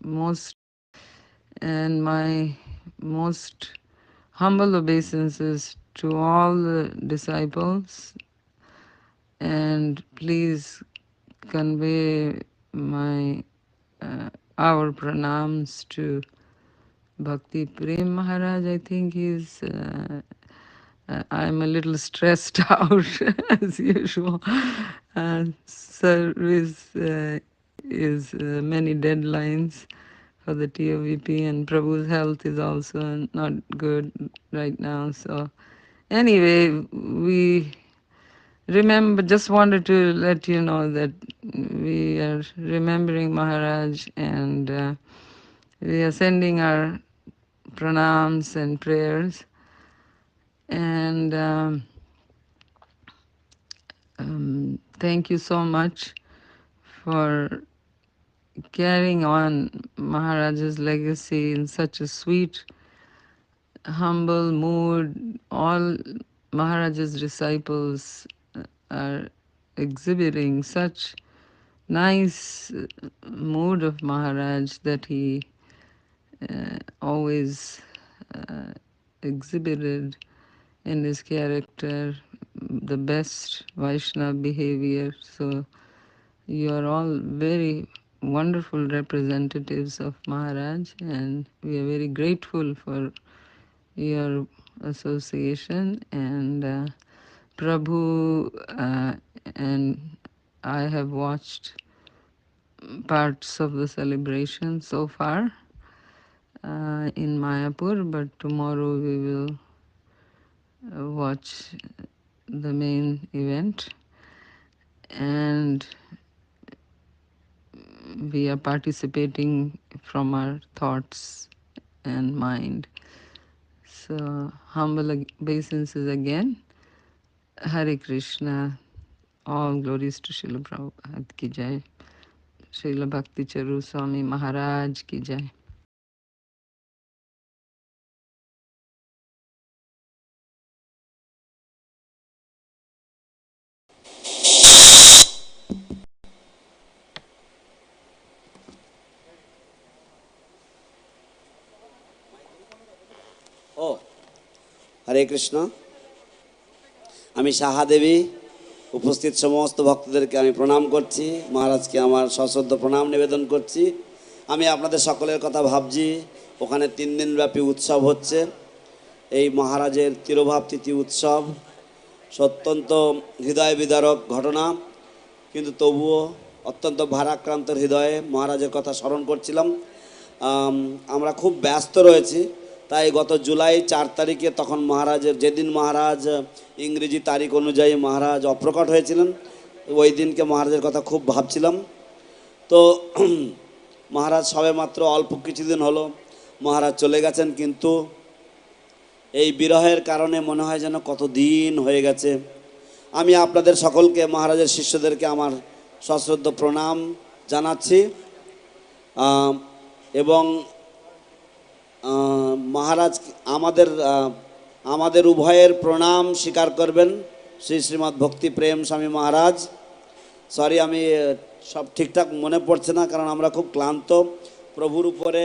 most and my most humble obeisances to all the disciples, and please convey my our pranams to Bhakti Prem Maharaj. I think I'm a little stressed out as usual. Service is many deadlines for the TOVP, and Prabhu's health is also not good right now. So anyway, we remember, just wanted to let you know that we are remembering Maharaj, and we are sending our pranams and prayers. And thank you so much for carrying on Maharaj's legacy in such a sweet, humble mood. All Maharaj's disciples are exhibiting such nice mood of Maharaj that he always exhibited in his character, the best Vaishnava behavior. So you are all very wonderful representatives of Maharaj, and we are very grateful for your association. And Prabhu and I have watched parts of the celebration so far in Mayapur, but tomorrow we will watch the main event, and we are participating from our thoughts and mind. So humble obeisances again. Hare Krishna. All glories to Srila Prabhupada ki jai. Srila Bhakti Charu Swami Maharaj ki jai. ও হরে কৃষ্ণ। আমি সাহা দেবী উপস্থিত সমস্ত ভক্তদেরকে আমি প্রণাম করছি, মহারাজকে আমার সশ্রদ্ধ প্রণাম নিবেদন করছি। আমি আপনাদের সকলের কথা ভাবছি। ওখানে 3 দিনব্যাপী উৎসব হচ্ছে, এই মহারাজের তিরোভাব তিথি উৎসব। অত্যন্ত হৃদয় বিদারক ঘটনা, কিন্তু তবুও অত্যন্ত ভারাক্রান্ত হৃদয়ে মহারাজের কথা স্মরণ করছিলাম। আমরা খুব ব্যস্ত রয়েছি, তাই গত জুলাই 4 তারিখে, তখন মহারাজের যেদিন মহারাজ ইংরেজি তারিখ অনুযায়ী মহারাজ অপ্রকট হয়েছিলেন, ওই দিনকে মহারাজের কথা খুব ভাবছিলাম। তো মহারাজ সবে মাত্র অল্প কিছুদিন হলো মহারাজ চলে গেছেন, কিন্তু এই বিরহের কারণে মনে হয় যেন কত দিন হয়ে গেছে। আমি আপনাদের সকলকে, মহারাজের শিষ্যদেরকে আমার সশ্রদ্ধ প্রণাম জানাচ্ছি, এবং মহারাজ আমাদের উভয়ের প্রণাম স্বীকার করবেন শ্রী শ্রীমৎ ভক্তি প্রেম স্বামী মহারাজ। সরি, আমি সব ঠিকঠাক মনে পড়ছে না, কারণ আমরা খুব ক্লান্ত। প্রভুর উপরে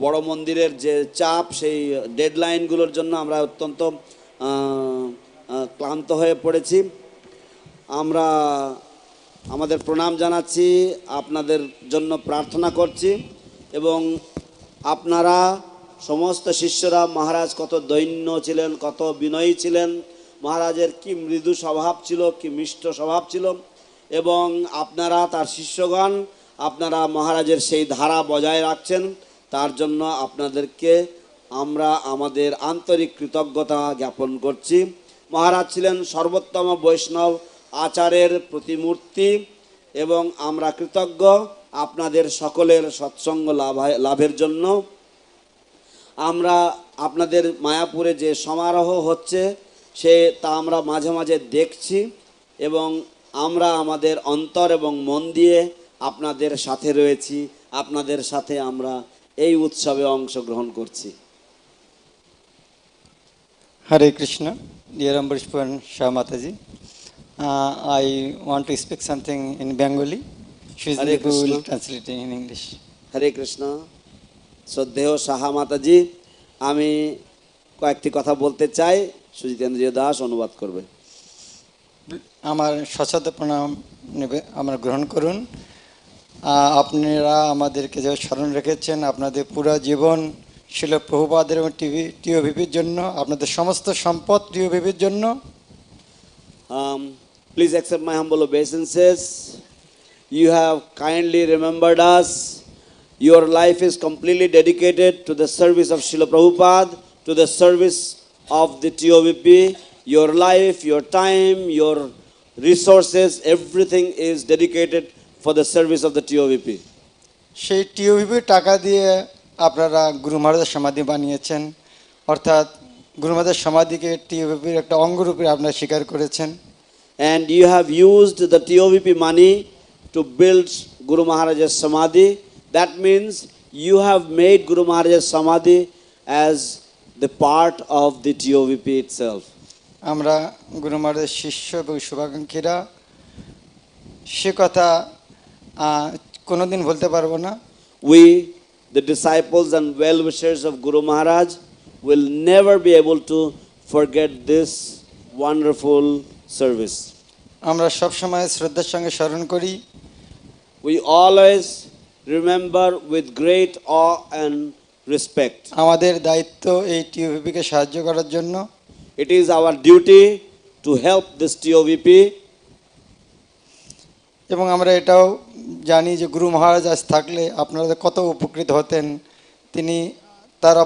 বড় মন্দিরের যে চাপ, সেই ডেডলাইনগুলোর জন্য আমরা অত্যন্ত ক্লান্ত হয়ে পড়েছি। আমরা আমাদের প্রণাম জানাচ্ছি, আপনাদের জন্য প্রার্থনা করছি, এবং আপনারা সমস্ত শিষ্যরা, মহারাজ কত দৈন্য ছিলেন, কত বিনয়ী ছিলেন, মহারাজের কি মৃদু স্বভাব ছিল, কি মিষ্ট স্বভাব ছিল, এবং আপনারা তার শিষ্যগণ, আপনারা মহারাজের সেই ধারা বজায় রাখছেন, তার জন্য আপনাদেরকে আমরা আমাদের আন্তরিক কৃতজ্ঞতা জ্ঞাপন করছি। মহারাজ ছিলেন সর্বোত্তম বৈষ্ণব আচারের প্রতিমূর্তি, এবং আমরা কৃতজ্ঞ আপনাদের সকলের সৎসঙ্গ লাভের জন্য। আমরা আপনাদের মায়াপুরে যে সমারোহ হচ্ছে তা আমরা মাঝে মাঝে দেখছি, এবং আমরা আমাদের অন্তর এবং মন দিয়ে আপনাদের সাথে রয়েছি, আপনাদের সাথে আমরা এই উৎসবে অংশগ্রহণ করছি। Hare Krishna, dear Ambarishpan Shah Mataji. I want to speak something in Bengali. She is Hare Krishna. translating in English. হরে কৃষ্ণ। শ্রদ্ধেয় সাহা মাতাজি, আমি কয়েকটি কথা বলতে চাই। সুজিতেন্দ্রিয় দাস অনুবাদ করবে। আমার সশ্রদ্ধ প্রণাম নেবে আমরা গ্রহণ করুন। আপনারা আমাদেরকে যে স্মরণ রেখেছেন, আপনাদের পুরো জীবন শিল প্রভুপাদের এবং টিওভিপির জন্য, আপনাদের সমস্ত সম্পদ টিওভিপির জন্য। Please accept my humble obeisances. You have kindly remembered us. Your life is completely dedicated to the service of Srila Prabhupada, to the service of the TOVP. Your life, your time, your resources, everything is dedicated for the service of the TOVP. সেই টিওভিপির টাকা দিয়ে আপনারা গুরু মহারাজের সমাধি বানিয়েছেন, অর্থাৎ গুরু মহারাজের সমাধিকে টিওভিপির একটা অঙ্গরূপে আপনারা স্বীকার করেছেন। And you have used the TOVP money to build Guru Maharaj's Samadhi. That means you have made Guru Maharaj's Samadhi as the part of the TOVP itself. আমরা গুরু মহারাজের শিষ্য এবং শুভাকাঙ্ক্ষীরা সে কথা কোনোদিন ভুলতে পারবো না। We, the disciples and well-wishers of Guru Maharaj, will never be able to forget this wonderful service. আমরা সব সময় শ্রদ্ধার সঙ্গে স্মরণ করি। We always remember with great awe and respect. আমাদের দায়িত্ব এই টিওভিপিকে সাহায্য করার জন্য। It is our duty to help this TOVP. এবং আমরা এটাও জানি যে গুরু মহারাজ আজ থাকলে আপনারা কত উপকৃত হতেন। তিনি তার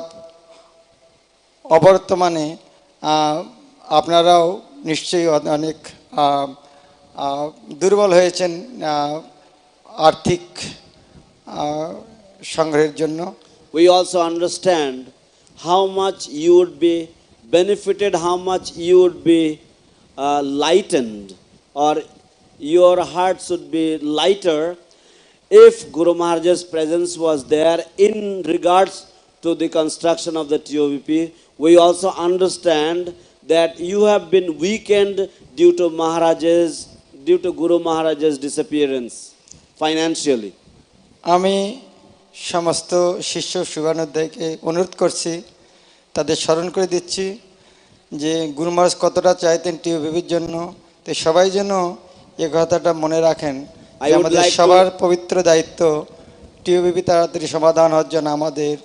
অবর্তমানে আপনারাও নিশ্চয়ই অনেক দুর্বল হয়েছেন আর্থিক সংগ্রহের জন্য। We also understand how much you would be benefited, how much you would be lightened, or your hearts would be lighter if Guru Maharaj's presence was there in regards to the construction of the TOVP. We also understand that you have been weakened due to Guru Maharaj's disappearance financially. আমি সমস্ত শিষ্য শুভানুধ্যায়ীকে অনুরোধ করছি, তাদের স্মরণ করে দিচ্ছি যে গুরু মহারাজ কতটা চাইতেন টিওভিপির জন্য। তো সবাই যেন এ কথাটা মনে রাখেন, আমাদের সবার পবিত্র দায়িত্ব টিওভিপি তাড়াতাড়ি সমাধান হওয়ার জন্য আমাদের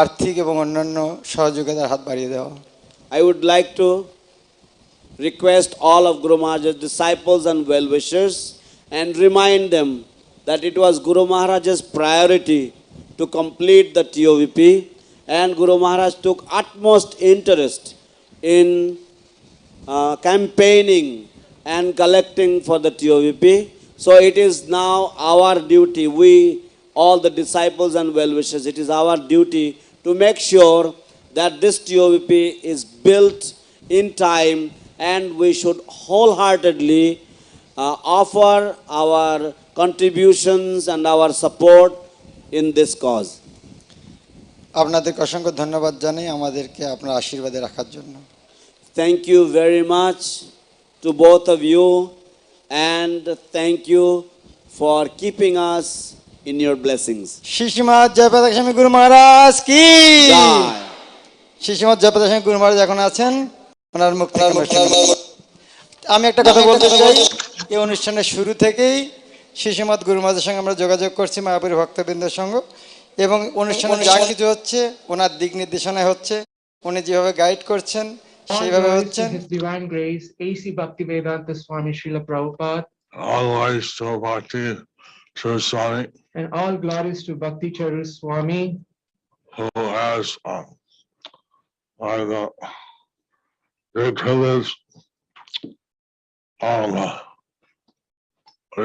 আর্থিক এবং অন্যান্য সহযোগিতার হাত বাড়িয়ে দেওয়া। I would like to request all of Guru Maharaj's disciples and well-wishers and remind them that it was Guru Maharaj's priority to complete the TOVP, and Guru Maharaj took utmost interest in campaigning and collecting for the TOVP. So it is now our duty, we, all the disciples and well-wishers, it is our duty to make sure that this TOVP is built in time, and we should wholeheartedly offer our contributions and our support in this cause. আপনাদেরকে অসংখ্য ধন্যবাদ জানাই আমাদেরকে আপনার আশীর্বাদে রাখার জন্য। Thank you very much to both of you, and thank you for keeping us in your blessings. শিশুমাত জয়প্রতাপ স্বামী গুরু মহারাজ কি Jai. শিশুমাত জয়প্রতাপ স্বামী গুরু মহারাজ এখন আছেন, ওনার মুক্তি আমি একটা কথা বলতে চাই। এই অনুষ্ঠানের শুরু থেকেই শিশুমাত গুরু মহারাজের সঙ্গে আমরা যোগাযোগ করছি, মায়াপুরী ভক্তবৃন্দের সঙ্গে, এবং অনুষ্ঠানে যা কিছু হচ্ছে ওনার দিক নির্দেশনায় হচ্ছে, উনি যেভাবে গাইড করছেন সেইভাবে হচ্ছে। His Divine Grace, A.C. Bhaktivedanta Swami Srila Prabhupada. All glories to Bhakti Charu Swami, And all glories to Bhakti Charu Swami, who has the great privilege of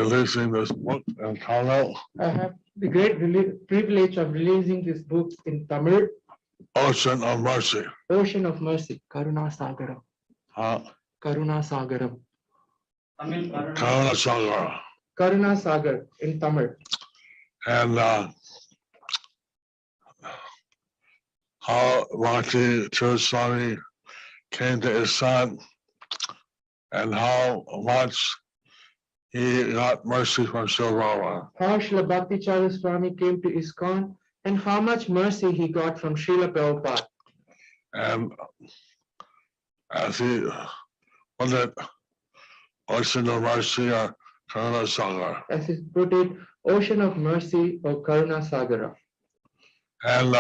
releasing this book in Tamil, I have the great privilege of releasing this book in Tamil, Ocean of Mercy. Ocean of Mercy, Karuna Sagaram. Karuna Sagaram. Karuna Sagar. Karuna Sagar in Tamil. And how Bhakti Charu Swami came to his son, and how much he got mercy from Tirobhav. How Srila Bhakti Charu Swami came to ISKCON and how much mercy he got from Srila Prabhupada. And as he put it, ocean of mercy or Karuna Sagar. As he put it, ocean of mercy or Karuna Sagara. And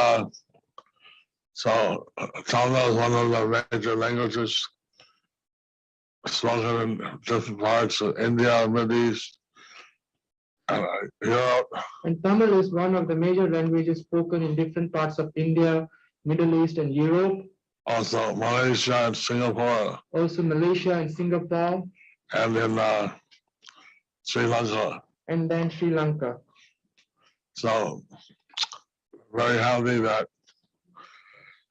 so Tamil is one of the major languages spoken in different parts of India, Middle East, and Europe. And Tamil is one of the major languages spoken in different parts of India, Middle East, and Europe. Also Malaysia and Singapore. Also Malaysia and Singapore. And in Sri Lanka. And then Sri Lanka. So very happy that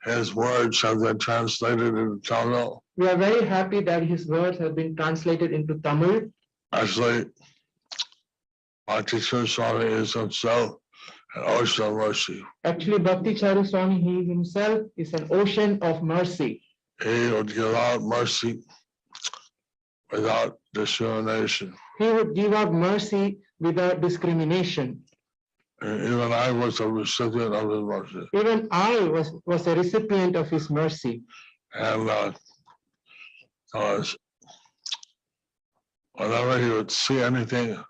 his words have been translated into Tamil. We are very happy that his words have been translated into Tamil. Actually, Bhakti Charu Swami is himself an ocean of mercy. Actually, Bhakti Charu Swami, he himself is an ocean of mercy. He would give out mercy without discrimination. He would give out mercy without discrimination. And even I was a recipient of his mercy. Even I was a recipient of his mercy. And whenever he would see anything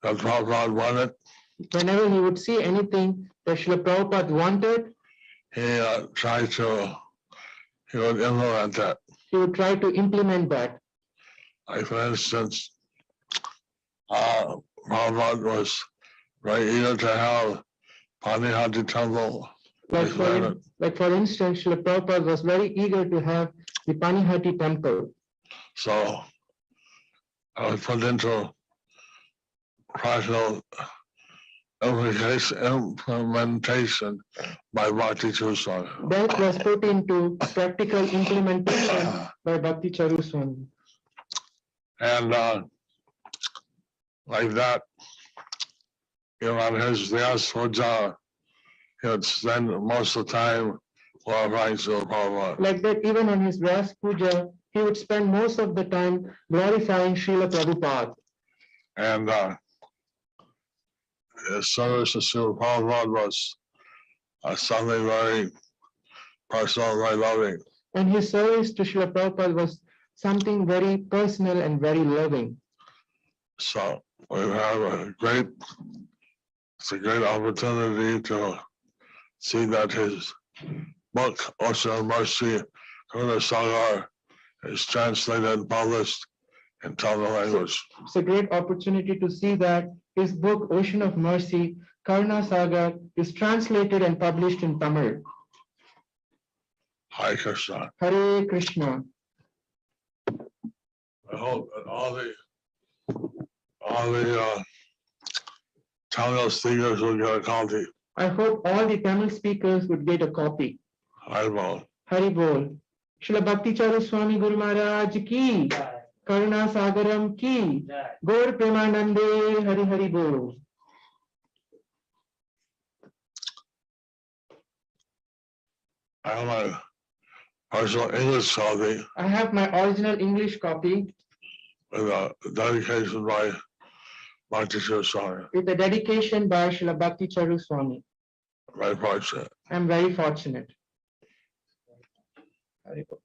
that Prabhupada wanted, whenever he would see anything that Srila Prabhupada wanted, he would implement that. He would try to implement that. Like for instance, Prabhupada was very eager to have Panihati temple. Like for instance, Srila Prabhupada was very eager to have the Panihati temple. So I was put into practical implementation by Bhakti Charu Swami. That was put into practical implementation by Bhakti Charu Swami. And like that, on his Vyas Puja, he would spend most of the time glorifying Srila Prabhupada. Like that, even on his Vyas Puja, he would spend most of the time glorifying Srila Prabhupada. And his service to Srila Prabhupada was something very personal, very loving. And his service to Srila Prabhupada was something very personal and very loving. So we have it's a great opportunity to see that his book, Ocean of Mercy, Karuna Sagar, is translated and published in Tamil language. It's a great opportunity to see that his book, Ocean of Mercy, Karuna Sagar, is translated and published in Tamil. Hare Krishna. Hare Krishna. I hope that all the Tamil speakers will get a copy. I hope all the Tamil speakers would get a copy. Haribol. Haribol. Srila Bhakti Charu Swami Guru Maharaj ki, Karuna Sagaram ki, Gaur Premanande, Hari Hari Bol. I have my original English copy. I have my original English copy With a dedication by Bhakti Charu Swami. with a dedication by Srila Bhakti Charu Swami. Very fortunate. I'm very fortunate. Haribol.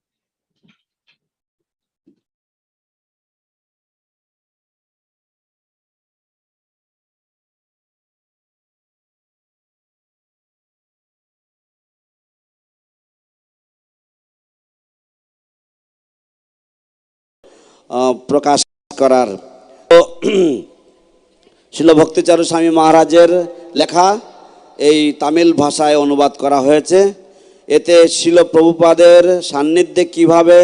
প্রকাশ করার শিল ভক্তিচারু স্বামী মহারাজের লেখা এই তামিল ভাষায় অনুবাদ করা হয়েছে। এতে শিল প্রভুপাদের সান্নিধ্যে কিভাবে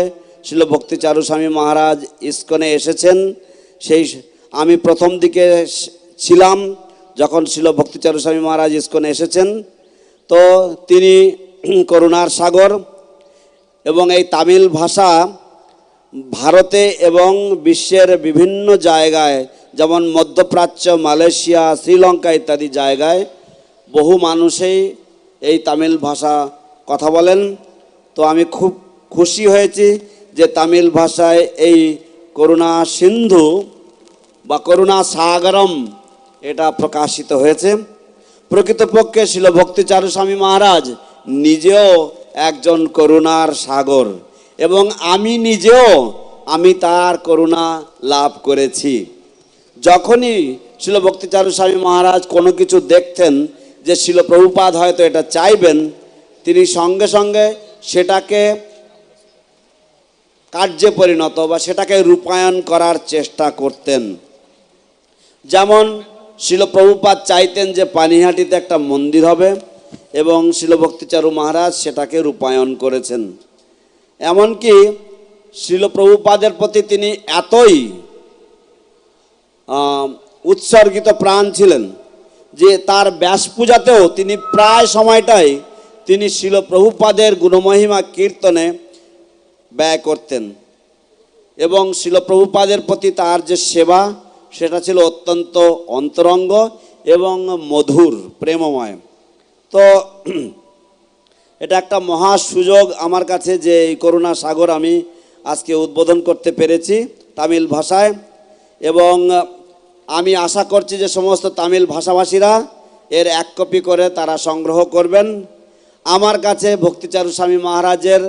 শিল ভক্তিচারু স্বামী মহারাজ ইস্কনে এসেছেন, সেই আমি প্রথম দিকে ছিলাম যখন শিল ভক্তিচারু স্বামী মহারাজ ইস্কনে এসেছেন। তো তিনি করুণার সাগর এবং এই তামিল ভাষা ভারতে এবং বিশ্বের বিভিন্ন জায়গায় যেমন মধ্যপ্রাচ্য, মালয়েশিয়া, শ্রীলঙ্কা ইত্যাদি জায়গায় বহু মানুষই এই তামিল ভাষা কথা বলেন। তো আমি খুব খুশি হয়েছি যে তামিল ভাষায় এই করুণা সিন্ধু বা করুণা সাগরম এটা প্রকাশিত হয়েছে। প্রকৃতপক্ষে শিল ভক্তিচারু স্বামী মহারাজ নিজেও একজন করুণার সাগর এবং আমি নিজেও আমি তার করুণা লাভ করেছি। যখনই শিল ভক্তিচারু স্বামী মহারাজ কোনো কিছু দেখতেন যে শিল প্রভুপাদ হয়তো এটা চাইবেন, তিনি সঙ্গে সঙ্গে সেটাকে কার্যে পরিণত বা সেটাকে রূপায়ণ করার চেষ্টা করতেন। যেমন শিল প্রভুপাদ চাইতেন যে পানিহাটিতে একটা মন্দির হবে এবং শিল ভক্তিচারু মহারাজ সেটাকে রূপায়ণ করেছেন। এমনকি শিল প্রভুপাদের প্রতি তিনি এতই উৎসর্গিত প্রাণ ছিলেন যে তার ব্যাস পূজাতেও তিনি প্রায় সময়টাই তিনি শিল প্রভুপাদের গুণমহিমা কীর্তনে ব্যয় করতেন এবং শিল প্রভুপাদের প্রতি তার যে সেবা সেটা ছিল অত্যন্ত অন্তরঙ্গ এবং মধুর প্রেমময়। তো এটা একটা মহা সুযোগ আমার কাছে যে এই করুণা সাগর আমি আজকে উদ্বোধন করতে পেরেছি তামিল ভাষায়, এবং আমি আশা করছি যে সমস্ত তামিল ভাষাভাষীরা এর এক কপি করে তারা সংগ্রহ করবেন। আমার কাছে ভক্তিচারু স্বামী মহারাজের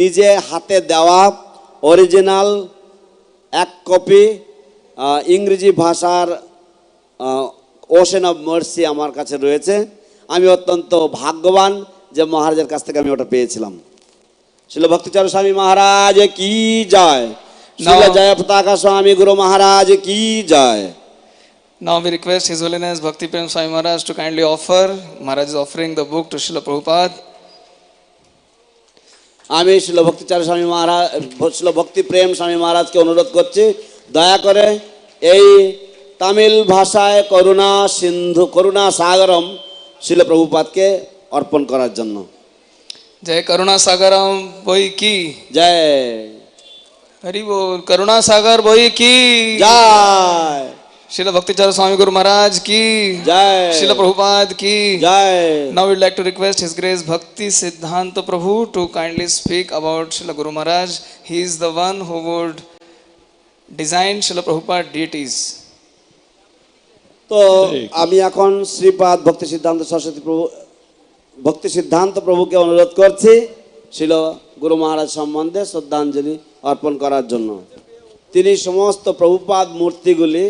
নিজে হাতে দেওয়া অরিজিনাল এক কপি ইংরেজি ভাষার ওশেন অফ মার্সি আমার কাছে রয়েছে। আমি অত্যন্ত ভাগ্যবান যে মহারাজের কাছ থেকে আমি ওটা পেয়েছিলাম। শিল ভক্তিচারু স্বামী মহারাজ কি জয়, শিল জয় পতাকা স্বামী গুরু মহারাজ কি জয়। Now we request His Holiness Bhakti Prem Swami Maharaj to kindly offer. Maharaj is offering the book to Srila Prabhupada. আমি শিল ভক্তিচারু স্বামী মহারাজ, শিল ভক্তি প্রেম স্বামী মহারাজকে অনুরোধ করছি দয়া করে এই তামিল ভাষায় করুণা সিন্ধু করুণা সাগরম শিল প্রভুপাদকে অর্পণ করার জন্য। जय करुणा सागरम बोई की জয়, हरि बोल। करुणा सागर बोई की জয়, श्रील भक्ति चारू स्वामी गुरु महाराज की জয়, श्रील प्रभुपाद की জয়। Now we'd like to request His Grace Bhakti Siddhanta Prabhu to kindly speak about Srila Guru Maharaj. He is the one who would design Srila Prabhupada deities. তো আমি এখন শ্রীপাদ ভক্তি সিদ্ধান্ত সরস্বতী প্রভু ভক্তি সিদ্ধান্ত প্রভুকে অনুরোধ করছি শিল গুরু মহারাজ সম্বন্ধে শ্রদ্ধাঞ্জলি অর্পণ করার জন্য। তিনি সমস্ত প্রভুপাদ মূর্তিগুলি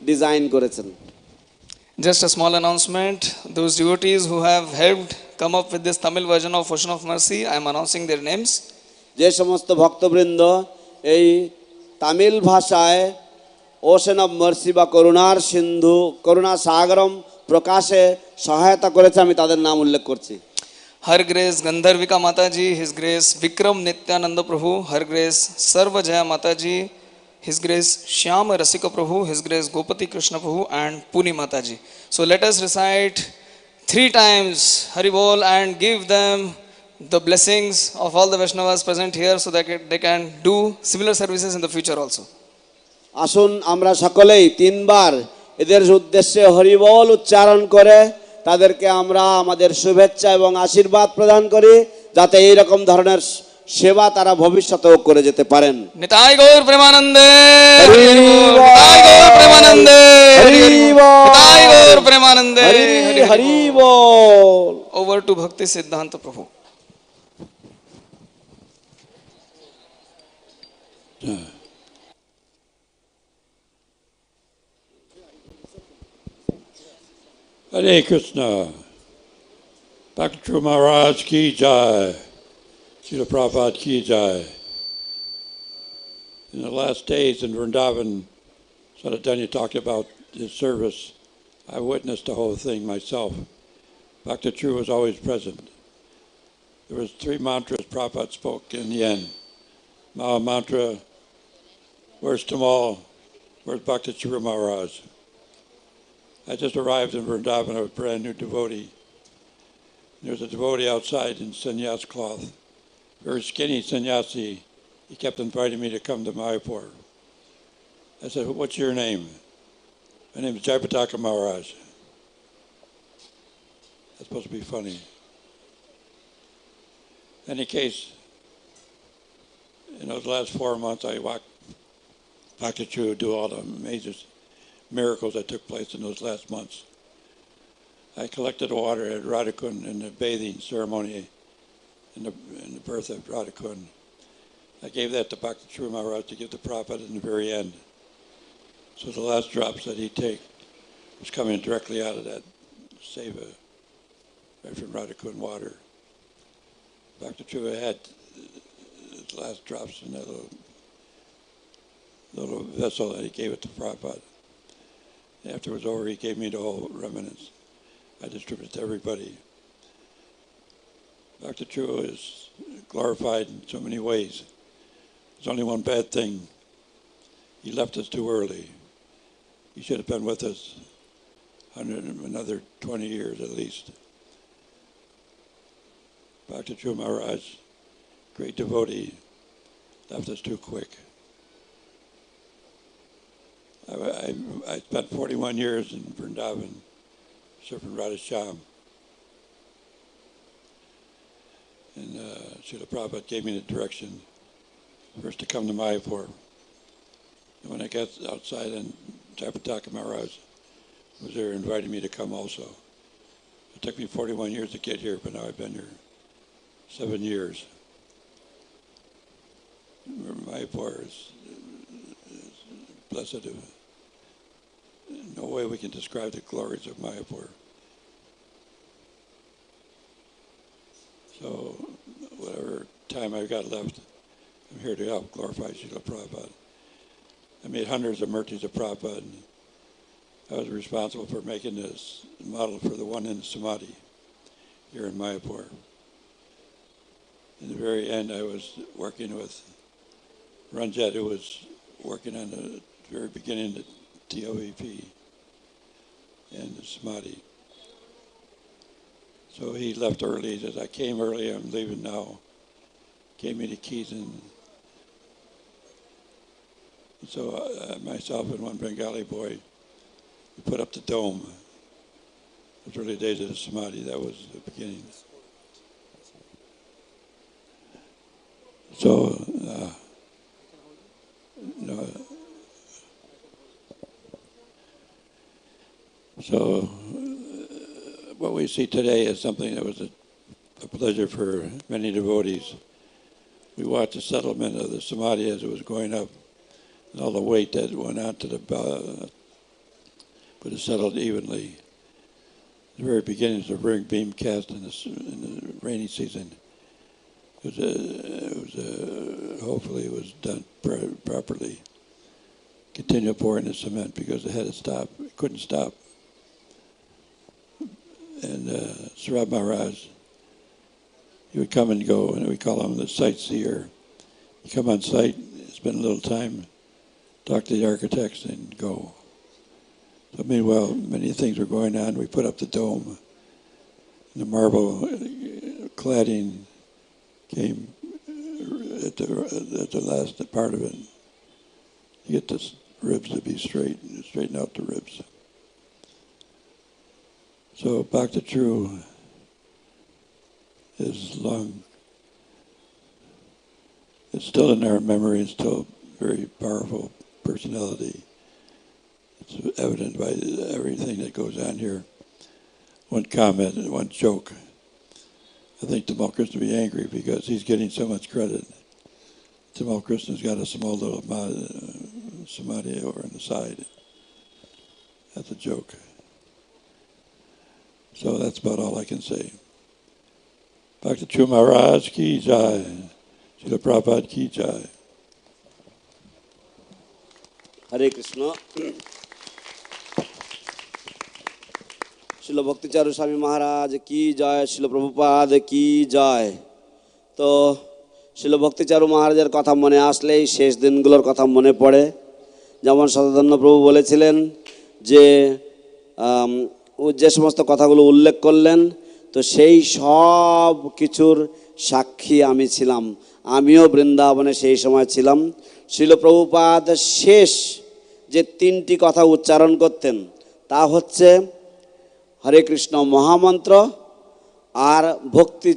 ডিজাইন করেছেন। Just a small announcement. Those devotees who have helped come up with this Tamil version of Ocean of Mercy, I am announcing their names. যে সমস্ত ভক্তবৃন্দ এই তামিল ভাষায় ওশেন অফ মার্সি বা করুণার সিন্ধু করুণা সাগরম প্রকাশে সহায়তা করেছে আমি তাদের নাম উল্লেখ করছি। Her Grace Gandharvika Mataji, His Grace Vikram Nityananda Prabhu, Her Grace Sarva Jaya Mataji, His Grace Shyama Rasika Prabhu, His Grace Gopati Krishna Prabhu and Puni Mataji. So let us recite 3 times Hari Bol and give them the blessings of all the Vaishnavas present here so that they can do similar services in the future also. আসুন আমরা সকলেই 3 বার এদের উদ্দেশ্যে হরিবল উচ্চারণ করে তাদেরকে আমরা আমাদের শুভেচ্ছা এবং আশীর্বাদ প্রদান করি যাতে এই রকম ধরনের সেবা তারা ভবিষ্যতেও করে যেতে পারেন। নিতাই গৌর প্রেমানন্দে হরি হরি বল। নিতাই গৌর প্রেমানন্দে হরি হরি বল। নিতাই গৌর প্রেমানন্দে হরি হরি বল। Over to Bhakti Siddhanta Prabhu. Hare Krishna. Bhakti Charu Maharaj ki jai. Srila Prabhupada ki jai. In the last days in Vrindavan, Sadadanya talked about his service. I witnessed the whole thing myself. Bhakti Charu was always present. There was 3 mantras Prabhupada spoke in the end. Maha mantra, worst of them all, where's Bhakti Charu Maharaj? I just arrived in Vrindavan, I was a brand new devotee. There was a devotee outside in sannyas cloth, very skinny sannyasi. He kept inviting me to come to Mayapur. I said, what's your name? My name is Jayapataka Maharaj. That's supposed to be funny. In any case, in those last 4 months, I watched Bhakti Charu do all the miracles that took place in those last months. I collected water at Radhakund in the bathing ceremony in the birth of Radhakund. I gave that to Bhakti Charu Maharaj to give to Prabhupada in the very end. So the last drops that he'd take was coming directly out of that seva, right from Radhakund water. Bhakti Charu had his last drops in that little vessel, and he gave it to Prabhupada. After it was over, he gave me the whole remnants. I distributed it to everybody. Bhakti Charu is glorified in so many ways. There's only one bad thing. He left us too early. He should have been with us another 20 years at least. Bhakti Charu Maharaj, great devotee, left us too quick. I spent 41 years in Vrindavan, serving Radha Shyam. And Srila Prabhupada gave me the direction first to come to Mayapur. And when I got outside, and Jayapataka Maharaj was there inviting me to come also. It took me 41 years to get here, but now I've been here 7 years. Mayapur is blessed. No way we can describe the glories of Mayapur. So whatever time I've got left, I'm here to help glorify Srila Prabhupada. I made hundreds of murtis of Prabhupada, and I was responsible for making this model for the one in Samadhi here in Mayapur. In the very end, I was working with Ranjit, who was working on the very beginning of the TOVP and the Samadhi. So he left early. He says, I came early, I'm leaving now. Gave me the keys, and so myself and one Bengali boy, we put up the dome. The early days of the Samadhi, that was the beginning. So, what we see today is something that was a pleasure for many devotees. We watched the settlement of the Samadhi as it was going up, and all the weight that went onto the but it settled evenly. The very beginning of the ring beam cast in the rainy season. Hopefully it was done properly. Continue pouring the cement because it had to stop. It couldn't stop. And Tirobhav Maharaj, he would come and go, and we call him the sightseer. He'd come on site, spend a little time, talk to the architects, and go. So meanwhile, many things were going on. We put up the dome, and the marble cladding came at the last part of it. You get the ribs to be straight, straighten out the ribs. So Bhakti Charu is long. It's still in our memory. It's still a very powerful personality. It's evident by everything that goes on here. One comment and one joke. I think Tamal Krishna will be angry because he's getting so much credit. Tamal Krishna's got a small little samadhi over on the side. That's a joke. So that's about all I can say. Bhakti Charu Maharaj ki jai. Srila Prabhupada ki jai. Hare Krishna. Srila Bhakti Charu Swami Maharaj ki jai. Srila Prabhupada ki jai. তো শিল ভক্তি চারু মহারাজের কথা মনে আসলেই শেষ দিনগুলোর কথা মনে পড়ে। যেমন শতধন্য প্রভু বলেছিলেন যে যে সমস্ত কথাগুলো উল্লেখ করলেন, তো সেই সব কিছুর সাক্ষী আমি ছিলাম। আমিও বৃন্দাবনে সেই সময় ছিলাম। শিল প্রভুপাদ শেষ যে তিনটি কথা উচ্চারণ করতেন তা হচ্ছে হরে কৃষ্ণ মহামন্ত্র আর ভক্তি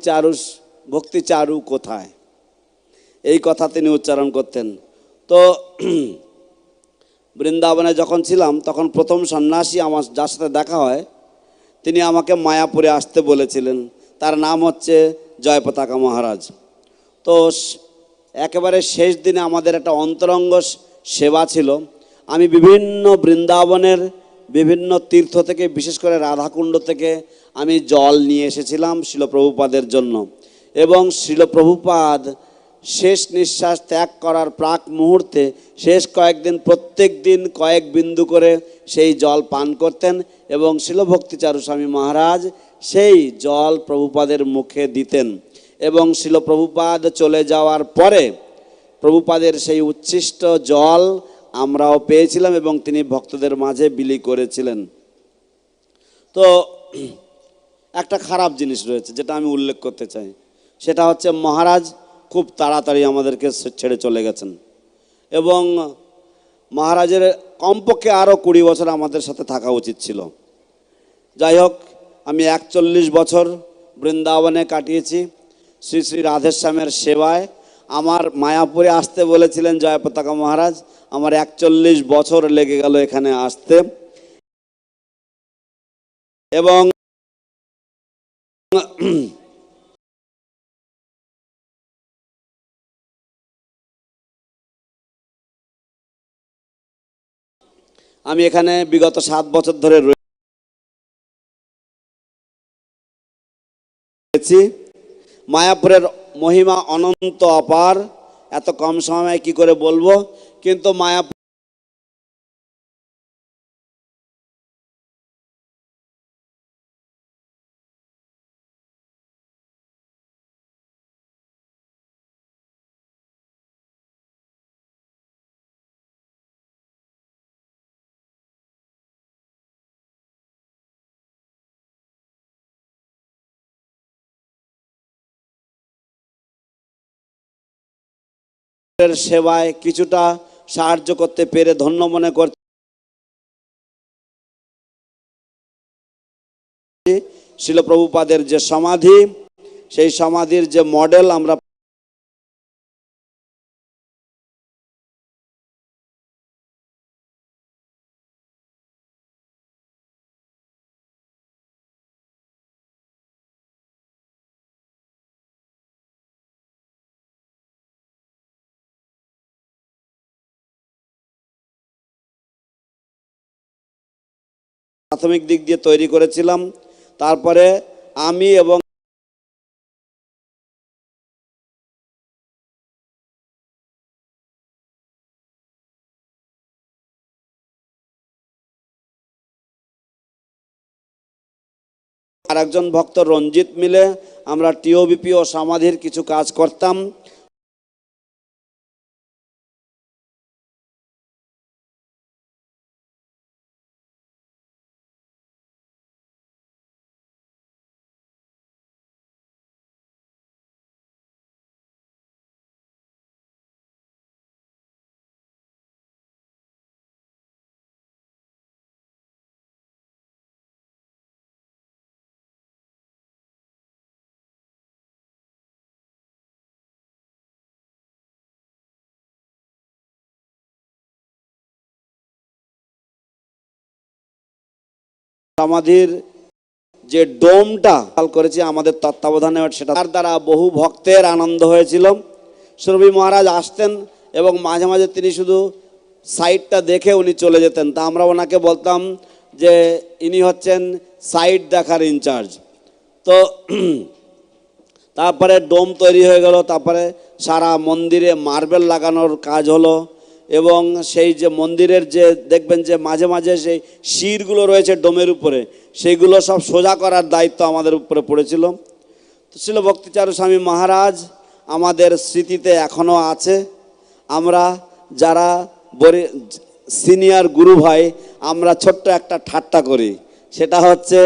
চারু কোথায়, এই কথা তিনি উচ্চারণ করতেন। তো বৃন্দাবনে যখন ছিলাম তখন প্রথম সন্ন্যাসী আমার যার সাথে দেখা হয় তিনি আমাকে মায়াপুরে আসতে বলেছিলেন। তার নাম হচ্ছে জয়পতাকা মহারাজ। তো একেবারে শেষ দিনে আমাদের একটা অন্তরঙ্গ সেবা ছিল। আমি বিভিন্ন বৃন্দাবনের বিভিন্ন তীর্থ থেকে, বিশেষ করে রাধাকুণ্ড থেকে আমি জল নিয়ে এসেছিলাম শিল প্রভুপাদের জন্য। এবং শিল প্রভুপাদ শেষ নিঃশ্বাস ত্যাগ করার প্রাক মুহূর্তে শেষ কয়েকদিন প্রত্যেক দিন কয়েক বিন্দু করে সেই জল পান করতেন এবং শিল ভক্তি চারু স্বামী মহারাজ সেই জল প্রভুপাদের মুখে দিতেন। এবং শিল প্রভুপাদ চলে যাওয়ার পরে প্রভুপাদের সেই উচ্ছিষ্ট জল আমরাও পেয়েছিলাম এবং তিনি ভক্তদের মাঝে বিলি করেছিলেন। তো একটা খারাপ জিনিস রয়েছে যেটা আমি উল্লেখ করতে চাই, সেটা হচ্ছে মহারাজ খুব তাড়াতাড়ি আমাদেরকে ছেড়ে চলে গেছেন এবং মহারাজের কমপক্ষে আরও 20 বছর আমাদের সাথে থাকা উচিত ছিল। যাই হোক, আমি 41 বছর বৃন্দাবনে কাটিয়েছি শ্রী শ্রী রাধেশ্যামের সেবায়। আমার মায়াপুরে আসতে বলেছিলেন জয়পতাকা মহারাজ, আমার 41 বছর লেগে গেল এখানে আসতে। এবং আমি এখানে বিগত 7 বছর ধরে রয়েছি। মায়াপুরের মহিমা অনন্ত অপার, এত কম সময়ে কি করে বলবো, কিন্তু মায়াপুর সেবায় কিছুটা সাহায্য করতে পেরে ধন্য মনে করছি। শিল প্রভুপাদের যে সমাধি, সেই সমাধির যে মডেল আমরা প্রাথমিক দিক দিয়ে তৈরি করেছিলাম। তারপরে আমি এবং আরেকজন ভক্ত রঞ্জিত মিলে আমরা টিওবিপি ও সমাধির কিছু কাজ করতাম। সমাধির যে ডোমটা করেছি আমাদের তত্ত্বাবধানে, সেটা তার দ্বারা বহু ভক্তের আনন্দ হয়েছিল। সুরভি মহারাজ আসতেন এবং মাঝে মাঝে তিনি শুধু সাইডটা দেখে উনি চলে যেতেন। তা আমরা ওনাকে বলতাম যে ইনি হচ্ছেন সাইড দেখার ইনচার্জ। তো তারপরে ডোম তৈরি হয়ে গেল, তারপরে সারা মন্দিরে মার্বেল লাগানোর কাজ হলো এবং সেই যে মন্দিরের যে দেখবেন যে মাঝে মাঝে সেই শিরগুলো রয়েছে ডোমের উপরে, সেইগুলো সব সোজা করার দায়িত্ব আমাদের উপরে পড়েছিল। তো শিল ভক্তি চারু স্বামী মহারাজ আমাদের স্মৃতিতে এখনও আছে। আমরা যারা সিনিয়র গুরু ভাই, আমরা ছোট্ট একটা ঠাট্টা করি, সেটা হচ্ছে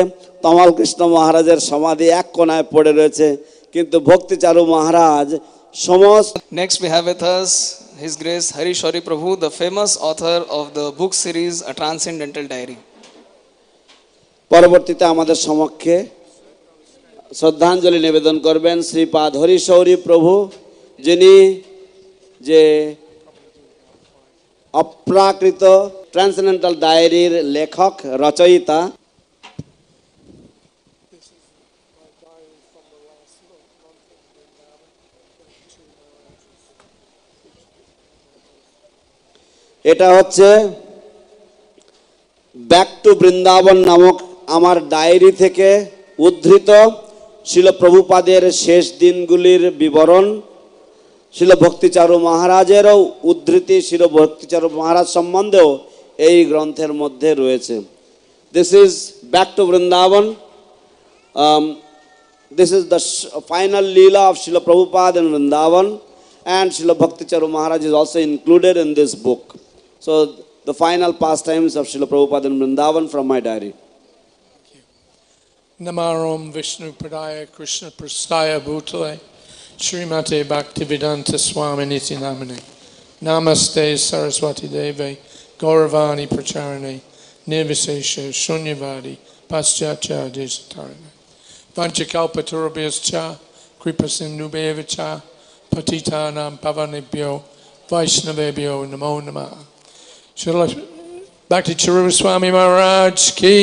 তমাল কৃষ্ণ মহারাজের সমাধি এক কোনায় পড়ে রয়েছে, কিন্তু ভক্তি চারু মহারাজ সমস্ত। Next we have with us His Grace Hari Shori Prabhu, the famous author of the book series A Transcendental Diary. পরবর্তীতে আমাদের সমক্ষে শ্রদ্ধাঞ্জলি নিবেদন করবেন শ্রীপাদ হরি শৌরী প্রভু, যিনি যে অপ্রাকৃত ট্রান্সেন্ডেন্টাল ডায়েরির লেখক রচয়িতা এটা হচ্ছে ব্যাক টু বৃন্দাবন নামক আমার ডায়েরি থেকে উদ্ধৃত শিল প্রভুপাদের শেষ দিনগুলির বিবরণ। শিল ভক্তিচারু মহারাজেরও উদ্ধৃতি শিল ভক্তিচারু মহারাজ সম্বন্ধেও এই গ্রন্থের মধ্যে রয়েছে। This is back to Vrindavan. This is the final Leela of Srila Prabhupada in Vrindavan, and Srila Bhakti Charu Maharaj is also included in this book. So the final pastimes of Srila Prabhupada in Vrindavan from my diary. Namaram Vishnu Padaya Krishna Prastaya Bhutale Srimate Bhaktivedanta Swami Niti Namane Namaste Saraswati Deve Gauravani Pracharane Nirvisesha Shunyavadi Paschatya Desatarane Vanchakalpaturabhyascha Kripasindubhyevacha Patitanam Pavanebhyo Vaishnavebhyo Namo Namaha. Srila Bhakti Charu Swami Maharaj Ki,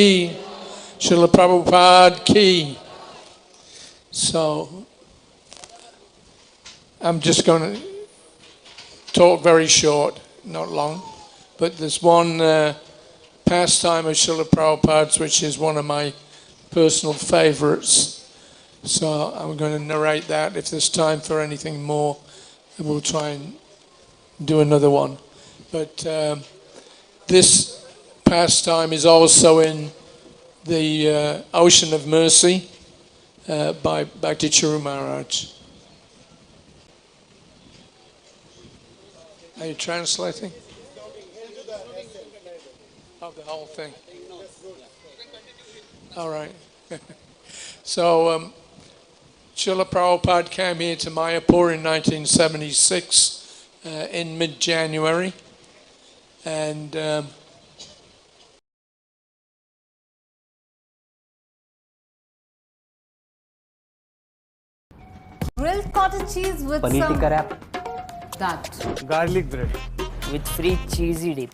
Srila Prabhupada Ki. So I'm just going to talk very short, not long, but there's one pastime of Srila Prabhupada's which is one of my personal favorites. So I'm going to narrate that. If there's time for anything more, we'll try and do another one. But this pastime is also in the Ocean of Mercy by Bhakti Charu Maharaj. Are you translating? Of the whole thing. All right. So Srila Prabhupada came here to Mayapur in 1976 in mid-January, and Grilled cottage cheese with paneer some tikka wrap, that. garlic bread with free cheesy dip.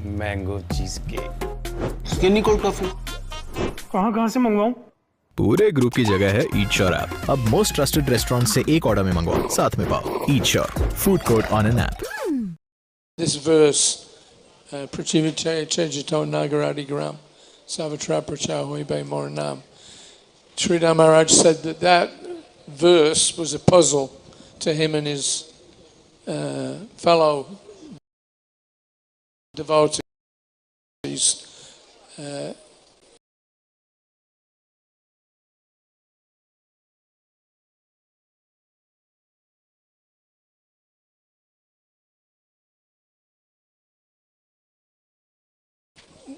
mango cheesecake. Skinny cold coffee. कहाँ से मंगवाऊं? पूरे group की जगह है EatSure app. अब most trusted restaurant से एक order में मंगवाओ, साथ में पाओ EatSure food court on an app. this verse, Prativite Chejito Nagaradi Gram, Savatra Prachahoy Bay Moranam. Sridhar Maharaj said that verse was a puzzle to him and his fellow devotees.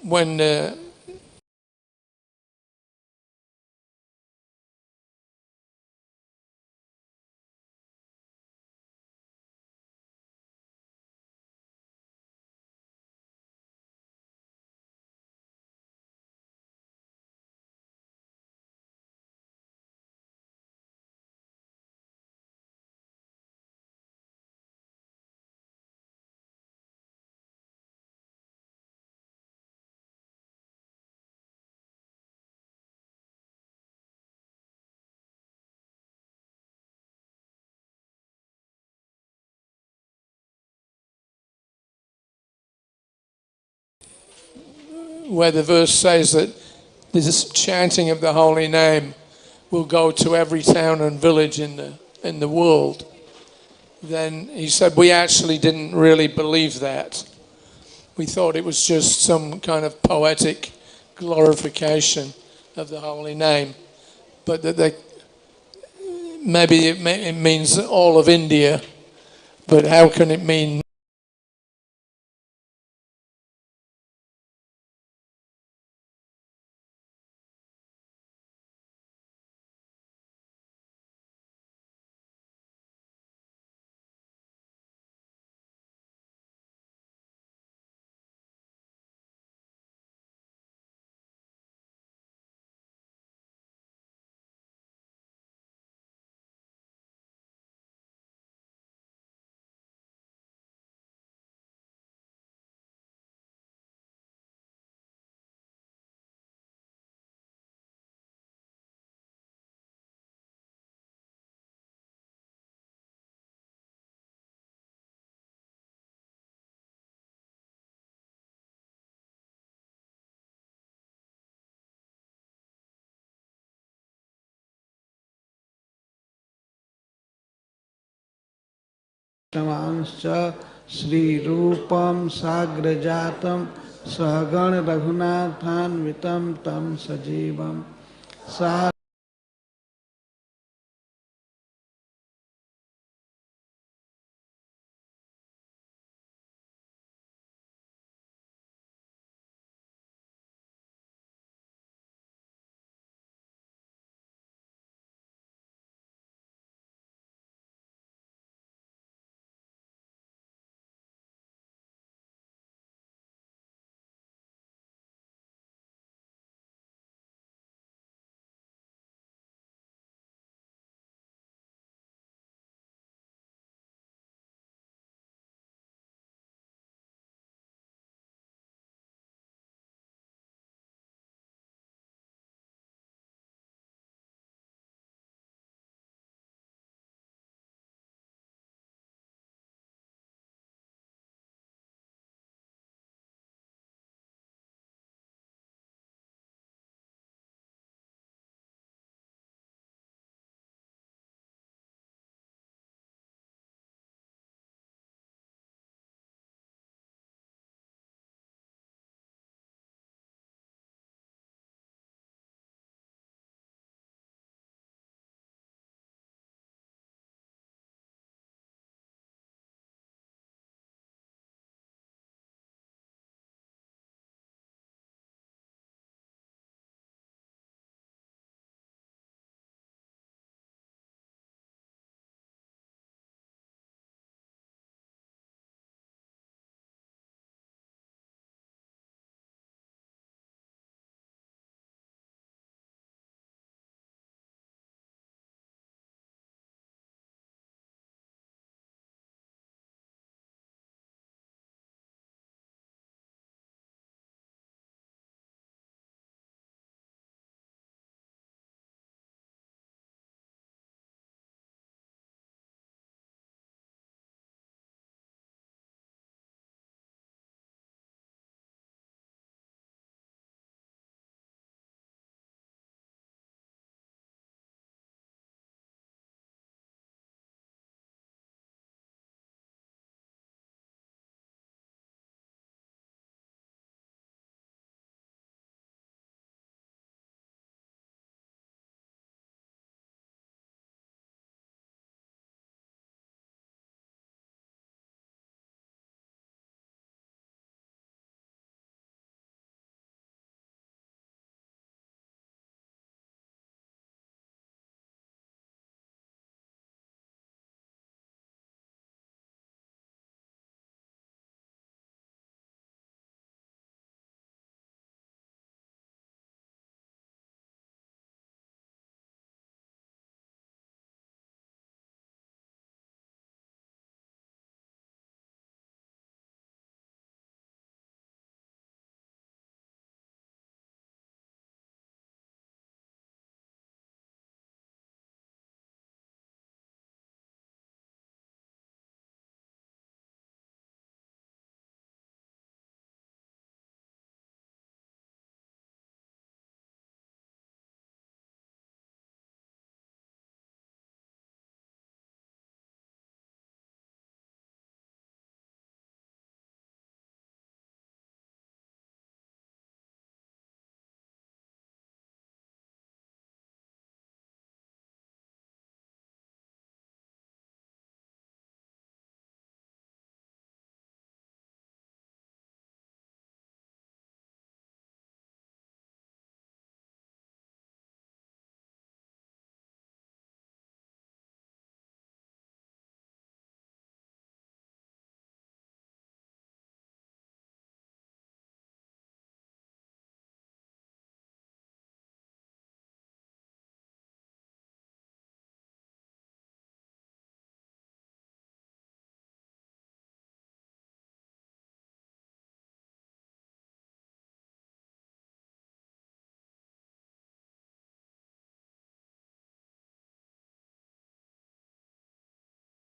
When where the verse says that this chanting of the holy name will go to every town and village in the world, then he said we actually didn't really believe that. We thought it was just some kind of poetic glorification of the holy name, but that maybe it means all of India, but how can it mean तमांश्च श्रीरूपं साग्रजातं सहगण रघुनाथान्वितं तं सजीवं सा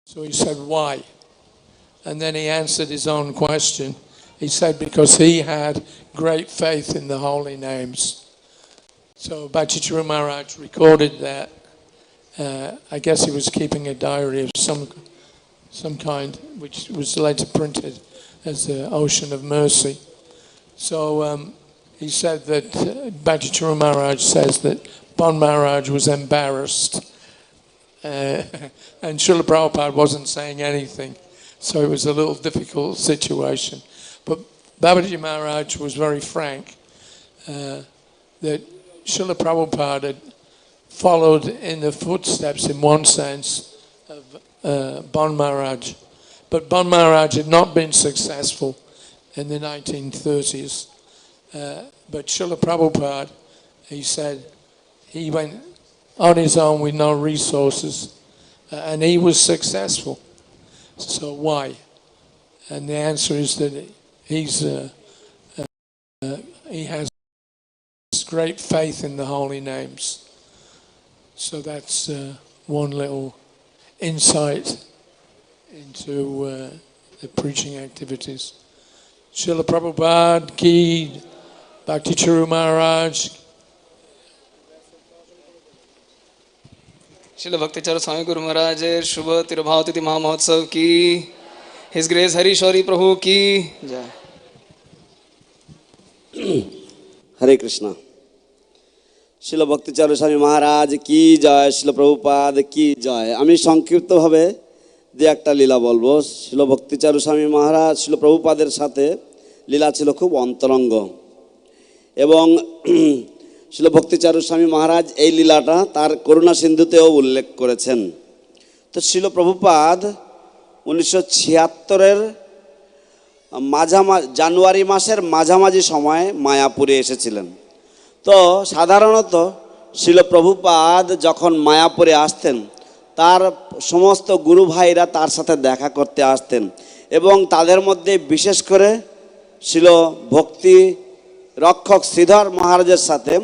So he said, why? And then he answered his own question. He said, because he had great faith in the holy names. So Bhakti Charu Maharaj recorded that. I guess he was keeping a diary of some kind, which was later printed as the Ocean of Mercy. So he said that Bhakti Charu Maharaj says that Bon Maharaj was embarrassed, and Srila Prabhupada wasn't saying anything, so it was a little difficult situation. But Babaji Maharaj was very frank that Srila Prabhupada had followed in the footsteps, in one sense, of Bon Maharaj. But Bon Maharaj had not been successful in the 1930s. But Srila Prabhupada, he said, he went on his own with no resources, and he was successful. So why? And the answer is that he has great faith in the holy names. So that's one little insight into the preaching activities. Srila Prabhupada ki, Bhakti Charu Maharaj. Srila Bhakti Charu Swami Guru Maharaj Shubha Tirobhav Mahotsava ki, His Grace Hari Shori Prabhu ki Jai. हरे कृष्णा। শিল ভক্তি চারু স্বামী মহারাজ কি জয়, শিল প্রভুপাদ কি জয়। আমি সংক্ষিপ্তভাবে দু একটা লীলা বলবো। শিল ভক্তি চারু স্বামী মহারাজ শিল প্রভুপাদের সাথে লীলা ছিল খুব অন্তরঙ্গ, এবং শিল ভক্তি চারু স্বামী মহারাজ এই লীলাটা তার করুণা সিন্ধুতেও উল্লেখ করেছেন। তো শিল প্রভুপাদ 1976-এর জানুয়ারি মাসের মাঝামাঝি সময়ে মায়াপুরে এসেছিলেন। তো সাধারণত শিল প্রভুপাদ যখন মায়াপুরে আসতেন, তার সমস্ত গুরু ভাইরা তার সাথে দেখা করতে আসতেন, এবং তাদের মধ্যে বিশেষ করে শিল ভক্তি রক্ষক শ্রীধর মহারাজের সাথে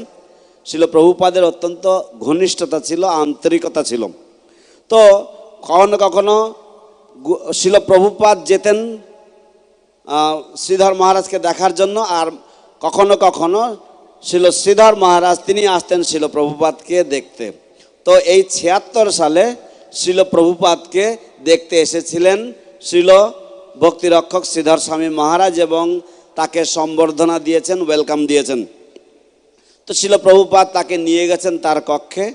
শিল প্রভুপাদের অত্যন্ত ঘনিষ্ঠতা ছিল, আন্তরিকতা ছিল। তো কখনো কখনো শিল প্রভুপাদ যেতেন শ্রীধর মহারাজকে দেখার জন্য, আর কখনো কখনো শিল শ্রীধর মহারাজ তিনি আসতেন শিল প্রভুপাদকে দেখতে। তো এই 76 সালে শিল প্রভুপাদকে দেখতে এসেছিলেন শিল ভক্তিরক্ষক শ্রীধর স্বামী মহারাজ, এবং তাকে সম্বর্ধনা দিয়েছেন, ওয়েলকাম দিয়েছেন। তো শিল প্রভুপাদ তাকে নিয়ে গেছেন তার কক্ষে,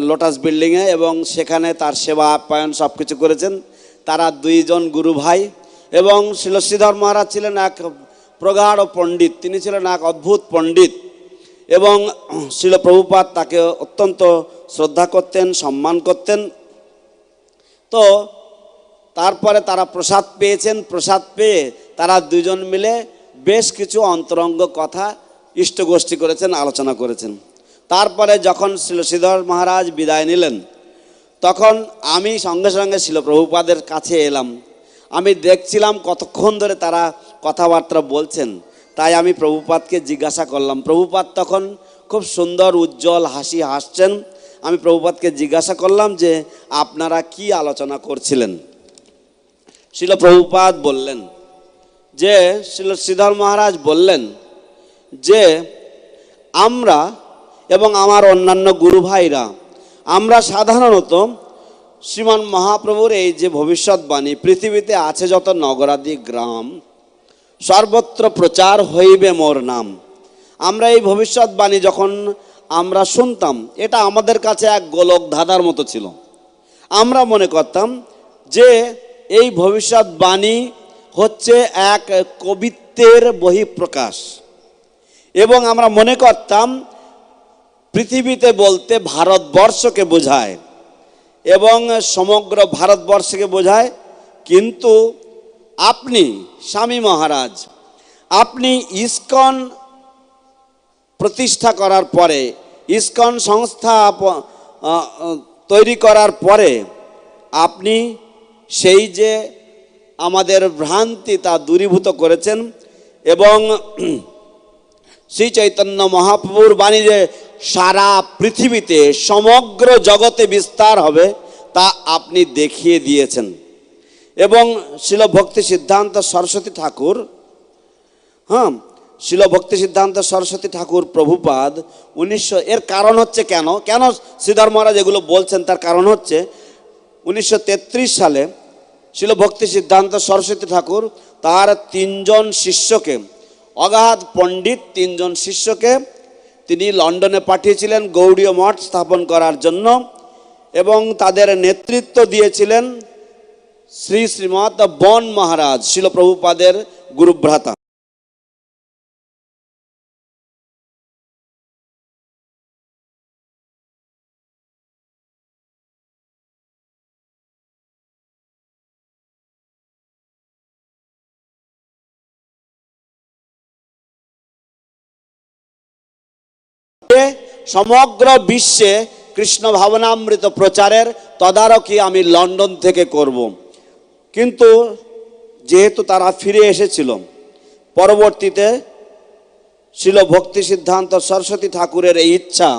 লোটাস বিল্ডিংয়ে, এবং সেখানে তার সেবা আপ্যায়ন সব কিছু করেছেন। তারা দুইজন গুরু ভাই, এবং শিল শ্রীধর মহারাজ ছিলেন এক প্রগাঢ় পণ্ডিত, তিনি ছিলেন এক অদ্ভুত পণ্ডিত, এবং শিল প্রভুপাদ তাকে অত্যন্ত শ্রদ্ধা করতেন, সম্মান করতেন। তো তারপরে তারা প্রসাদ পেয়েছেন, প্রসাদ পেয়ে তারা দুজন মিলে বেশ কিছু অন্তরঙ্গ কথা ইষ্টগোষ্ঠী করেছেন, আলোচনা করেছেন। তারপরে যখন শিল শ্রীধর মহারাজ বিদায় নিলেন, তখন আমি সঙ্গে সঙ্গে শিল প্রভুপাদের কাছে এলাম। আমি দেখছিলাম কতক্ষণ ধরে তারা কথাবার্তা বলছেন, তাই আমি প্রভুপাদকে জিজ্ঞাসা করলাম। প্রভুপাদ তখন খুব সুন্দর উজ্জ্বল হাসি হাসছেন। আমি প্রভুপাদকে জিজ্ঞাসা করলাম যে আপনারা কি আলোচনা করছিলেন। শিল প্রভুপাদ বললেন যে, শিল শ্রীধর মহারাজ বললেন যে আমরা এবং আমার অন্যান্য গুরু ভাইরা, আমরা সাধারণত শ্রীমান মহাপ্রভুর এই যে ভবিষ্যৎবাণী, পৃথিবীতে আছে যত নগরাদি গ্রাম, সর্বত্র প্রচার হইবে মোর নাম, আমরা এই ভবিষ্যৎবাণী যখন আমরা শুনতাম, এটা আমাদের কাছে এক গোলক ধাঁধার মতো ছিল। আমরা মনে করতাম যে এই ভবিষ্যৎবাণী হচ্ছে এক কবিত্বের বহিঃপ্রকাশ, এবং আমরা মনে করতাম পৃথিবীতে বলতে ভারতবর্ষকে বোঝায়, এবং সমগ্র ভারতবর্ষকে বোঝায়। কিন্তু আপনি স্বামী মহারাজ, আপনি ইসকন প্রতিষ্ঠা করার পরে, ইসকন সংস্থা তৈরি করার পরে, আপনি সেই যে আমাদের ভ্রান্তি তা দূরীভূত করেছেন, এবং শ্রী চৈতন্য মহাপ্রভুর বাণী যে সারা পৃথিবীতে সমগ্র জগতে বিস্তার হবে তা আপনি দেখিয়ে দিয়েছেন। এবং শিল ভক্তি সিদ্ধান্ত সরস্বতী ঠাকুর, শিল ভক্তি সিদ্ধান্ত সরস্বতী ঠাকুর প্রভুপাদ 1900, এর কারণ হচ্ছে কেন শ্রীধর মহারাজ এগুলো বলছেন, তার কারণ হচ্ছে 1933 সালে শিল ভক্তি সিদ্ধান্ত সরস্বতী ঠাকুর তার 3 জন শিষ্যকে, অগাধ পণ্ডিত 3 জন শিষ্যকে তিনি লন্ডনে পাঠিয়েছিলেন গৌড়ীয় মঠ স্থাপন করার জন্য, এবং তাদের নেতৃত্ব দিয়েছিলেন শ্রী শ্রীমৎ বন মহারাজ, শিল প্রভুপাদের গুরুভ্রাতা। সমগ্র বিশ্বে কৃষ্ণ ভাবনামৃত প্রচারের তদারকি আমি লন্ডন থেকে করব। কিন্তু যেহেতু তারা ফিরে এসেছিল, পরবর্তীতে শিল ভক্তি সিদ্ধান্ত সরস্বতী ঠাকুরের এই ইচ্ছা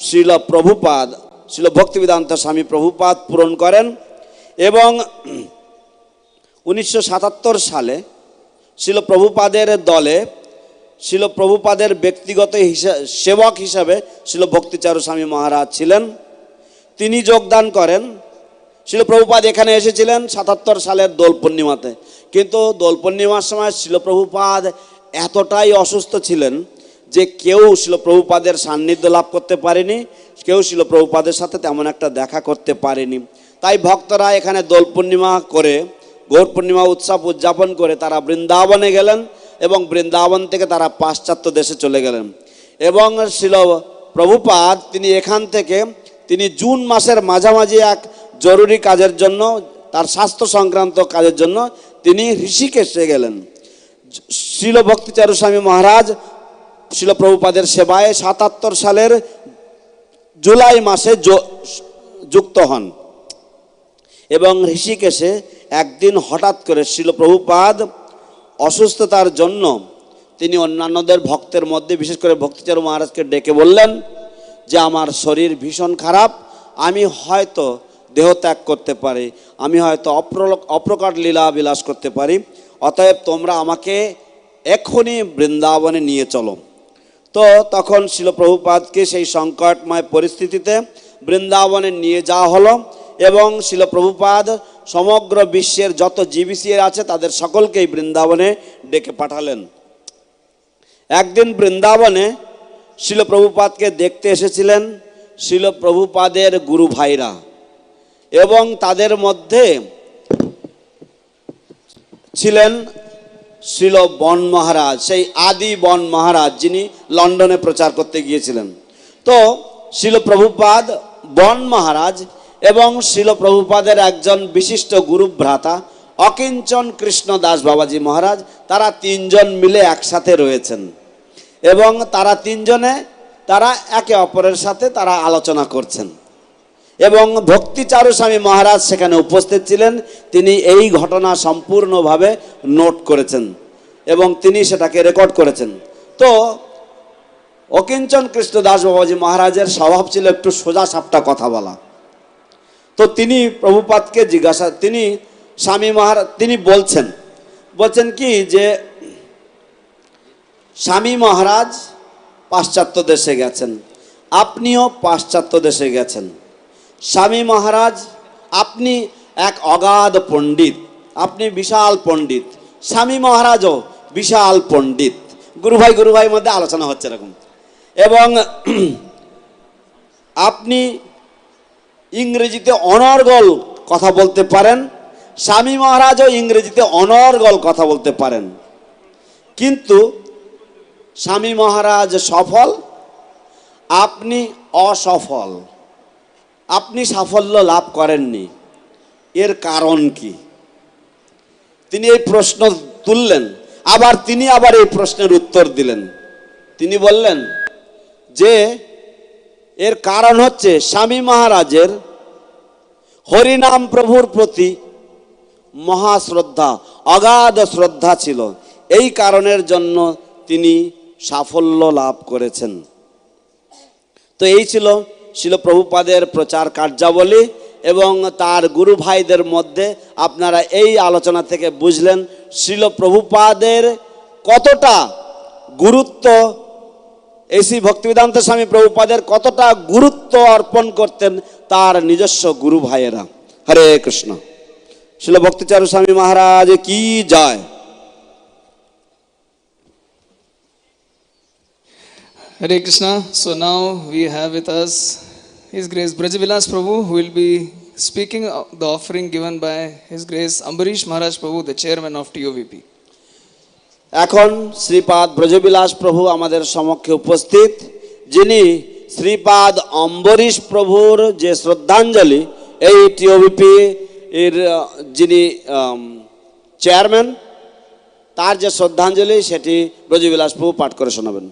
শিল প্রভুপাদ, শিল ভক্তিবেদান্ত স্বামী প্রভুপাদ পূরণ করেন, এবং 1977 সালে শিল প্রভুপাদের দলে শিল প্রভুপাদের ব্যক্তিগত সেবক হিসাবে শিল ভক্তিচারু স্বামী মহারাজ ছিলেন। তিনি যোগদান করেন। শিল প্রভুপাদ এখানে এসেছিলেন 77 সালের দোল পূর্ণিমাতে, কিন্তু দোল পূর্ণিমার সময় শিল প্রভুপাদ এতটাই অসুস্থ ছিলেন যে কেউ শিল প্রভুপাদের সান্নিধ্য লাভ করতে পারেনি, কেউ শিল প্রভুপাদের সাথে তেমন একটা দেখা করতে পারেনি। তাই ভক্তরা এখানে দোল পূর্ণিমা করে, গৌর পূর্ণিমা উৎসব উদযাপন করে তারা বৃন্দাবনে গেলেন, এবং বৃন্দাবন থেকে তারা পাশ্চাত্য দেশে চলে গেলেন। এবং শিল প্রভুপাদ তিনি এখান থেকে তিনি জুন মাসের মাঝামাঝি এক জরুরি কাজের জন্য, তার স্বাস্থ্য সংক্রান্ত কাজের জন্য তিনি ঋষিকেশে গেলেন। শিল ভক্তিচারু স্বামী মহারাজ শিল প্রভুপাদের সেবায় 77 সালের জুলাই মাসে যুক্ত হন, এবং ঋষিকেশে একদিন হঠাৎ করে শিল প্রভুপাদ অসুস্থতার জন্য তিনি অন্যান্যদের ভক্তের মধ্যে, বিশেষ করে ভক্তিচারু মহারাজকে ডেকে বললেন যে আমার শরীর ভীষণ খারাপ, আমি হয়তো দেহত্যাগ করতে পারি, আমি হয়তো অপ্রকট লীলা বিলাস করতে পারি, অতএব তোমরা আমাকে এক্ষুনি বৃন্দাবনে নিয়ে চলো। তো তখন শিল প্রভুপাদকে সেই সংকটময় পরিস্থিতিতে বৃন্দাবনে নিয়ে যাওয়া হলো, এবং শিল প্রভুপাদ সমগ্র বিশ্বের যত জিবিসিএর আছে তাদের সকলকেই বৃন্দাবনে ডেকে পাঠালেন। একদিন বৃন্দাবনে শিল প্রভুপাদকে দেখতে এসেছিলেন শিল প্রভুপাদের গুরু ভাইরা, এবং তাদের মধ্যে ছিলেন শিল বন মহারাজ, সেই আদি বন মহারাজ যিনি লন্ডনে প্রচার করতে গিয়েছিলেন। তো শিল প্রভুপাদ, বন মহারাজ এবং শিল প্রভুপাদের একজন বিশিষ্ট গুরুভ্রাতা অকিঞ্চন কৃষ্ণ দাস বাবাজি মহারাজ, তারা 3 জন মিলে একসাথে রয়েছেন, এবং তারা 3 জনে তারা একে অপরের সাথে তারা আলোচনা করছেন, এবং ভক্তিচারু স্বামী মহারাজ সেখানে উপস্থিত ছিলেন। তিনি এই ঘটনা সম্পূর্ণভাবে নোট করেছেন এবং তিনি সেটাকে রেকর্ড করেছেন। তো অকিঞ্চন কৃষ্ণ দাস বাবাজি মহারাজের স্বভাব ছিল একটু সোজা সাপটা কথা বলা। তো তিনি প্রভুপাদকে জিজ্ঞাসা, তিনি স্বামী মহারাজ তিনি বলছেন কি যে স্বামী মহারাজ পাশ্চাত্য দেশে গেছেন, আপনিও পাশ্চাত্য দেশে গেছেন। স্বামী মহারাজ আপনি এক অগাধ পণ্ডিত, আপনি বিশাল পণ্ডিত, স্বামী মহারাজও বিশাল পণ্ডিত। গুরু ভাই মধ্যে আলোচনা হচ্ছে এরকম। এবং আপনি ইংরেজিতে অনর্গল কথা বলতে পারেন, স্বামী মহারাজও ইংরেজিতে অনর্গল কথা বলতে পারেন, কিন্তু স্বামী মহারাজ সফল, আপনি অসফল, আপনি সাফল্য লাভ করেননি, এর কারণ কি? তিনি এই প্রশ্ন তুললেন, তিনি আবার এই প্রশ্নের উত্তর দিলেন। তিনি বললেন যে এর কারণ হচ্ছে স্বামী মহারাজের হরিনাম প্রভুর প্রতি মহাশ্রদ্ধা, অগাধ শ্রদ্ধা ছিল, এই কারণের জন্য তিনি সাফল্য লাভ করেছেন। তো এই ছিল শিল প্রভুপাদের প্রচার কার্যাবলী, এবং তার গুরু ভাইদের মধ্যে আপনারা এই আলোচনা থেকে বুঝলেন শিল প্রভুপাদের কতটা গুরুত্ব, শ্রী ভক্তিবেদান্ত স্বামী প্রভুপাদের কতটা গুরুত্ব অর্পণ করতেন তার নিজস্ব গুরু ভাইয়েরা। হরে কৃষ্ণ। শিল ভক্তি চারু স্বামী মহারাজ কি জয়। Hare Krishna. So now we have with us His Grace Brajavilas Prabhu, who will be speaking the offering given by His Grace Ambarish Maharaj Prabhu, the chairman of TOVP. এখন শ্রীপাদ ব্রজবিলাস প্রভু আমাদের সমক্ষে উপস্থিত, যিনি শ্রীপাদ অম্বরীশ প্রভুর যে শ্রদ্ধাঞ্জলি এই টিওভিপি এর যিনি চেয়ারম্যান, তার যে শ্রদ্ধাঞ্জলি সেটি ব্রজবিলাস প্রভু পাঠ করে শোনাবেন।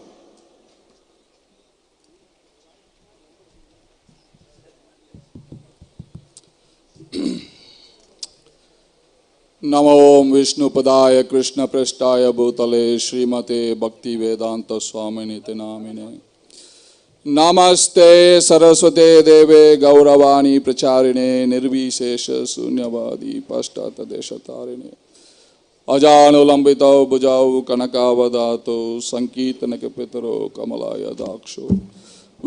नमो विष्णुपदाय कृष्णपृष्ठाय भूतले श्रीमते भक्ति वेदांत स्वामिनिति नामिने। नमस्ते सरस्वते देवे गौरवाणी प्रचारिणे निर्विशेष शून्यवादी पश्चातदेशतारिणे। अजानुलंबितौ भुजौ कनकावदातो संकीर्तनकपितरो कमलायदाक्षो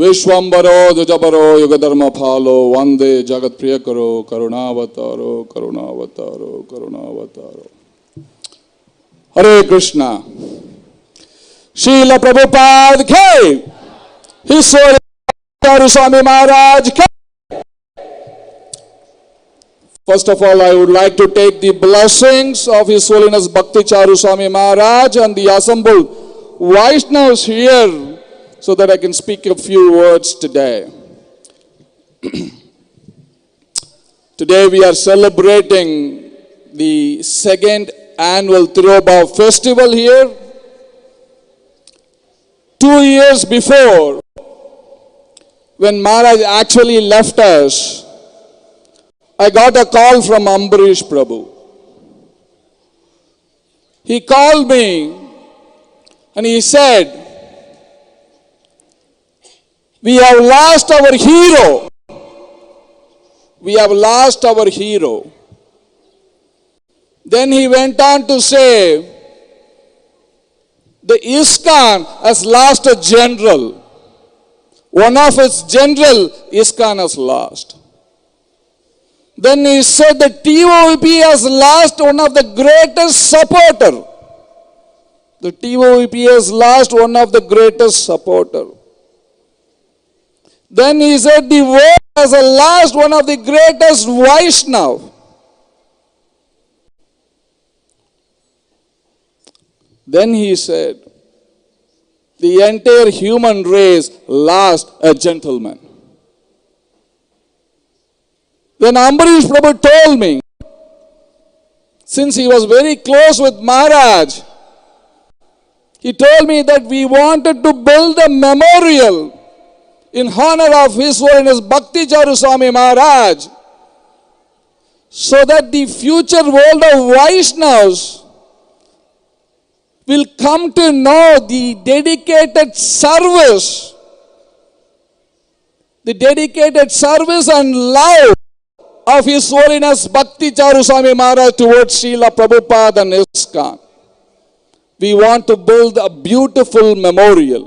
विश्वम्बरो द्विजबरो युगधर्म फालो वंदे जगत प्रिय करो करुणावतारो करुणावतारो करुणावतारो। हरे कृष्णा। श्रील प्रभुपाद के His Charu Swami Maharaj के। First of all, I would like to take the blessings of His Holiness Bhakti Charu Swami Maharaj and the assembled Vaishnavas here, so that I can speak a few words today. Today we are celebrating the second annual Tirobhav festival here. 2 years before, when Maharaj actually left us, I got a call from Ambarish Prabhu. He called me and he said, "We have lost our hero. We have lost our hero." Then he went on to say, the ISKCON has lost a general. One of its general, ISKCON has lost. Then he said the TOVP has lost one of the greatest supporter. The TOVP has lost one of the greatest supporter. Then he said the world has lost one of the greatest Vaishnav. Then he said the entire human race lost a gentleman. Then Ambarish Prabhu told me, since he was very close with Maharaj, he told me that we wanted to build a memorial in honor of His Holiness Bhakti Charu Swami Maharaj, so that the future world of Vaishnavas will come to know the dedicated service and love of His Holiness Bhakti Charu Swami Maharaj towards Srila Prabhupada and ISKCON. We want to build a beautiful memorial.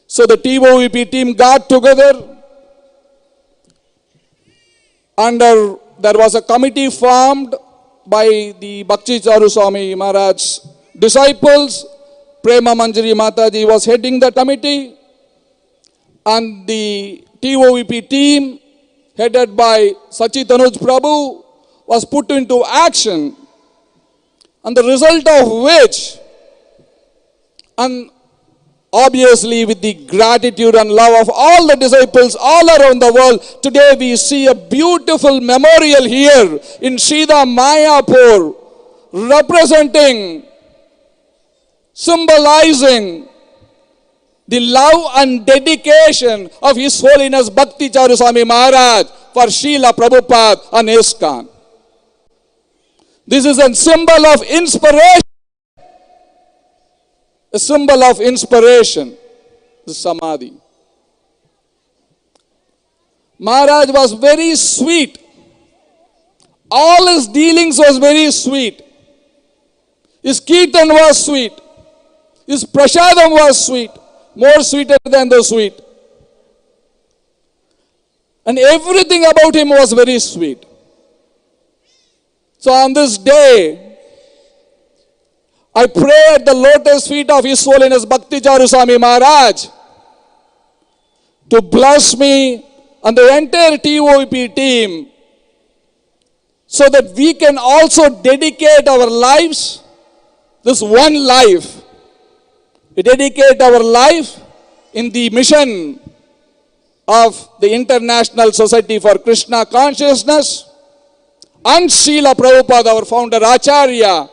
So the TOVP team got together, and there was a committee formed by the Bhakti Charu Swami Maharaj's disciples. Prema Manjari Mataji was heading the committee, and the TOVP team headed by Sachitanuj Prabhu was put into action, and the result of which, and obviously with the gratitude and love of all the disciples all around the world, today we see a beautiful memorial here in ISKCON Mayapur, representing, symbolizing the love and dedication of His Holiness Bhakti Charu Swami Maharaj for Srila Prabhupada and ISKCON. This is a symbol of inspiration. A symbol of inspiration, the Samadhi. Maharaj was very sweet. All his dealings was very sweet. His kirtan was sweet. His prasadam was sweet. More sweeter than the sweet. and everything about him was very sweet. So on this day, I pray at the lotus feet of His Holiness Bhakti Charu Swami Maharaj to bless me and the entire TOVP team, so that we can also dedicate our lives, this one life, we dedicate our life in the mission of the International Society for Krishna Consciousness and Srila Prabhupada, our founder Acharya,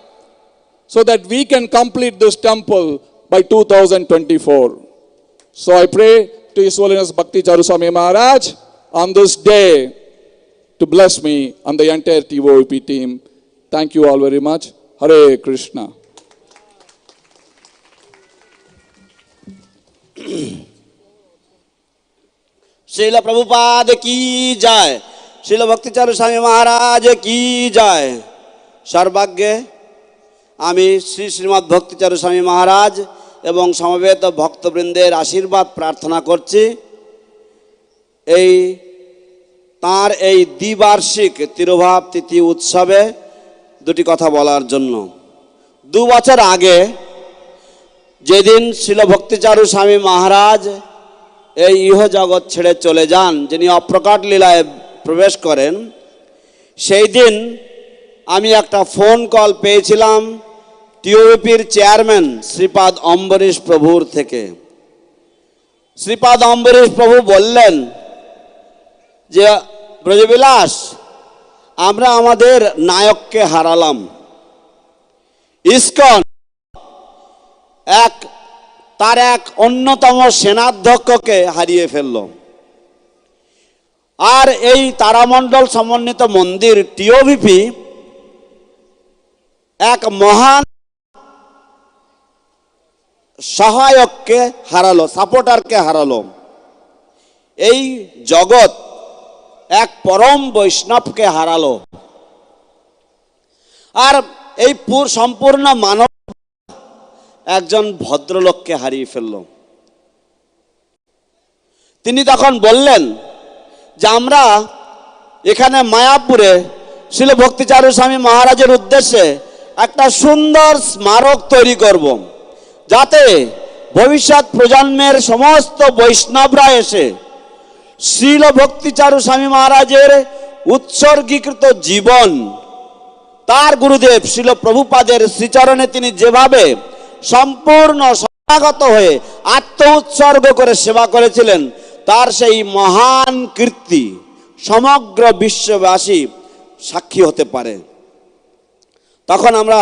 so that we can complete this temple by 2024. So I pray to His Holiness Bhakti Charu Swami Maharaj on this day to bless me and the entire TOVP team. Thank you all very much. Hare Krishna. Srila Prabhupada की जय, श्रील भक्ति चारु स्वामी महाराज की जय। सर्वज्ञ आमी श्री श्रीमद् भक्ति चारु स्वामी महाराज एवं समवेत भक्तबृंदेर आशीर्वाद प्रार्थना करছি এই তার এই দ্বিবার্ষিক তিরোভাব তিথি উৎসবে দুটি কথা বলার জন্য। 2 বছর আগে যেদিন শ্রীল ভক্তিচারু স্বামী মহারাজ এই ইহ জগৎ ছেড়ে চলে যান, যিনি অপ্রকাট লীলায় প্রবেশ করেন, সেই দিন আমি একটা ফোন কল পেয়েছিলাম টিওভিপির চেয়ারম্যান শ্রীপাদ অম্বরীশ প্রভুর থেকে। শ্রীপাদ অম্বরীশ প্রভু বললেন যে ব্রজবিলাস, আমরা আমাদের নায়ককে হারালাম, ইসকন তার এক অন্যতম সেনাধ্যক্ষকে হারিয়ে ফেলল। আর এই তারামণ্ডল সমন্বিত মন্দির টিওভিপি এক মহান সহায়ককে হারালো, সাপোর্টারকে হারালো। এই জগৎ এক পরম বৈষ্ণবকে হারালো। আর এই সম্পূর্ণ মানব একজন ভদ্রলোককে হারিয়ে ফেলল। তিনি তখন বললেন যে আমরা এখানে মায়াপুরে শ্রীল ভক্তিচারু স্বামী মহারাজের উদ্দেশ্যে একটা সুন্দর স্মারক তৈরি করব, যাতে ভবিষ্যৎ প্রজন্মের সমস্ত বৈষ্ণবরা এসে শ্রীল ভক্তিচারু স্বামী মহারাজের উৎসর্গীকৃত জীবন, তার গুরুদেব শ্রীল প্রভুপাদের শ্রীচরণে তিনি যেভাবে সম্পূর্ণ শরণাগত হয়ে আত্ম উৎসর্গ করে সেবা করেছিলেন, তার সেই মহান কীর্তি সমগ্র বিশ্ববাসী সাক্ষী হতে পারে। তখন আমরা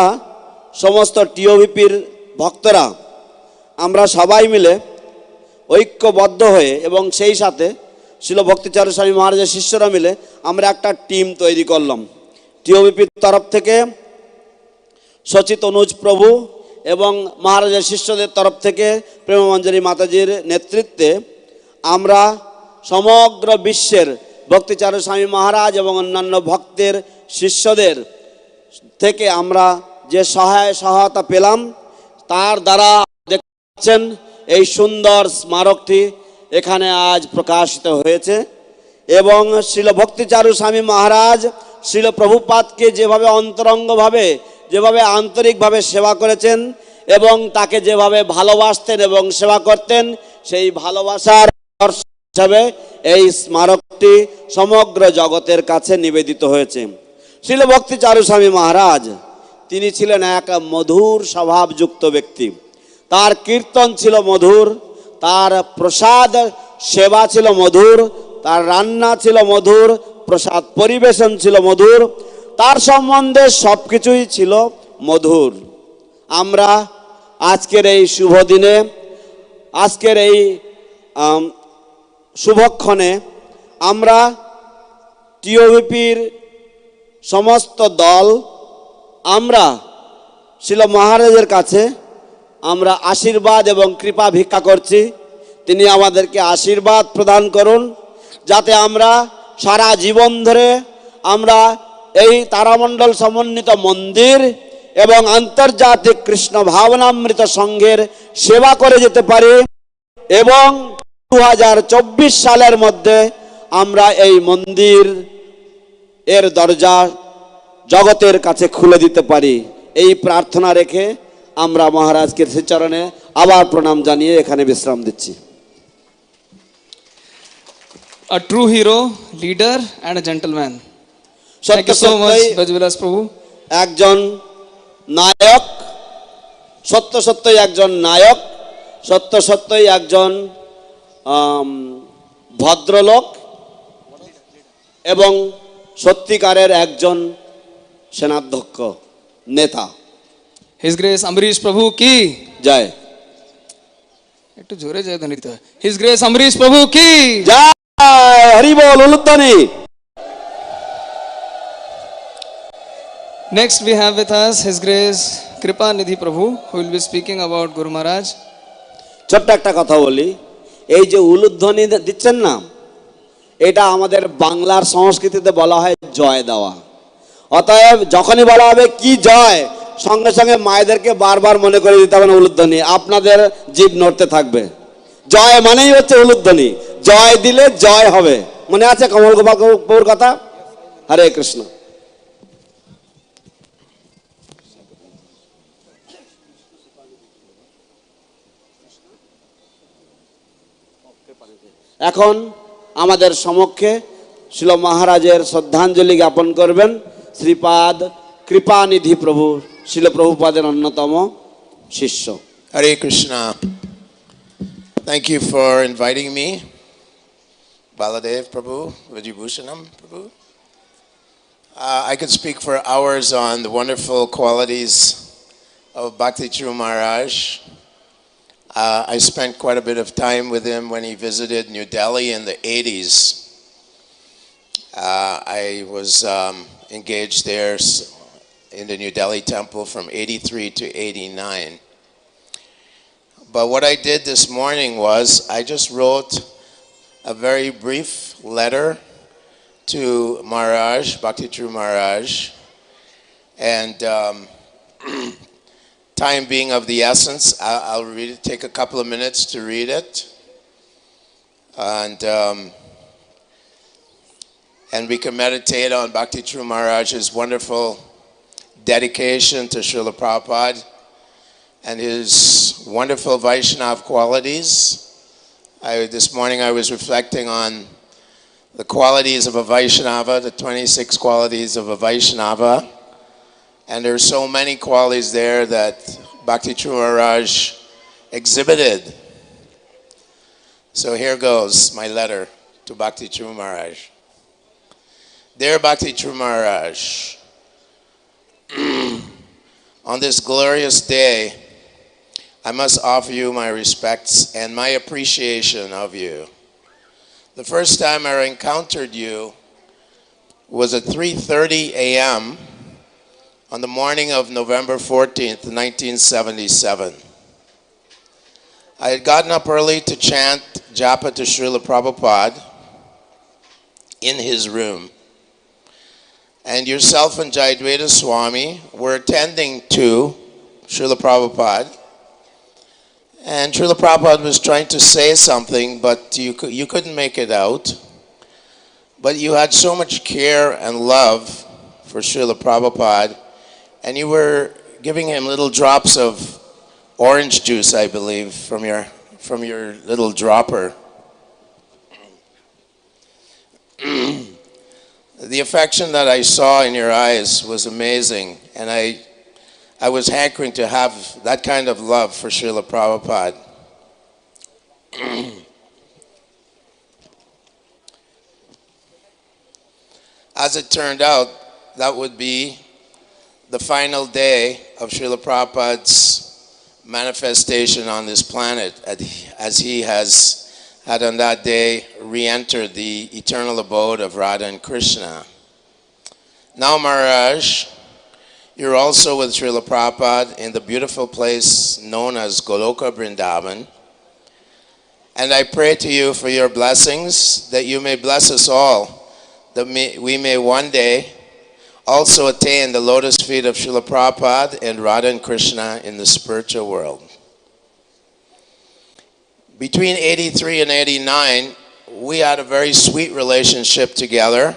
সমস্ত টিওভিপির ভক্তরা আমরা সবাই মিলে ঐক্যবদ্ধ হয়ে এবং সেই সাথে শ্রীল ভক্তিচারু স্বামী মহারাজের শিষ্যরা মিলে আমরা একটা টিম তৈরি করলাম। টিওভিপির তরফ থেকে সচিত অনুজ প্রভু এবং মহারাজের শিষ্যদের তরফ থেকে প্রেমমঞ্জরী মাতাজির নেতৃত্বে আমরা সমগ্র বিশ্বের ভক্তিচারু স্বামী মহারাজ এবং অন্যান্য ভক্তের শিষ্যদের থেকে আমরা যে সহায়তা পেলাম, তার দ্বারা দেখছেন এই সুন্দর স্মারকটি এখানে আজ প্রকাশিত হয়েছে। এবং শ্রীল ভক্তিচারু স্বামী মহারাজ শ্রীল প্রভুপাদকে যেভাবে অন্তরঙ্গভাবে, যেভাবে আন্তরিকভাবে সেবা করেছেন এবং তাকে যেভাবে ভালোবাসতেন এবং সেবা করতেন, সেই ভালোবাসার হিসাবে এই স্মারকটি সমগ্র জগতের কাছে নিবেদিত হয়েছে। শ্রীল ভক্তিচারু স্বামী মহারাজ তিনি ছিলেন এক মধুর স্বভাবযুক্ত ব্যক্তি। তার কীর্তন ছিল মধুর, তার প্রসাদ সেবা ছিল মধুর, তার রান্না ছিল মধুর, প্রসাদ পরিবেশন ছিল মধুর, তার সম্বন্ধে সব কিছুই ছিল মধুর। আমরা আজকের এই শুভ দিনে, আজকের এই শুভক্ষণে আমরা টিওভিপির সমস্ত দল আমরা শ্রীল মহারাজের কাছে আমরা আশীর্বাদ এবং কৃপা ভিক্ষা করছি। তিনি আমাদেরকে আশীর্বাদ প্রদান করুন, যাতে আমরা সারা জীবন ধরে আমরা এই তারামণ্ডল সমন্বিত মন্দির এবং আন্তর্জাতিক কৃষ্ণ ভাবনামৃত সংঘের সেবা করে যেতে পারি এবং 2024 সালের মধ্যে আমরা এই মন্দির এর দরজা জগতের কাছে খুলে দিতে পারি, এই প্রার্থনা রেখে আমরা মহারাজকে শ্রীচরণে আবার প্রণাম জানিয়ে এখানে বিশ্রাম দিচ্ছি। A true hero, leader and a gentleman. Thank you so much, Brajvilas Prabhu. একজন নায়ক, সত্য সত্যই একজন নায়ক, সত্য সত্যই একজন ভদ্রলোক এবং সত্যিকারের একজন সেনাধ্যক্ষ নেতা। His Grace Amrish Prabhu ki জয়। একটু জোরে জয় ধ্বনি দিতে হয়। His Grace Amrish Prabhu ki জয়। হরি বল, উলুধ্বনি। Next we have with us His Grace Kripa Nidhi Prabhu, who will be speaking about Guru Maharaj. ছোট্ট একটা কথা বলি, এই যে উলুধ্বনি দিচ্ছেন না, এটা আমাদের বাংলার সংস্কৃতিতে বলা হয় জয় দেওয়া। অতএব যখনই বলা হবে কি জয়, সঙ্গে সঙ্গে মায়েদেরকে বারবার মনে করে দিতে হবে না উলুধ্বনি, আপনাদের জিভ নড়তে থাকবে। জয় মানেই হচ্ছে উলুধ্বনি, জয় দিলে জয় হবে। মনে আছে কমল গোপাল বাবুর কথা? হরে কৃষ্ণ। এখন আমাদের সমক্ষে শিল মহারাজের শ্রদ্ধাঞ্জলি জ্ঞাপন করবেন শ্রীপাদ কৃপানিধি প্রভু, শিল প্রভুপাদের অন্যতম শিষ্য। Hare Krishna. Thank you for inviting me, Baladev Prabhu, Vijibhushanam Prabhu. I could speak for hours on the wonderful qualities of Bhakti Charu Maharaj. I spent quite a bit of time with him when he visited New Delhi in the 80s. I was engaged there in the New Delhi temple from 83 to 89. But what I did this morning was I just wrote a very brief letter to Maharaj, Bhakti Charu Maharaj, and time being of the essence, I'll read it, take a couple of minutes to read it. And we can meditate on Bhakti Charu Maharaj's wonderful dedication to Srila Prabhupada and his wonderful Vaishnava qualities. This morning I was reflecting on the qualities of a Vaishnava, the 26 qualities of a Vaishnava. And there are so many qualities there that Bhakti Charu Maharaj exhibited. So here goes my letter to Bhakti Charu Maharaj. Dear Bhakti Charu Maharaj, on this glorious day, I must offer you my respects and my appreciation of you. The first time I encountered you was at 3:30 a.m. on the morning of November 14th, 1977. I had gotten up early to chant Japa to Srila Prabhupada in his room. And yourself and Jayadvaita Swami were attending to Srila Prabhupada. And Srila Prabhupada was trying to say something, but you couldn't make it out. But you had so much care and love for Srila Prabhupada, and you were giving him little drops of orange juice, I believe, from your little dropper. The affection that I saw in your eyes was amazing, and I was hankering to have that kind of love for Srila Prabhupada. As it turned out, that would be the final day of Srila Prabhupada's manifestation on this planet, as he had on that day re-entered the eternal abode of Radha and Krishna. Now, Maharaj, you're also with Srila Prabhupada in the beautiful place known as Goloka Vrindavan. And I pray to you for your blessings, that you may bless us all, that we may one day also attain the lotus feet of Srila Prabhupada and Radha and Krishna in the spiritual world. Between 83 and 89 we had a very sweet relationship together.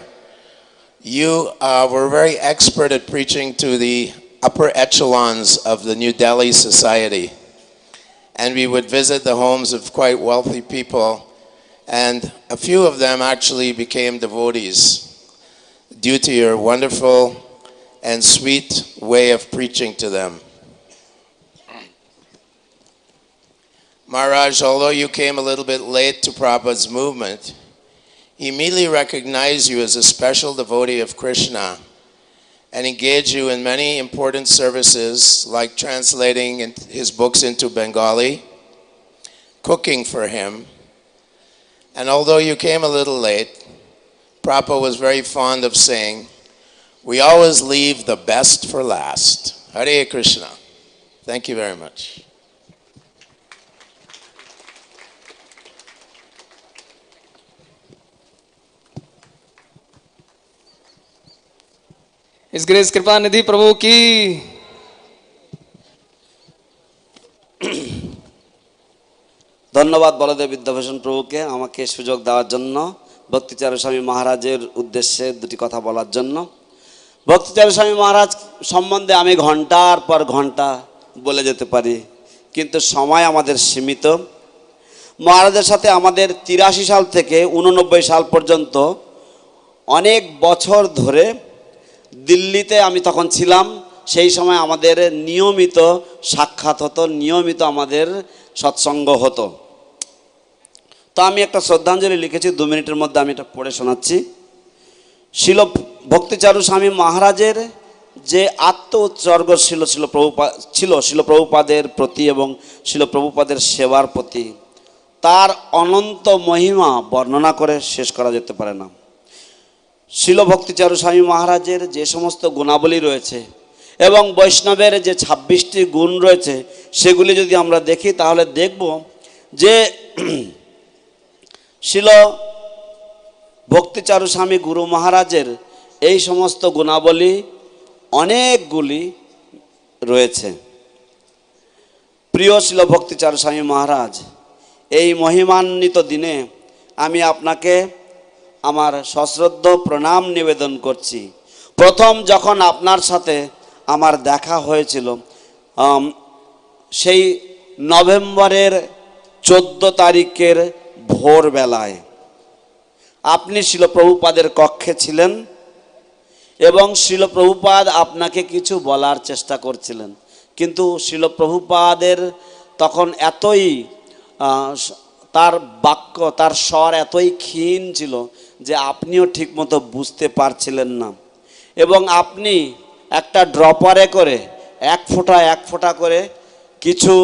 You were very expert at preaching to the upper echelons of the New Delhi society. And we would visit the homes of quite wealthy people, and a few of them actually became devotees due to your wonderful and sweet way of preaching to them. Maharaj, although you came a little bit late to Prabhupada's movement, he immediately recognized you as a special devotee of Krishna and engaged you in many important services like translating his books into Bengali, cooking for him, and although you came a little late, Prabhupada was very fond of saying, "We always leave the best for last." Hare Krishna. Thank you very much. His Grace कृपा निधि प्रभु की ধন্যবাদ বলদেব বিদ্যাভূষণ প্রভুকে আমাকে সুযোগ দেওয়ার জন্য ভক্তিচারু স্বামী মহারাজের উদ্দেশ্যে দুটি কথা বলার জন্য। ভক্তিচারু স্বামী মহারাজ সম্বন্ধে আমি ঘন্টার পর ঘন্টা বলে যেতে পারি, কিন্তু সময় আমাদের সীমিত। মহারাজের সাথে আমাদের 83 সাল থেকে 89 সাল পর্যন্ত অনেক বছর ধরে দিল্লিতে আমি তখন ছিলাম, সেই সময় আমাদের নিয়মিত সাক্ষাৎ হতো, নিয়মিত আমাদের সৎসঙ্গ হতো। তো আমি একটা শ্রদ্ধাঞ্জলি লিখেছি, 2 মিনিটের মধ্যে আমি এটা পড়ে শোনাচ্ছি। শিল ভক্তিচারু স্বামী মহারাজের যে আত্ম উৎসর্গ শিল প্রভুপাদের প্রতি এবং শিল প্রভুপাদের সেবার প্রতি, তার অনন্ত মহিমা বর্ণনা করে শেষ করা যেতে পারে না। শিল ভক্তিচারু স্বামী মহারাজের যে সমস্ত গুণাবলী রয়েছে এবং বৈষ্ণবের যে 26টি গুণ রয়েছে, সেগুলি যদি আমরা দেখি তাহলে দেখব যে শিল ভক্তিচারু স্বামী গুরু মহারাজের এই সমস্ত গুণাবলী অনেকগুলি রয়েছে। প্রিয় শিল ভক্তিচারু স্বামী মহারাজ, এই মহিমান্বিত দিনে আমি আপনাকে আমার সশ্রদ্ধ প্রণাম নিবেদন করছি। প্রথম যখন আপনার সাথে আমার দেখা হয়েছিল সেই নভেম্বরের 14 তারিখের ভোরবেলায় আপনি শিল প্রভুপাদের কক্ষে ছিলেন এবং শিল প্রভুপাদ আপনাকে কিছু বলার চেষ্টা করছিলেন, কিন্তু শিল প্রভুপাদের তখন এতই তার বাক্য, তার স্বর এতই ক্ষীণ ছিল যে আপনিও ঠিকমতো বুঝতে পারছিলেন না, এবং আপনি একটা ড্রপারে করে এক ফোঁটা করে কিছু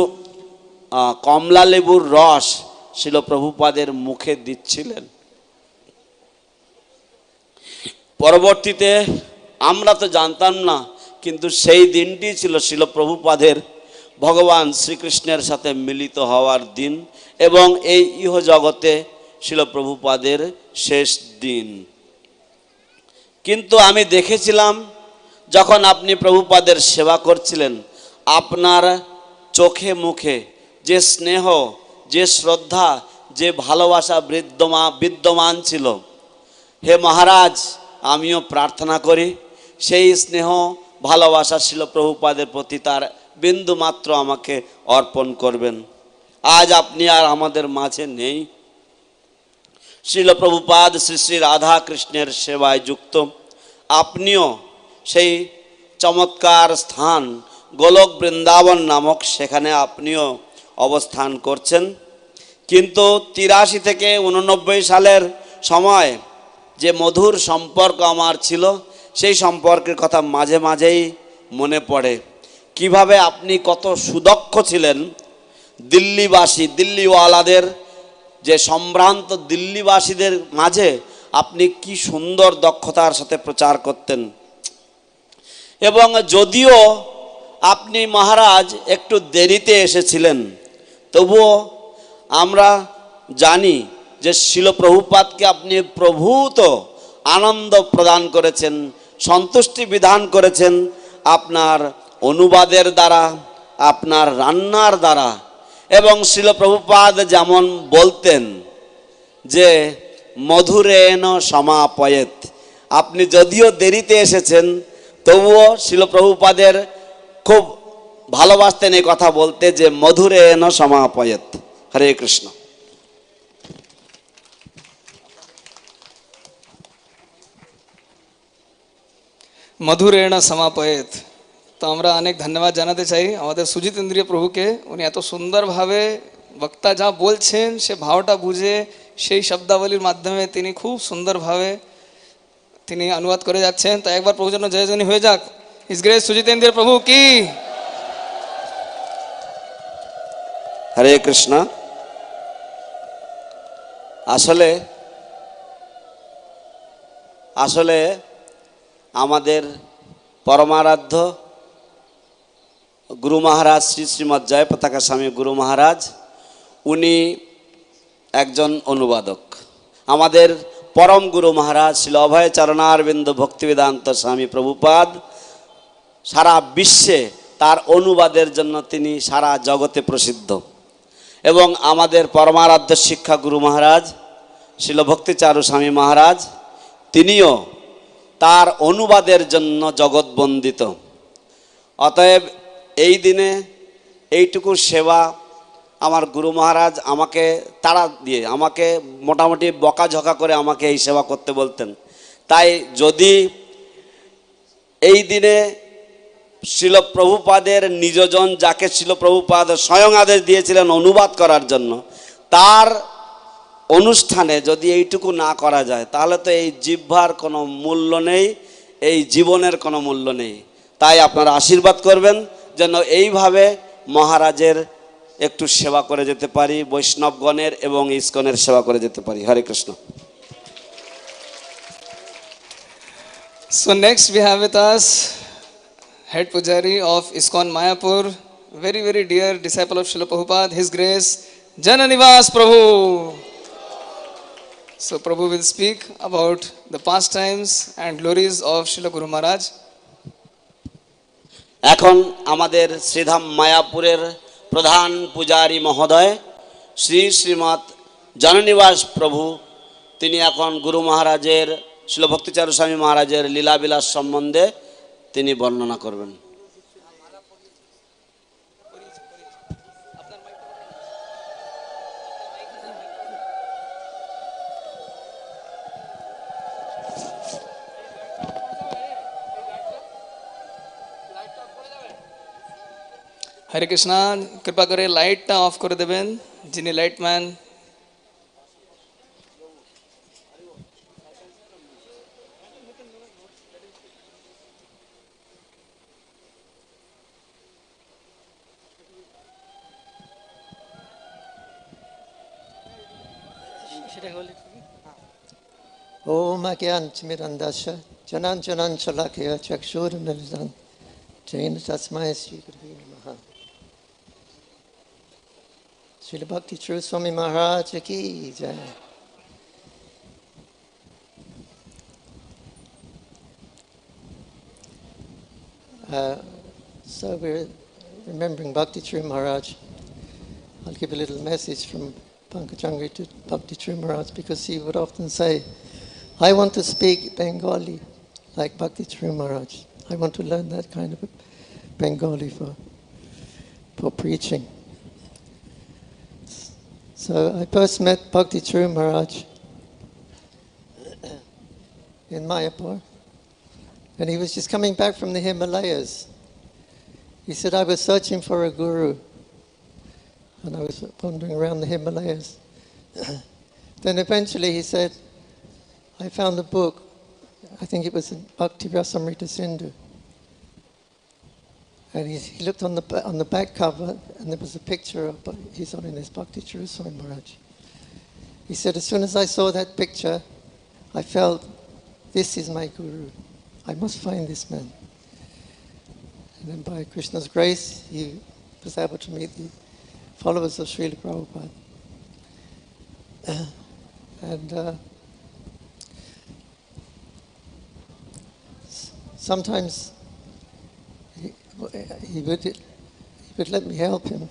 কমলা লেবুর রস শিল প্রভুপাদের মুখে দিচ্ছিলেন। পরবর্তীতে আমরা তো জানতাম না, কিন্তু সেই দিনটি ছিল শিল প্রভুপাদের ভগবান শ্রীকৃষ্ণের সাথে মিলিত হওয়ার দিন এবং এই ইহ জগতে শিল প্রভুপাদের শেষ দিন। কিন্তু আমি দেখেছিলাম যখন আপনি প্রভুপাদের সেবা করছিলেন, আপনার চোখে মুখে যে স্নেহ, যে শ্রদ্ধা, যে ভালোবাসা বিদ্যমান ছিল। হে মহারাজ, আমিও প্রার্থনা করি সেই স্নেহ ভালোবাসা শিল প্রভুপাদের প্রতি তার বিন্দু মাত্র আমাকে অর্পণ করবেন। আজ আপনি আর আমাদের মাঝে নেই। শিল প্রভুপাদ শ্রী শ্রী রাধা কৃষ্ণের সেবায় যুক্ত, আপনিও সেই চমৎকার স্থান গোলক বৃন্দাবন নামক সেখানে আপনিও অবস্থান করছেন। কিন্তু 83 থেকে 89 সালের সময় যে মধুর সম্পর্ক আমার ছিল, সেই সম্পর্কের কথা মাঝে মাঝেই মনে পড়ে। কিভাবে আপনি কত সুদক্ষ ছিলেন, দিল্লিওয়ালাদের যে সম্ভ্রান্ত দিল্লিবাসীদের মাঝে আপনি কি সুন্দর দক্ষতার সাথে প্রচার করতেন। এবং যদিও আপনি মহারাজ একটু দেরিতে এসেছিলেন, তবুও আমরা জানি যে শিল প্রভুপাদকে আপনি প্রভূত আনন্দ প্রদান করেছেন, সন্তুষ্টি বিধান করেছেন আপনার অনুবাদের দ্বারা, আপনার রান্নার দ্বারা। এবং শিল প্রভুপাদ যেমন বলতেন যে মধুরেণ সমাপয়েত। আপনি যদিও দেরিতে এসেছেন তবুও শিল প্রভুপাদের খুব ভালোবাসতেন এই কথা বলতে যে মধুরেণ সমাপয়েত। হরে কৃষ্ণ। মধুরেণ সমাপয়েত। তো আমরা অনেক ধন্যবাদ জানাতে চাই আমাদের সুজিত ইন্দ্রিয় প্রভুকে। উনি এত সুন্দরভাবে বক্তা যা বলছেন সে ভাবটা বুঝে সেই শব্দাবলীর মাধ্যমে তিনি খুব সুন্দরভাবে তিনি অনুবাদ করে যাচ্ছেন। তো একবার প্রভুর জন্য জয়জনী হয়ে যাক। হিজ গ্রেস সুজিত ইন্দ্রিয় প্রভু কি। হরে কৃষ্ণ। আসলে আসলে আমাদের পরমারাধ্য গুরু মহারাজ শ্রী শ্রীমৎ জয় পতাকা স্বামী গুরু মহারাজ উনি একজন অনুবাদক। আমাদের পরম গুরু মহারাজ শ্রীল অভয় চরণারবিন্দ ভক্তিবেদান্ত স্বামী প্রভুপাদ সারা বিশ্বে তার অনুবাদের জন্য তিনি সারা জগতে প্রসিদ্ধ। এবং আমাদের পরমারাধ্য শিক্ষা গুরু মহারাজ শ্রীল ভক্তি চারু স্বামী মহারাজ তিনিও তার অনুবাদের জন্য জগৎবন্দিত। অতএব এই দিনে এইটুকু সেবা আমার গুরু মহারাজ আমাকে তাড়া দিয়ে আমাকে মোটামুটি বকাঝকা করে আমাকে এই সেবা করতে বলতেন। তাই যদি এই দিনে শিল প্রভুপাদের নিজজন যাকে শিল প্রভুপাদ স্বয়ং আদেশ দিয়েছিলেন অনুবাদ করার জন্য তার অনুষ্ঠানে যদি এইটুকু না করা যায় তাহলে তো এই জিহ্বার কোনো মূল্য নেই, এই জীবনের কোনো মূল্য নেই। তাই আপনারা আশীর্বাদ করবেন যেন এইভাবে মহারাজের একটু সেবা করে যেতে পারি, বৈষ্ণবগণের এবং ইস্কনের সেবা করে যেতে পারি। হরে Krishna. So next we have with us head pujari of ISKCON Mayapur, very very dear disciple of Srila Prabhupada, His Grace Jananivas Prabhu. So Prabhu will speak about the pastimes and glories of Srila Guru Maharaj. এখন আমাদের শ্রীধাম মায়াপুরের প্রধান পূজারী মহোদয় শ্রী শ্রীমৎ জননিবাস প্রভু তিনি এখন গুরু মহারাজের শিল ভক্তিচারু স্বামী মহারাজের লীলাবিলাস সম্বন্ধে তিনি বর্ণনা করবেন। हरे कृष्णा, कृपा करे लाइट ऑफ कर देवें जिन्हें लाइट मैन। ओम अज्ञानतिमिरन्धस्य जनाञ्जनाञ्जलाकया चक्षुरुन्मिलितं येन तस्मै श्रीगुरवे नमः। Srila Bhakti Charu Swami Maharaj ki jai. So we're remembering Bhakti Charu Maharaj. I'll give a little message from Pankajangri to Bhakti Charu Maharaj because he would often say, I want to speak Bengali like Bhakti Charu Maharaj. I want to learn that kind of Bengali for preaching. So I first met Bhakti Charu Maharaj in Mayapur, and he was just coming back from the Himalayas. He said, I was searching for a guru, and I was wandering around the Himalayas. Then eventually he said, I found a book, I think it was Bhakti Rasamrita Sindhu. And he looked on the back cover, and there was a picture of His Holiness Bhakti Charu Swami Maharaj. He said, as soon as I saw that picture, I felt, this is my guru. I must find this man. And then by Krishna's grace, he was able to meet the followers of Srila Prabhupada. And sometimes he would let me help him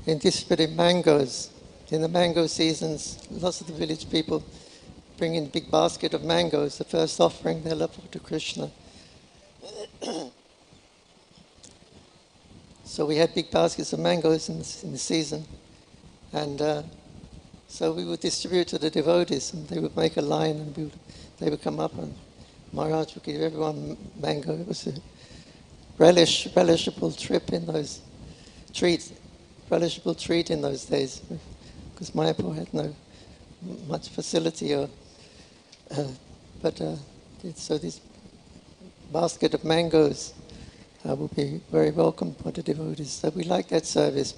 in distributing mangoes in the mango seasons, lots of the village people bring in a big basket of mangoes, the first offering they'll offer to Krishna. So we had big baskets of mangoes in the season, and so we would distribute to the devotees, and they would make a line, and they would come up, and Maharaj would give everyone mango. It was a relishable treat in those days, because Mayapur had no much facility, so this basket of mangoes will be very welcome by the devotees. So we like that service.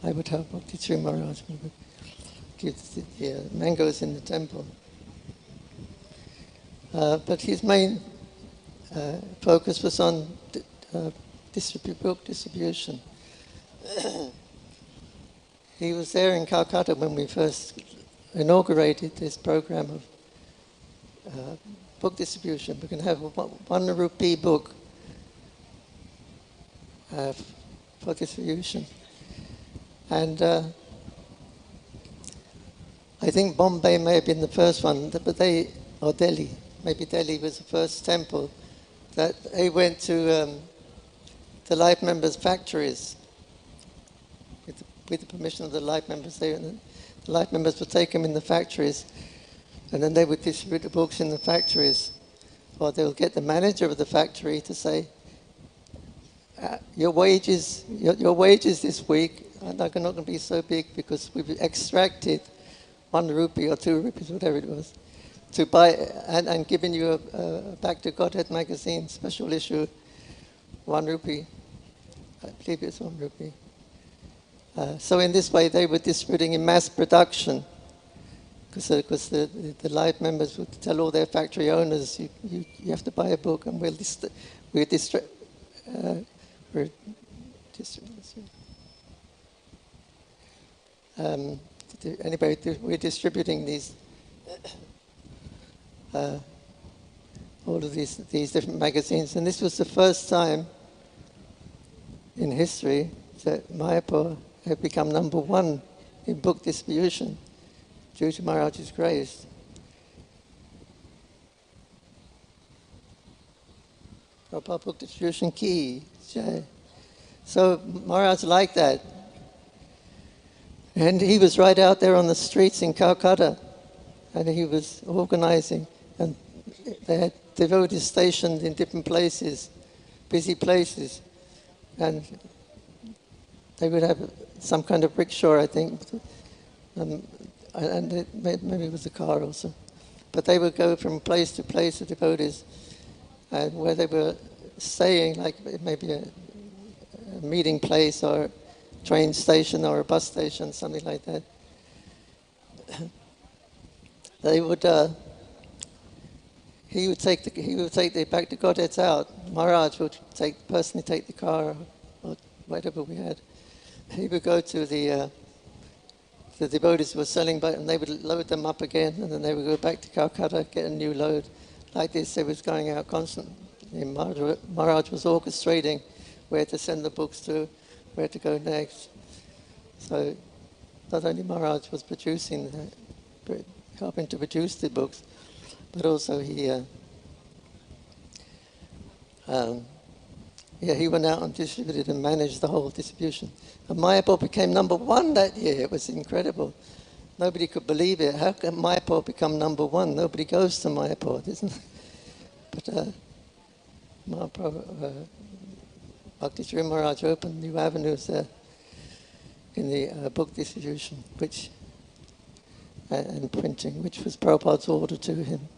I would have Bhakti Charu Maharaj would give the mangoes in the temple. But his main focus was on book distribution. He was there in Calcutta when we first inaugurated this program of book distribution. We can have a 1 rupee book for distribution. And I think Bombay may have been the first one, but or Delhi, maybe Delhi was the first temple that they went to the life members' factories with the permission of the life members. The life members would take them in the factories, and then they would distribute the books in the factories, or they would get the manager of the factory to say, your wages this week are not going to be so big because we've extracted 1 rupee or 2 rupees, whatever it was, to buy and given you a Back to Godhead magazine special issue, 1 rupee. I believe it's 1 rupee. So in this way, they were distributing in mass production, because the life members would tell all their factory owners, you have to buy a book, and we're distributing these all of these different magazines, and this was the first time in history that Mayapur had become number 1 in book distribution due to Maharaj's grace. Prabhupada book distribution ki jai. So Maharaj liked that. And he was right out there on the streets in Calcutta, and he was organizing, and they had devotees stationed in different places, busy places, and they would have some kind of rickshaw, I think, and maybe it was a car also. But they would go from place to place, the devotees, and where they were staying, like maybe a meeting place or a train station or a bus station, something like that. They would, he would take the Back to Godheads out. Maharaj would personally take the car or whatever we had. He would go to the devotees who were selling, and they would load them up again, and then they would go back to Calcutta, get a new load. Like this, they was going out constantly. Maharaj was orchestrating where to send the books to, where to go next. So not only Maharaj was producing, helping to produce the books, but also he went out and distributed and managed the whole distribution. And Mayapur became number 1 that year. It was incredible. Nobody could believe it. How can Mayapur become number 1? Nobody goes to Mayapur, isn't it? But Bhakti Charu Maharaj opened new avenues there in the book distribution, and printing, which was Prabhupada's order to him.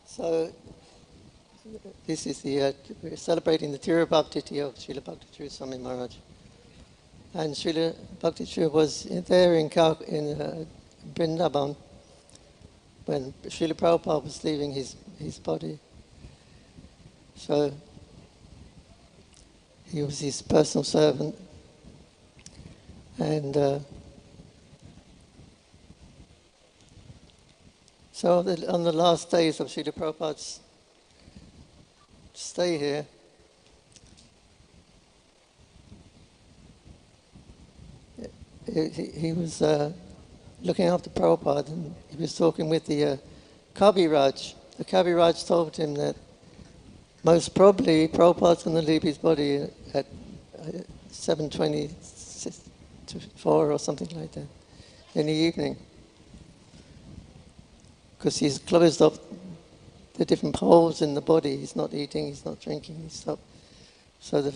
So this is we're celebrating the Tirobhav Tithi of Srila Bhakti Charu Swami Maharaj. And Srila Bhakti Charu was there in Vrindavan when Srila Prabhupada was leaving his body. So he was his personal servant, and So on the last days of Srila Prabhupada's stay here, he was looking after Prabhupada, and he was talking with the Kaviraj. The Kaviraj told him that most probably Prabhupada's going to leave his body at 7:24 or something like that in the evening, because he's closed off the different holes in the body. He's not eating, he's not drinking, he's stopped. So the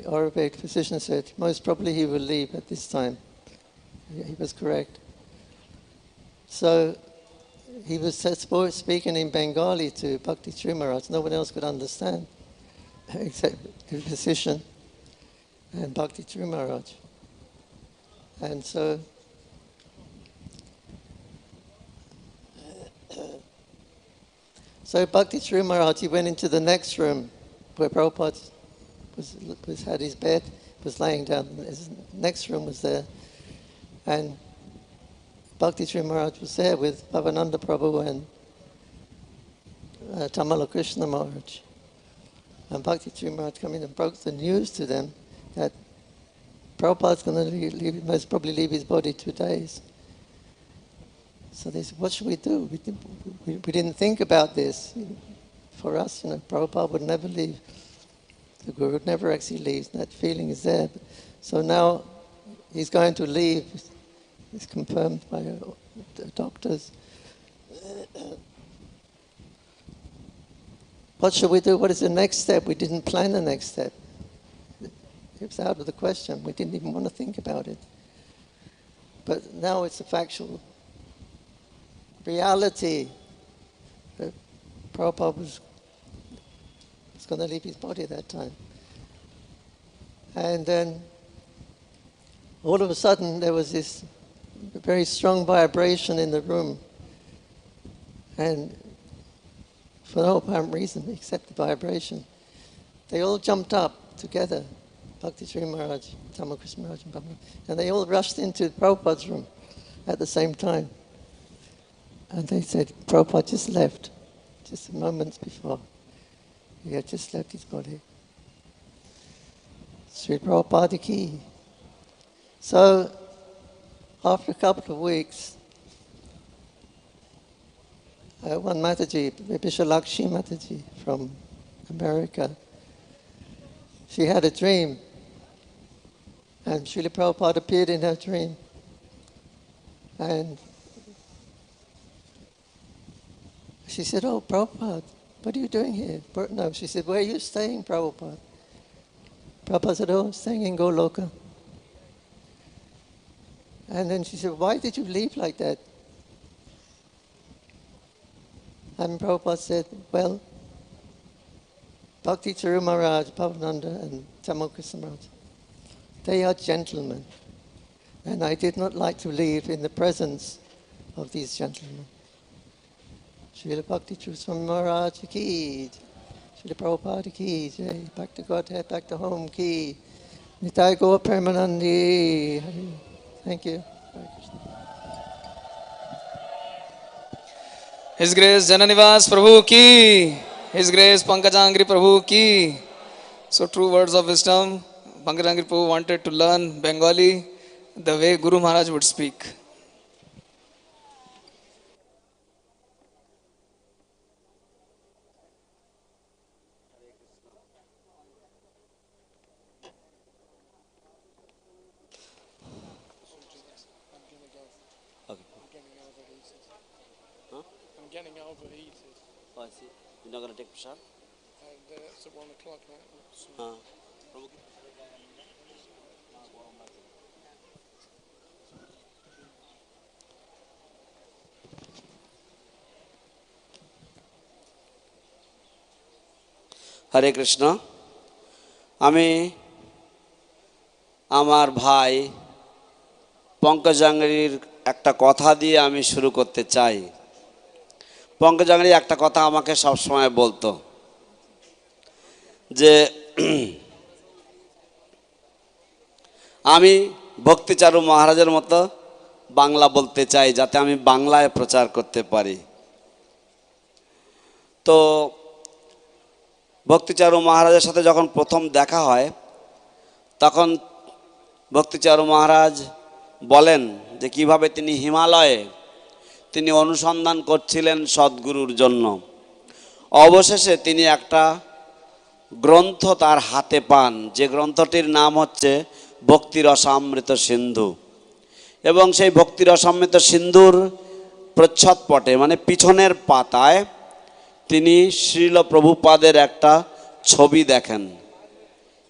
Ayurvedic physician said most probably he will leave at this time. He was correct. So he was speaking in Bengali to Bhakti Charu Maharaj. No one else could understand except the physician and Bhakti Charu Maharaj. And so Bhakti Charu Maharaj, he went into the next room where Prabhupada had his bed, was laying down. His next room was there. And Bhakti Charu Maharaj was there with Bhavananda Prabhu and Tamala Krishna Maharaj. And Bhakti Charu Maharaj came in and broke the news to them that Prabhupada's going to most probably leave his body 2 days. So they said, what should we do? We didn't think about this. For us, Prabhupada would never leave. The Guru would never actually leave. That feeling is there. So now he's going to leave. It's confirmed by the doctors. What should we do? What is the next step? We didn't plan the next step. It was out of the question. We didn't even want to think about it. But now it's a factual reality that Prabhupada was going to leave his body at that time. And then all of a sudden there was this very strong vibration in the room, and for no apparent reason except the vibration, they all jumped up together, Bhakti Charu Maharaj, Tamal Krishna Maharaj, and they all rushed into Prabhupada's room at the same time. And they said, Prabhupada just left, just moments before. He had just left his body. Sri Prabhupada ki. So, after a couple of weeks, one Mataji, Vishalakshi Mataji from America, she had a dream, and Srila Prabhupada appeared in her dream. And she said, oh, Prabhupada, what are you doing here? No, she said, where are you staying, Prabhupada? Prabhupada said, oh, I'm staying in Goloka. And then she said, why did you leave like that? And Prabhupada said, well, Bhakti Charu Maharaj, Bhavananda, and Tamal Krishna Maharaj, they are gentlemen. And I did not like to leave in the presence of these gentlemen. Srila Bhakti Charu Swami Maharaj ki, Srila Prabhupada ki, Jai, back to Godhead, back to home ki, Nitai Gaur Premanandi. Thank you. His Grace Jananivas Prabhu ki, His Grace Pankajangri Prabhu ki. So true words of wisdom. Pankajangri Prabhu wanted to learn Bengali the way Guru Maharaj would speak. Getting overheated. Oh, I see. You're not going to take prasad? It's at 1 o'clock now. হরে কৃষ্ণ। আমি আমার ভাই পঙ্কজাঙ্গির একটা কথা দিয়ে আমি শুরু করতে চাই। পঙ্কজাঙ্গি একটা কথা আমাকে সব সময় বলতো যে আমি ভক্তিচারু মহারাজের মতো বাংলা বলতে চাই, যাতে আমি বাংলায় প্রচার করতে পারি। তো ভক্তিচারু মহারাজের সাথে যখন প্রথম দেখা হয় তখন ভক্তিচারু মহারাজ বলেন যে কিভাবে তিনি হিমালয়ে তিনি অনুসন্ধান করছিলেন সদ্গুরুর জন্য। অবশেষে তিনি একটা গ্রন্থ তার হাতে পান, যে গ্রন্থটির নাম হচ্ছে ভক্তি রসামৃত সিন্ধু। এবং সেই ভক্তি রসামৃত সিন্ধুর প্রচ্ছদপটে মানে পিছনের পাতায় তিনি শ্রীল প্রভুপাদের একটা ছবি দেখেন।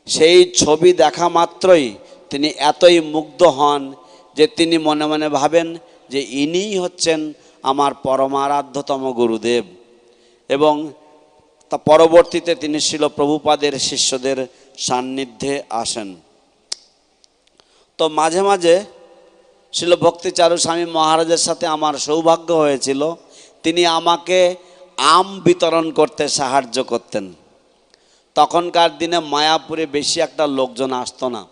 সেই ছবি দেখা মাত্রই তিনি এতই মুগ্ধ হন যে তিনি মনে মনে ভাবেন যে ইনিই হচ্ছেন আমার পরমারাধ্যতম গুরুদেব। এবং তা পরবর্তীতে তিনি শ্রীল প্রভুপাদের শিষ্যদের সান্নিধ্যে আসেন। তো মাঝে মাঝে শ্রীল ভক্তিচারু স্বামী মহারাজের সাথে আমার সৌভাগ্য হয়েছিল, তিনি আমাকে আম বিতরণ করতে সাহায্য করতেন। তখনকার দিনে মায়াপুরে বেশি একটা লোকজন আসতো না,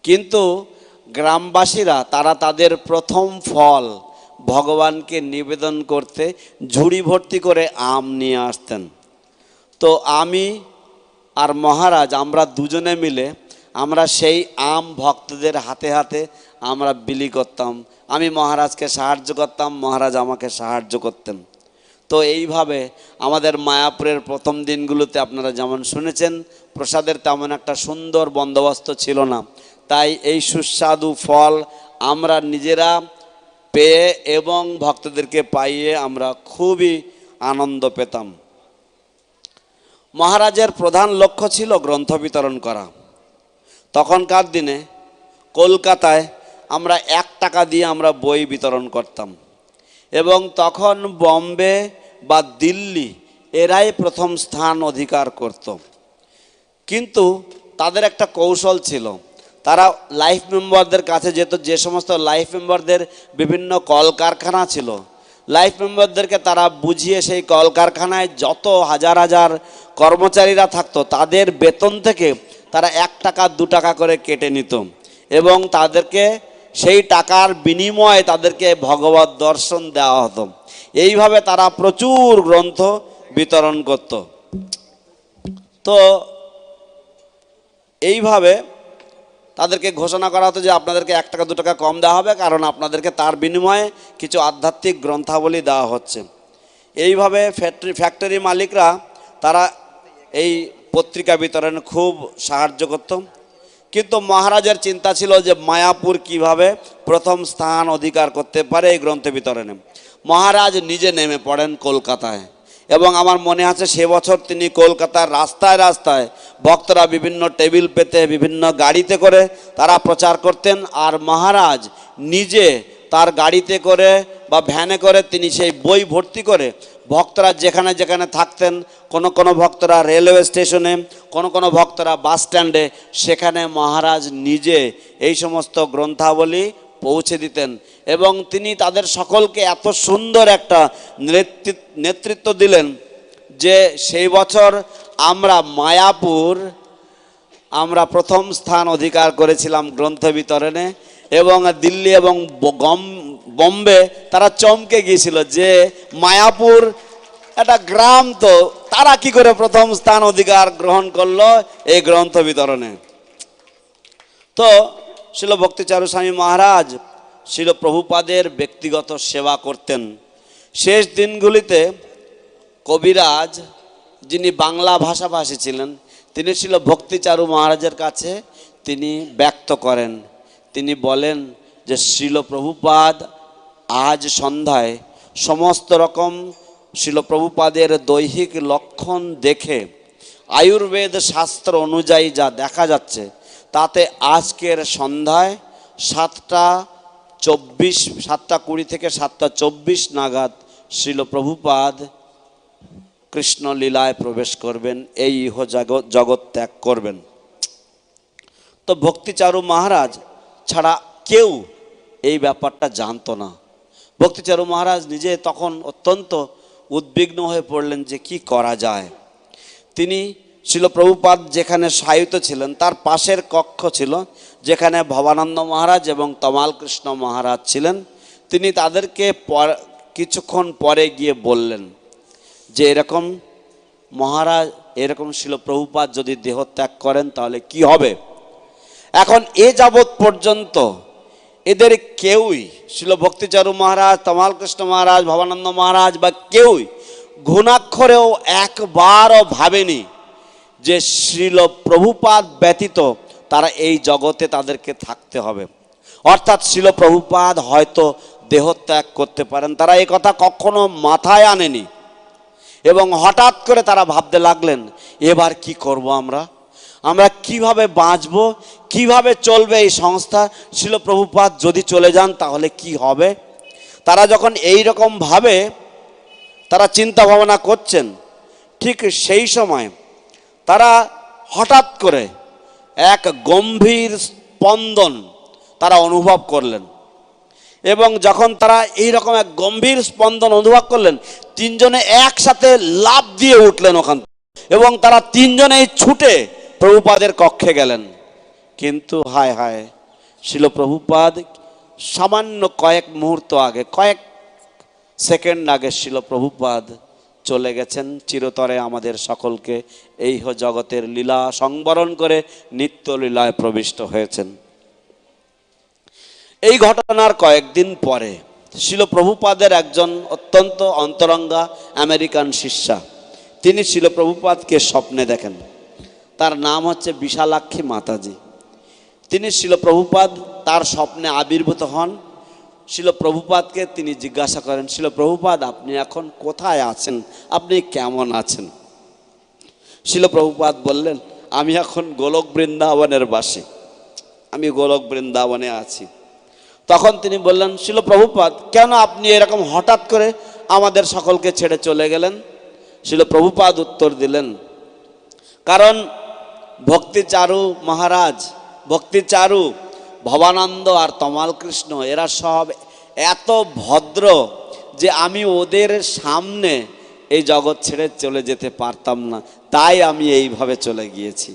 কিন্তু গ্রামবাসীরা তারা তাদের প্রথম ফল ভগবানকে নিবেদন করতে ঝুড়ি ভর্তি করে আম নিয়ে আসতেন। তো আমি আর মহারাজ আমরা দুজনে মিলে আমরা সেই আম ভক্তদের হাতে হাতে আমরা বিলি করতাম। আমি মহারাজকে সাহায্য করতাম, মহারাজ আমাকে সাহায্য করতেন। তো এইভাবে আমাদের মায়াপুরের প্রথম দিনগুলোতে আপনারা যেমন শুনেছেন প্রসাদের তেমন একটা সুন্দর বন্দোবস্ত ছিল না, তাই এই সুস্বাদু ফল আমরা নিজেরা পেয়ে এবং ভক্তদেরকে পাইয়ে আমরা খুবই আনন্দ পেতাম। মহারাজের প্রধান লক্ষ্য ছিল গ্রন্থ বিতরণ করা। তখনকার দিনে কলকাতায় আমরা 1 টাকা দিয়ে আমরা বই বিতরণ করতাম, এবং তখন বম্বে বা দিল্লি এরাই প্রথম স্থান অধিকার করত। কিন্তু তাদের একটা কৌশল ছিল, তারা লাইফ মেম্বারদের কাছে যেত, যে সমস্ত লাইফ মেম্বারদের বিভিন্ন কলকারখানা ছিল, লাইফ মেম্বারদেরকে তারা বুঝিয়ে সেই কলকারখানায় যত হাজার হাজার কর্মচারীরা থাকতো তাদের বেতন থেকে তারা 1 টাকা 2 টাকা করে কেটে নিত, এবং তাদেরকে সেই টাকার বিনিময়ে তাদেরকে ভগবত দর্শন দেওয়া হতো। এইভাবে তারা প্রচুর গ্রন্থ বিতরণ করত। তো এইভাবে তাদেরকে ঘোষণা করা হতো যে আপনাদেরকে 1 টাকা 2 টাকা কম দেওয়া হবে, কারণ আপনাদেরকে তার বিনিময়ে কিছু আধ্যাত্মিক গ্রন্থাবলী দেওয়া হচ্ছে। এইভাবে ফ্যাক্টরি মালিকরা তারা এই পত্রিকা বিতরণে খুব সাহায্য করত। কিন্তু মহারাজের চিন্তা ছিল যে মায়াপুর কিভাবে প্রথম স্থান অধিকার করতে পারে এই গ্রন্থ বিতরণে। মহারাজ নিজে নেমে পড়েন কলকাতায়, এবং আমার মনে আছে সে বছর তিনি কলকাতার রাস্তায় রাস্তায় ভক্তরা বিভিন্ন টেবিল পেতে বিভিন্ন গাড়িতে করে তারা প্রচার করতেন, আর মহারাজ নিজে তার গাড়িতে করে বা ভ্যানে করে তিনি সেই বই ভর্তি করে ভক্তরা যেখানে যেখানে থাকতেন, কোনো ভক্তরা রেলওয়ে স্টেশনে, কোনো ভক্তরা বাস স্ট্যান্ডে, সেখানে মহারাজ নিজে এই সমস্ত গ্রন্থাবলী পৌঁছে দিতেন। এবং তিনি তাদের সকলকে এত সুন্দর একটা নেতৃত্ব দিলেন যে সেই বছর আমরা মায়াপুর আমরা প্রথম স্থান অধিকার করেছিলাম গ্রন্থ বিতরণে, এবং দিল্লি এবং বম্বে তারা চমকে গিয়েছিল যে মায়াপুর একটা গ্রাম, তো তারা কি করে প্রথম স্থান অধিকার গ্রহণ করলো এই গ্রন্থ বিতরণে। তো শ্রীল ভক্তিচারু স্বামী মহারাজ শ্রীল প্রভুপাদের ব্যক্তিগত সেবা করতেন। শেষ দিনগুলিতে কবিরাজ যিনি বাংলা ভাষাভাষী ছিলেন তিনি শ্রীল ভক্তিচারু মহারাজের কাছে তিনি ব্যক্ত করেন, তিনি বলেন যে শ্রীল প্রভুপাদ আজ সন্ধ্যায় সমস্ত রকম শ্রীল প্রভুপাদের দৈহিক লক্ষণ দেখে আয়ুর্বেদ শাস্ত্র অনুযায়ী যা দেখা যাচ্ছে তাতে আজকের সন্ধ্যায় 7:20 থেকে 7:24 নাগাদ শ্রীল প্রভুপাদ কৃষ্ণ লীলায় প্রবেশ করবেন, এই ইহ জগৎ ত্যাগ করবেন। তো ভক্তিচারু মহারাজ ছাড়া কেউ এই ব্যাপারটা জানতো না। ভক্তিচারু মহারাজ নিজে তখন অত্যন্ত উদ্বিগ্ন হয়ে পড়লেন যে কি করা যায়। তিনি শ্রীল প্রভুপাদ যেখানে শায়িত ছিলেন তার পাশের কক্ষ ছিল যেখানে ভবানন্দ মহারাজ এবং তমাল কৃষ্ণ মহারাজ ছিলেন। তিনি তাদেরকে কিছুক্ষণ পরে গিয়ে বললেন যে এরকম মহারাজ, এরকম শিল প্রভুপাদ যদি দেহ ত্যাগ করেন তাহলে কি হবে। এখন এ যাবৎ পর্যন্ত এদের কেউই, শিল ভক্তিচারু মহারাজ, তমাল কৃষ্ণ মহারাজ, ভবানন্দ মহারাজ বা কেউই ঘুণাক্ষরেও একবারও ভাবেনি যে শ্রীল প্রভুপাদ ব্যতীত তারা এই জগতে তাদেরকে থাকতে হবে, অর্থাৎ শ্রীল প্রভুপাদ হয়তো দেহ ত্যাগ করতে পারেন। তারা এই কথা কখনো মাথায় আনেনি এবং হঠাৎ করে তারা ভাবতে লাগলেন এবার কি করব, আমরা কিভাবে বাঁচব, কিভাবে চলবে এই সংস্থা, শ্রীল প্রভুপাদ যদি চলে যান তাহলে কি হবে। তারা যখন এই রকম ভাবে তারা চিন্তা ভাবনা করছেন, ঠিক সেই সময় তারা হঠাৎ করে এক গম্ভীর স্পন্দন তারা অনুভব করলেন। এবং যখন তারা এইরকম এক গম্ভীর স্পন্দন অনুভব করলেন, তিনজনে একসাথে লাফ দিয়ে উঠলেন ওখান থেকে এবং তারা তিনজনেই ছুটে প্রভুপাদের কক্ষে গেলেন। কিন্তু হায় হায়, শিল প্রভুপাদ সামান্য কয়েক মুহূর্ত আগে, কয়েক সেকেন্ড আগে শিল প্রভুপাদ চলে গেছেন চিরতরে আমাদের সকলকে এই জগতের লীলা সংবরণ করে নিত্য লীলায় প্রবিষ্ট হয়েছেন। এই ঘটনার কয়েকদিন পরে শিল প্রভুপাদের একজন অত্যন্ত অন্তরঙ্গা আমেরিকান শিষ্যা, তিনি শিল প্রভুপাদকে স্বপ্নে দেখেন। তার নাম হচ্ছে বিশালাক্ষী মাতাজি। তিনি শিল প্রভুপাদ তার স্বপ্নে আবির্ভূত হন। শিল প্রভুপাদকে তিনি জিজ্ঞাসা করেন, শিল প্রভুপাদ আপনি এখন কোথায় আছেন, আপনি কেমন আছেন। শিল প্রভুপাদ বললেন, আমি এখন গোলক বৃন্দাবনের বাসী, আমি গোলক বৃন্দাবনে আছি। তখন তিনি বললেন, শিল প্রভুপাদ কেন আপনি এরকম হঠাৎ করে আমাদের সকলকে ছেড়ে চলে গেলেন। শিল প্রভুপাদ উত্তর দিলেন, কারণ ভক্তিচারু মহারাজ, ভক্তিচারু, ভবানন্দ আর তমাল কৃষ্ণ এরা সব এত ভদ্র যে আমি ওদের সামনে এই জগৎ ছেড়ে চলে যেতে পারতাম না, তাই আমি এইভাবে চলে গিয়েছি।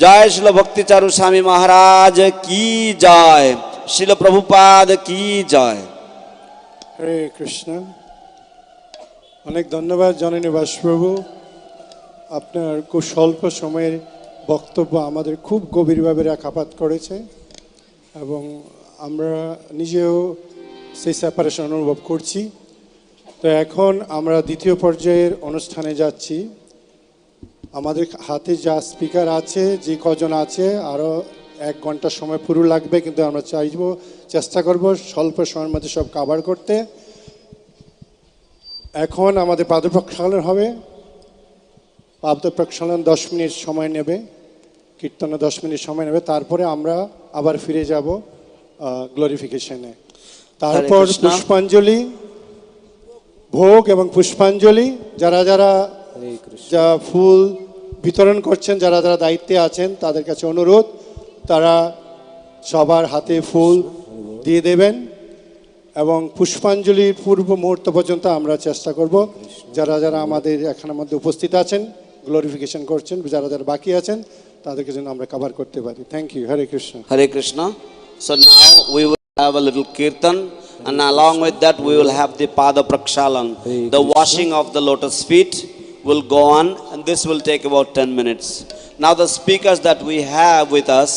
জয় শিল ভক্তিচারু স্বামী মহারাজ কি জয়, শিল প্রভুপাদ কি জয়। হরে কৃষ্ণ। অনেক ধন্যবাদ জননী বাসপ্রভু, আপনার খুব স্বল্প সময়ের বক্তব্য আমাদের খুব গভীরভাবে রেখাপাত করেছে এবং আমরা নিজেও সেই সেপারেশন অনুভব করছি। তো এখন আমরা দ্বিতীয় পর্যায়ের অনুষ্ঠানে যাচ্ছি। আমাদের হাতে যা স্পিকার আছে, যে কজন আছে, আরও 1 ঘন্টা সময় পুরো লাগবে, কিন্তু আমরা চেষ্টা করব স্বল্প সময়ের মধ্যে সব কভার করতে। এখন আমাদের পাদ প্রক্ষালন হবে। পাদ প্রক্ষালন 10 মিনিট সময় নেবে, কীর্তনে 10 মিনিট সময় নেবে, তারপরে আমরা আবার ফিরে যাব গ্লোরিফিকেশনে। তারপর পুষ্পাঞ্জলি, ভোগ এবং পুষ্পাঞ্জলি। যারা যারা যা ফুল বিতরণ করছেন, যারা যারা দায়িত্বে আছেন, তাদের কাছে অনুরোধ তারা সবার হাতে ফুল দিয়ে দেবেন এবং পুষ্পাঞ্জলির পূর্ব মুহূর্ত পর্যন্ত আমরা চেষ্টা করব যারা যারা আমাদের এখানের মধ্যে উপস্থিত আছেন, গ্লোরিফিকেশন করছেন, যারা যারা বাকি আছেন, তাদেরকে যেন আমরা কভার করতে পারি। Thank you. Hare Krishna. Hare Krishna. So now we will have a little kirtan, and along with that we will have the pada prakshalan, the washing of the lotus feet will go on, and this will take about 10 minutes. Now the speakers that we have with us,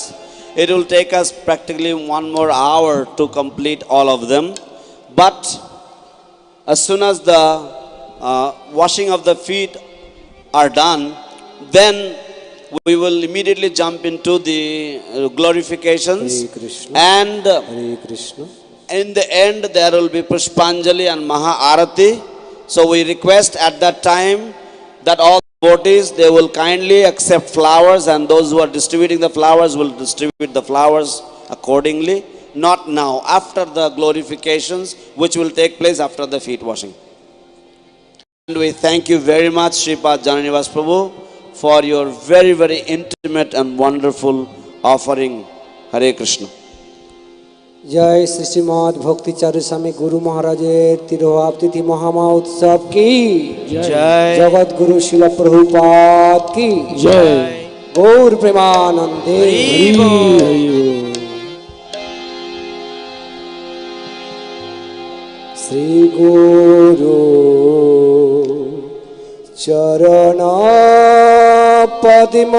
it will take us practically 1 more hour to complete all of them, but as soon as the washing of the feet are done, then we will immediately jump into the glorifications, and in the end there will be Pushpanjali and Maha Arati. So we request at that time that all devotees, they will kindly accept flowers, and those who are distributing the flowers will distribute the flowers accordingly, not now, after the glorifications which will take place after the feet washing. And we thank you very much, Sripad Jananivas Prabhu, for your very, very intimate and wonderful offering. Hare Krishna. जय श्री श्रीमद भक्ति चारु स्वामी गुरु महाराजेर तिरोभाव तिथि महामहोत्सव की जय। जगत गुरु शिल प्रभुपाद की जय। गौर प्रेमानंदे श्री गुरु চরণ পদ্ম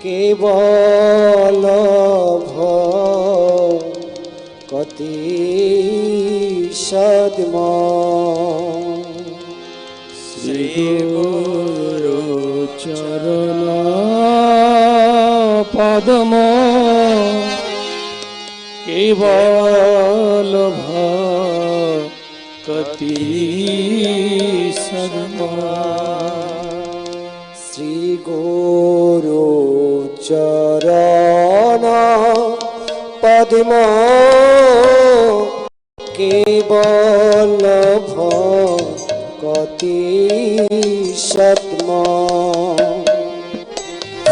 কেবল ভকতি সদ্ম শ্রী গুরু চরণ পদ্ম কেবল ভকতি সদ্ম শ্রী গুরু চরণ পদ্ম কেবল ভকতি সদ্ম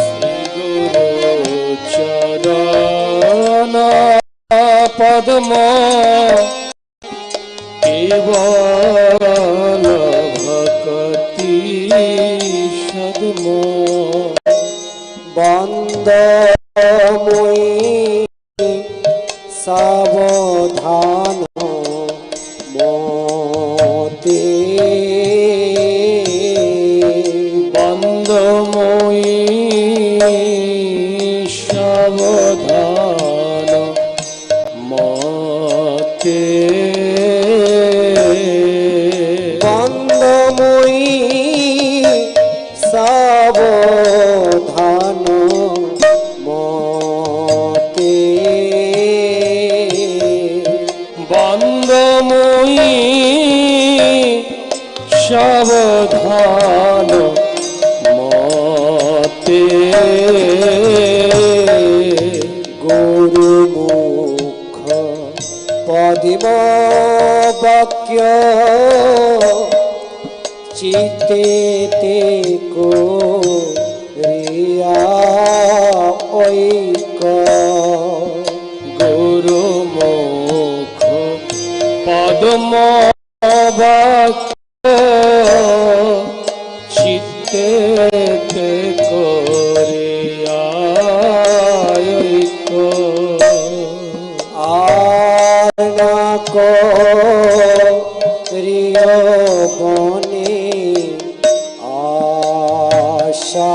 শ্রী গুরু চরণ পদ্ম কেবল ভকতি সদ্ম বন্দময়ী সাবধান মতে বন্দময়ী সাবধান মতে বন্দময়ী সাবধান মতে বন্দময়ী সাবধান মতে গুরুমুখ পদ্ম বাক্য চিত্তে কোরিয়া ঐক গুরুমুখ পদ্ম বাক্য চিত্তে কোরিয়া ঐক আনক প্রিয় বনে আশা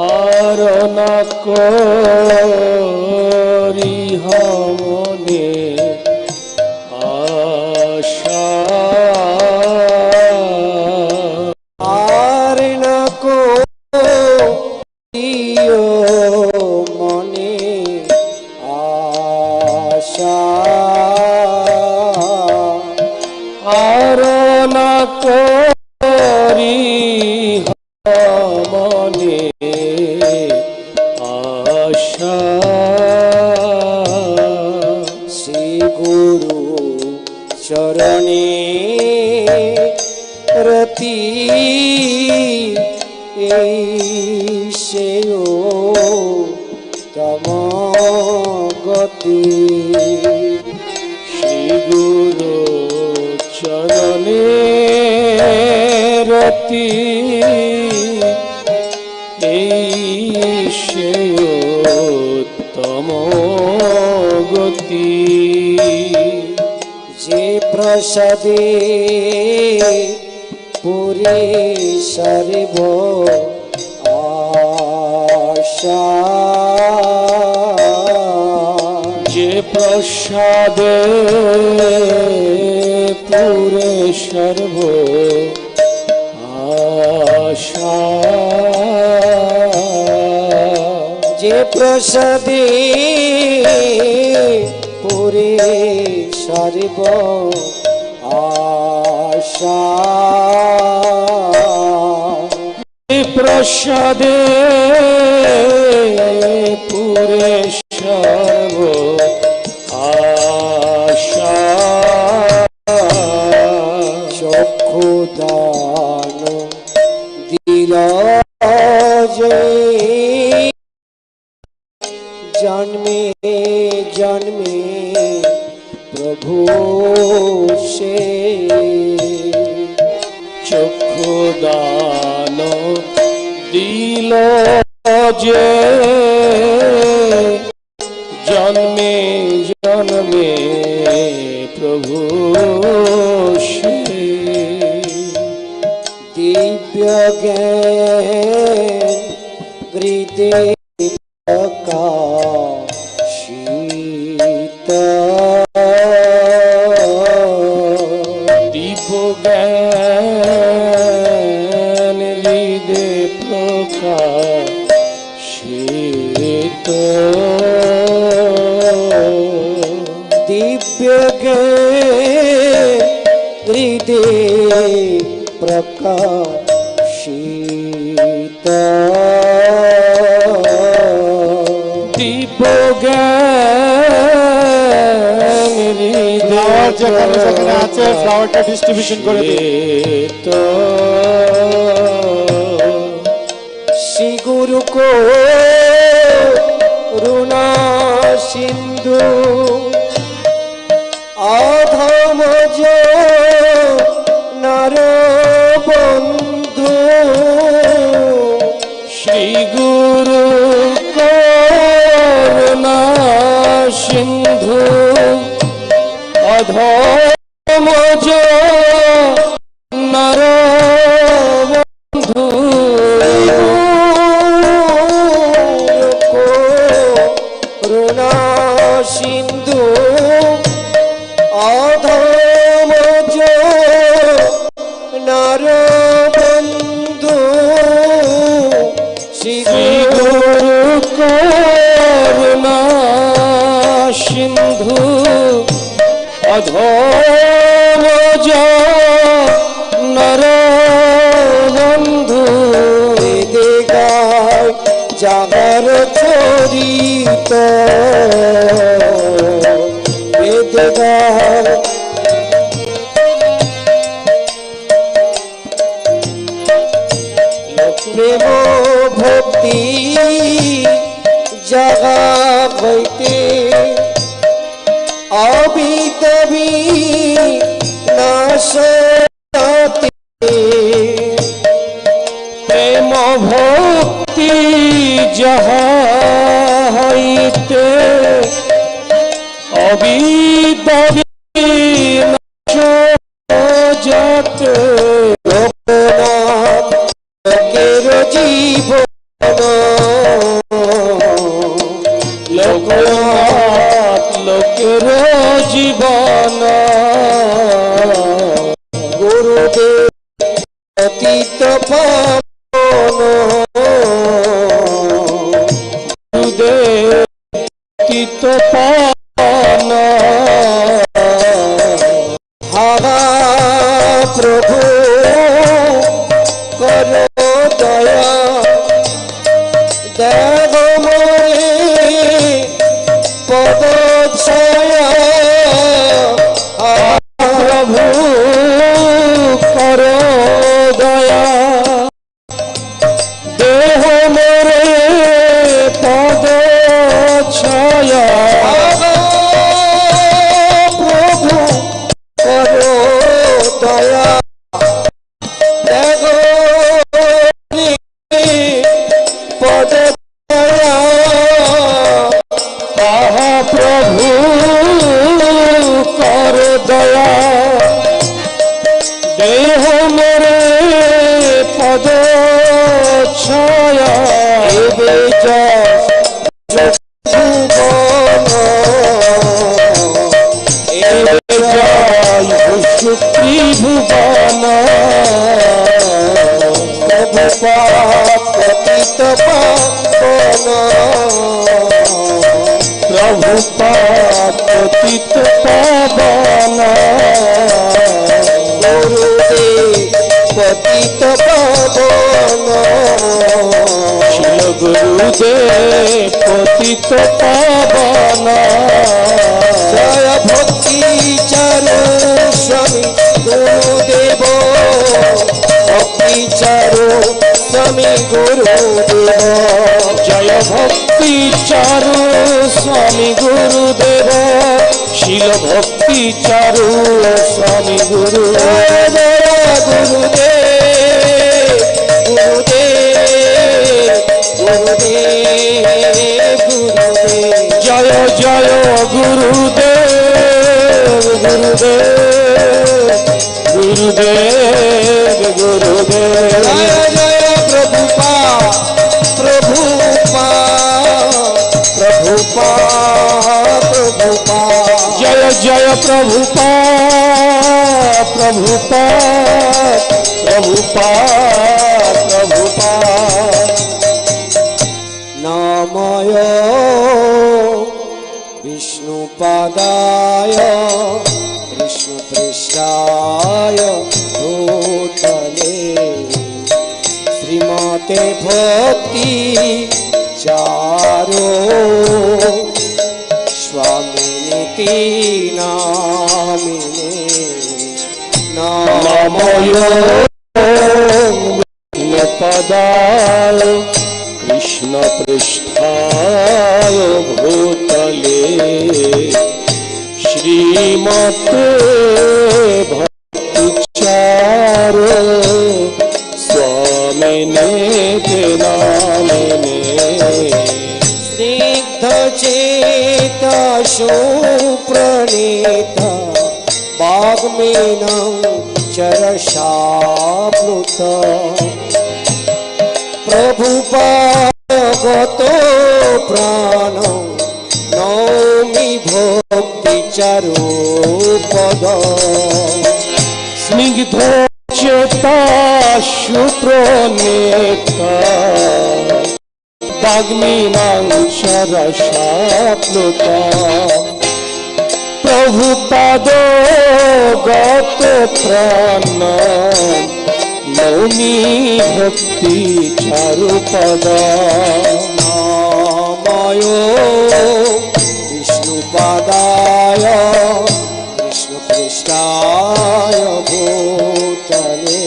আরনক মনে আশা আর না করিও মনে আশা আর না করি মনে আশা শ্রী গুরু চরণে রতি সেও তম গতি শ্রী গুরু চরণে রতি সেও তম গতি যে প্রসাদে পুরে সর্ব আশা যে প্রসাদে পুরে সর্ব আশা যে প্রসাদে পুরে সর্ব আশা প্রসাদে পুরে সর্ব আশা চক্ষু দান দিল যে জন্মে জন্মে প্রভু সে চক্ষু দান দিল যে জন্মে জন্মে প্রভু দিব্য জ্ঞান হৃদে প্রকাশিত দিব্য জ্ঞান হৃদে প্রকাশিত দিব্য জ্ঞান হৃদে যেখানে যেখানে আছে ফ্লাওয়ারটা ডিস্ট্রিবিউশন করে দিন তো শ্রী গুরু কো রুণা সিন্ধু অধমজ নর বন্ধু শ্রী গুরু করুণা সিন্ধু অধমজ নর বন্ধু করুণা সিন্ধু অধমজ নর বন্ধু শ্রী গুরু করুণা সিন্ধু অধমজ নর বন্ধু দেগায় জাগর চরিত বেদগায় প্রেম ভক্তি জাগা হইতে অবিতবি নাশতে প্রেম ভক্তি যাহা হইতে অবিতবি নাশতে লোকের জীবন লোকনাথ লোকের জীবন গুরুদেব অতীত পাবন গুরুদেব অতীত পাবন হারা প্রভু কর দয়া দেব মোরে পদ ছায়া প্রভু কর দয়া দেহ মোরে পদ ছায়া প্রভু কর দয়া দেহ পদ প্রভু কর দয়া দেহ মোরে পদ ছায়া এবে এবে জয় শুক্তি ভুবন পতিত পাবন প্রভু পতিত পাবন গুরুদেব পতিত পাবন শিল গুরুদেব পতিত পাবন জয় ভক্তি চারু স্বামী গুরুদেব ভক্তি চারু স্বামী গুরুদেব জয় ভক্তি চারু স্বামী গুরুদেব শিল ভক্তি চারু স্বামী গুরু জয় গুরুদেব গুরুদেব গুরুদেব গুরুদেব জয় জয় গুরুদেব গুরুদেব গুরুদেব গুরুদেব জয় জয় প্রভুপা প্রভুপা প্রভুপা প্রভুপা जय प्रभुपाद प्रभुपाद प्रभुपाद प्रभुपाद नमः विष्णुपादाय कृष्णपृष्ठाय भूतले श्रीमते भक्ति चारो स्वामिनिति नामिने नमो विष्णुपदाय कृष्णपृष्ठाय भूतले श्रीमते भक्ति चारो स्वामिने नामिने स्निग्ध चेता सुप्रणीता वाग्मीनं चरशाप्लुता प्रभुपादगतो प्राणो नौमि भक्ति चारुपद स्निग्ध चेता सुप्रणीता वाग्मीनां चरशाप्लुता प्रभुपाद गत प्राण नौमि भक्ति चारुपद नमः विष्णुपादाय कृष्णपृष्ठाय भूतले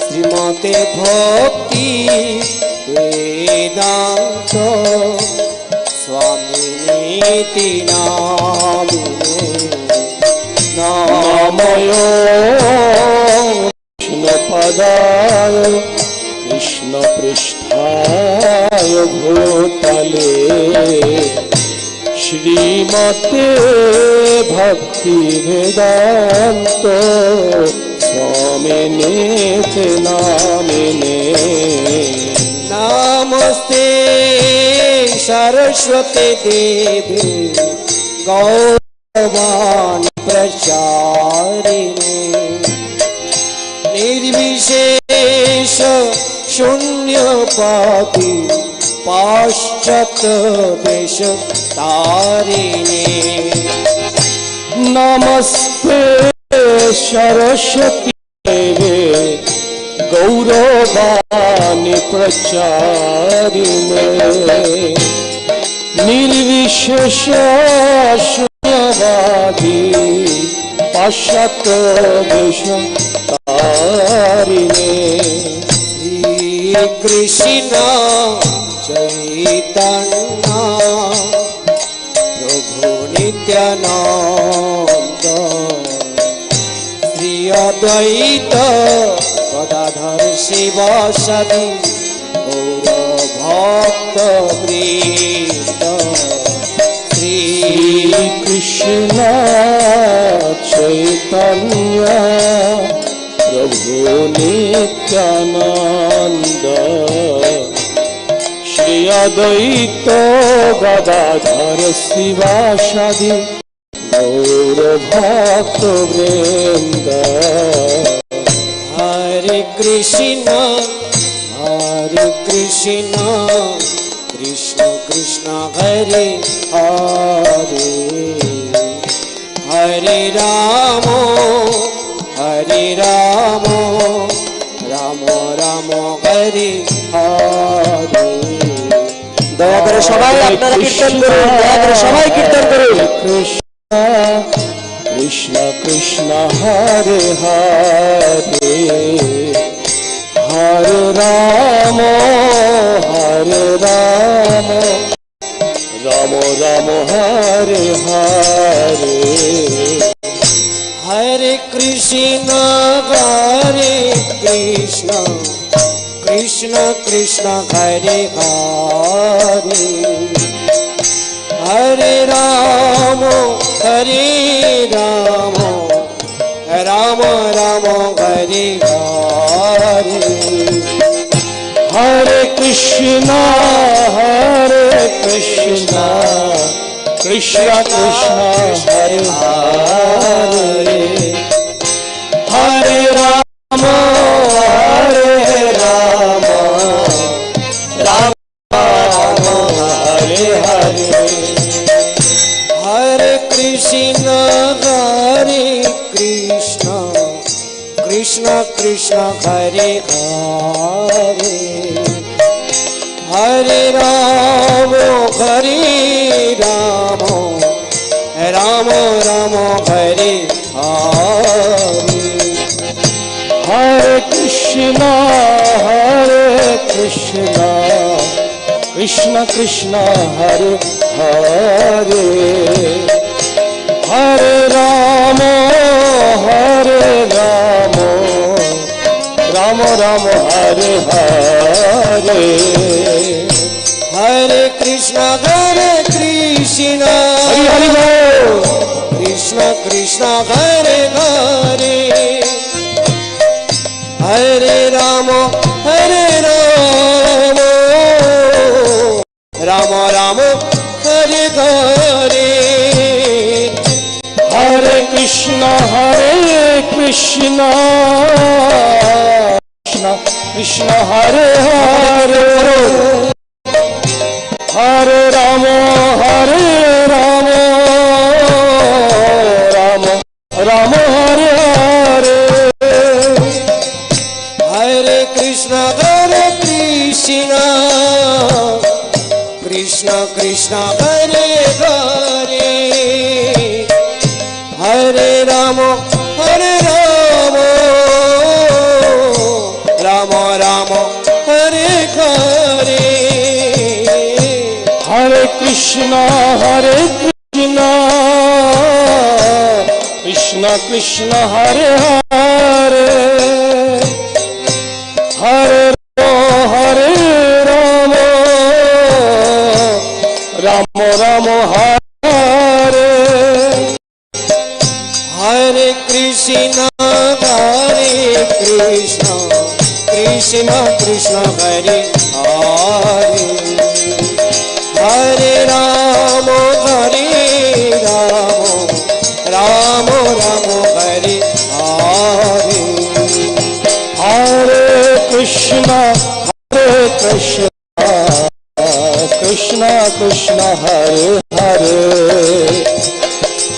श्रीमते भक्ति वेदांत स्वामिनिति नामिने नमः विष्णुपदाय कृष्णपृष्ठाय भूतले श्रीमते भक्ति वेदांत स्वामिने नामिने नमस्ते सरस्वती देवी गौरवाणी प्रचारिणे निर्विशेष शून्यपाति पाश्चात्य देश तारिणे नमस्ते सरस्वती देवे गौरवाणी प्रचारिणे निर्विशेष शून्यवादी पाश्चात्य देश तारिणे श्री कृष्ण चैतन्य प्रभु नित्यानंद श्री अद्वैत गदाधर शिवासादि गौर भक्त वृंद श्री कृष्ण चैतन्य प्रभु नित्यानंद श्री अद्वैत गदाधर शिवासादि गौर भक्त वृंद हरे कृष्ण कृष्ण कृष्ण हरे हरे हरे राम राम राम हरे हरे दया করে সবাই আপনারা কীর্তন করুন দয়া করে সবাই কীর্তন করুন Krishna Krishna Hare Hare Hare Ram Ram Ram Hare Hare Hare Krishna Krishna Krishna Hare Hare Hare Ram Ram Ram Hare Hare Hare Krishna Krishna Krishna Hare Hare Hare Rama Hare Rama Rama Rama Hare Hare Hare Krishna Krishna Krishna Hare Hare Hare Rama Rama Rama Hare Hare Hare Krishna Krishna Krishna Hare Hare Hare Rama Rama Rama Hare Hare Hare Krishna Hari Hari Bol Krishna Krishna Hare Hare Hare Rama Rama Rama Hare Hare Hare Krishna Krishna Krishna Hare Hare Hare Rama Rama Rama Hare Hare Hare Krishna Krishna Krishna Hare Hare Hare Rama Rama Rama Hare Hare Hare Krishna Krishna Krishna Hare Hare Hare Rama Rama Rama Hare Hare Krishna Krishna Krishna Hare Hare Hare Rama Rama Rama Hare Hare Hare Krishna Krishna Krishna Hare Hare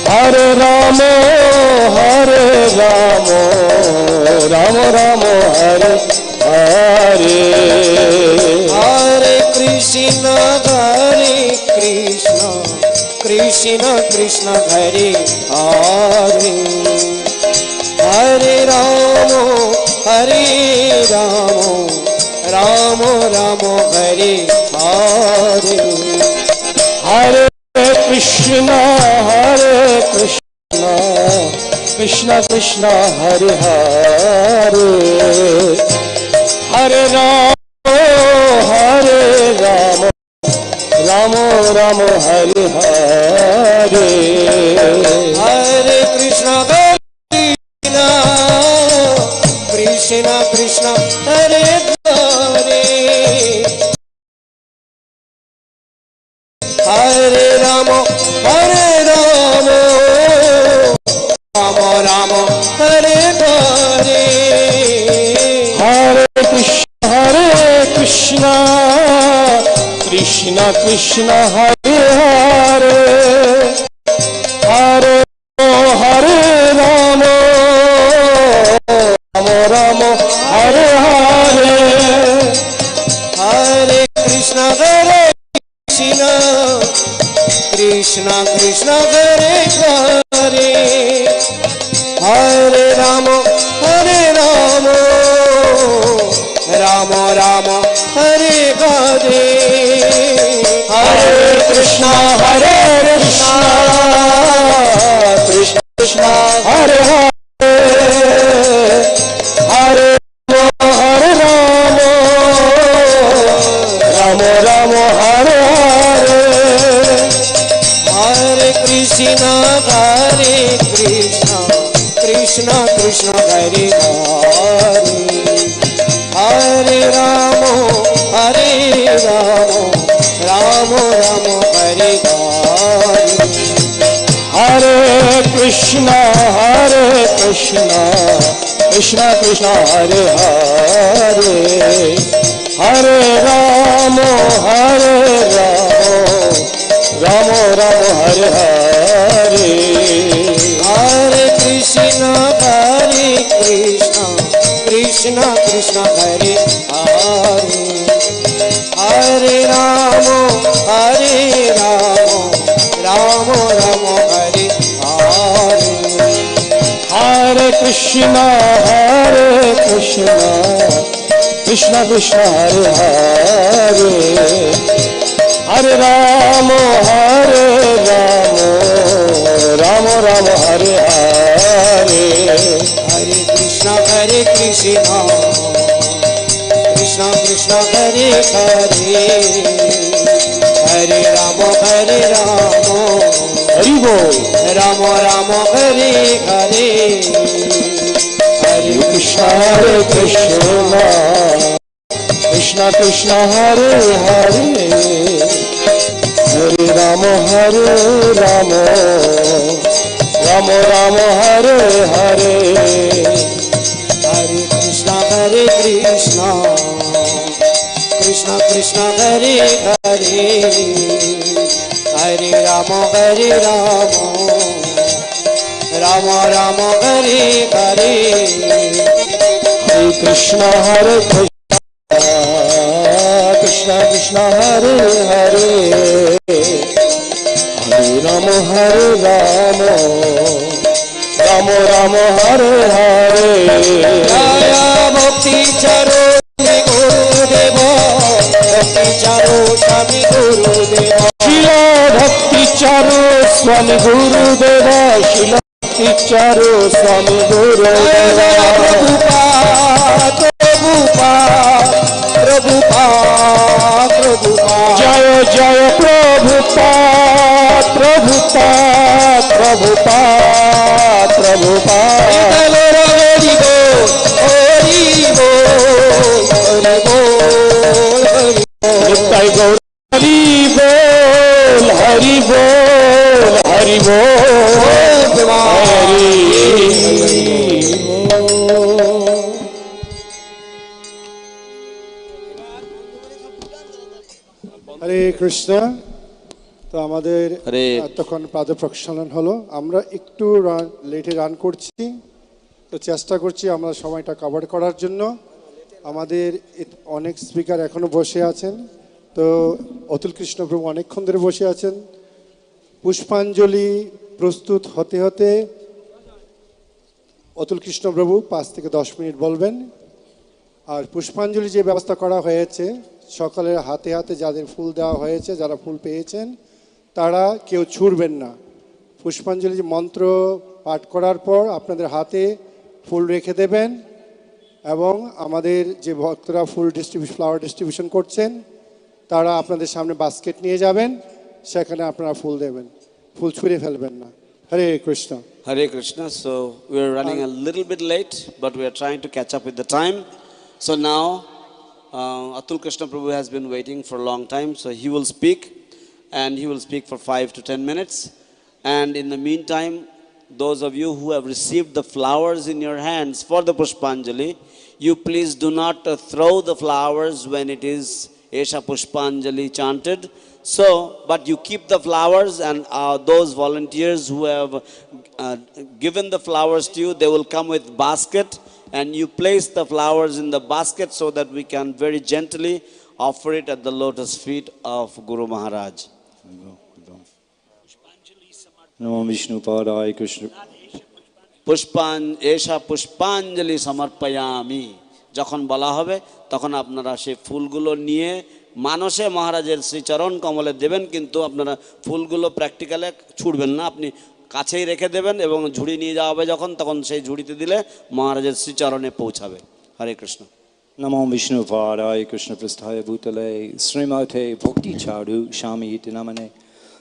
Hare Rama Rama Rama Hare Hare Hare Krishna Krishna Krishna Hare Hare Hare Rama Rama Rama Hare Hare Hare Krishna Krishna Krishna Hare Hare Hare Rama Rama Rama Hare Hare Hare Krishna Krishna Krishna Hare Hare Hare Rama Rama Rama Hare Hare Hare Krishna Krishna Krishna Hare Hare Hare Rama Rama Hare Hare Hare Krishna Krishna Krishna Hare Hare Hare Rama Rama Rama Hare Hare Hare Krishna Krishna Krishna Hare Hare Hare Rama Rama Rama Hare Hare Hare Krishna Krishna Krishna Hare Hare Hare Rama Rama Rama Hare Hare Hare Krishna, Krishna Krishna, Hare Hare, Hare Rama, Rama Rama, Hare Hare. Hare Krishna, Krishna Krishna, Hare Hare, Hare Rama, Rama Rama, Hare Hare. Hare Krishna, Krishna Krishna, Hare Hare, Hare Rama, Rama Rama, Hare Hare. Hare Krishna, Krishna Krishna, Hare Hare, Hare Rama, Hari Bol. Rama Rama, Hare Hare. Hare Krishna, Krishna Krishna, Hare Hare, Hare Rama, Rama Rama, Hare Hare. Hare Krishna, Krishna Krishna, Hare Hare, Hare Rama, Rama Rama, Hare Hare. Hare Krishna, Krishna Krishna, Hare Hare, Hare Rama, Rama Rama, Hare Hare. Jaya Bhakti Charu Gurudeva, Bhakti Charu Swami Gurudeva. Shila Bhakti Charu Swami Gurudeva, Shila Bhakti Charu Swami Gurudeva. Prabhupada, Jaya Jaya Prabhupada, Prabhupada. Nittai Gaur Hari Bol, Hari Bol, Hari Bol, Hari হরে কৃষ্ণ। তো আমাদের এতক্ষণ পাদ প্রক্ষালন হলো, আমরা একটু লেটে run করছি, তো চেষ্টা করছি আমরা সময়টা কভার করার জন্য। আমাদের অনেক স্পিকার এখনো বসে আছেন, তো অতুল কৃষ্ণ প্রভু অনেকক্ষণ ধরে বসে আছেন। পুষ্পাঞ্জলি প্রস্তুত হতে হতে অতুল কৃষ্ণ প্রভু 5 থেকে 10 মিনিট বলবেন। আর পুষ্পাঞ্জলি যে ব্যবস্থা করা হয়েছে, সকলের হাতে হাতে যাদের ফুল দেওয়া হয়েছে, যারা ফুল পেয়েছেন তারা কেউ ছুঁড়বেন না। পুষ্পাঞ্জলি যে মন্ত্র পাঠ করার পর আপনাদের হাতে ফুল রেখে দেবেন, এবং আমাদের যে ভক্তরা ফ্লাওয়ার ডিস্ট্রিবিউশন করছেন তারা আপনাদের সামনে বাস্কেট নিয়ে যাবেন, সেখানে আপনারা ফুল দেবেন, ফুল ছুঁড়ে ফেলবেন না। হরে Krishna. Hare Krishna. So we are running a little bit late, but we are trying to catch up with the time. So now Atul Krishna Prabhu has been waiting for a long time, so he will speak, and he will speak for 5 to 10 minutes. And in the meantime, those of you who have received the flowers in your hands for the Pushpanjali, you please do not throw the flowers when it is Esha Pushpanjali chanted. So, but you keep the flowers, and those volunteers who have given the flowers to you, they will come with basket, and you place the flowers in the basket so that we can very gently offer it at the lotus feet of Guru Maharaj. Namo Vishnu Padaya Krishna. Esha Pushpanjali Samarpayami. যখন বলা হবে তখন আপনারা সেই ফুলগুলো নিয়ে মানসে মহারাজের শ্রীচরণ কমলে দেবেন, কিন্তু আপনারা ফুলগুলো প্র্যাকটিক্যালে ছুঁড়বেন না, আপনি কাছেই রেখে দেবেন, এবং ঝুড়ি নিয়ে যাওয়া হবে যখন, তখন সেই ঝুড়িতে দিলে মহারাজের শ্রীচরণে পৌঁছাবে। হরে Krishna. Namo Vishnu Padaya Krishna Prasthaya Bhutale Srimate Bhakti Charu Swami iti namane.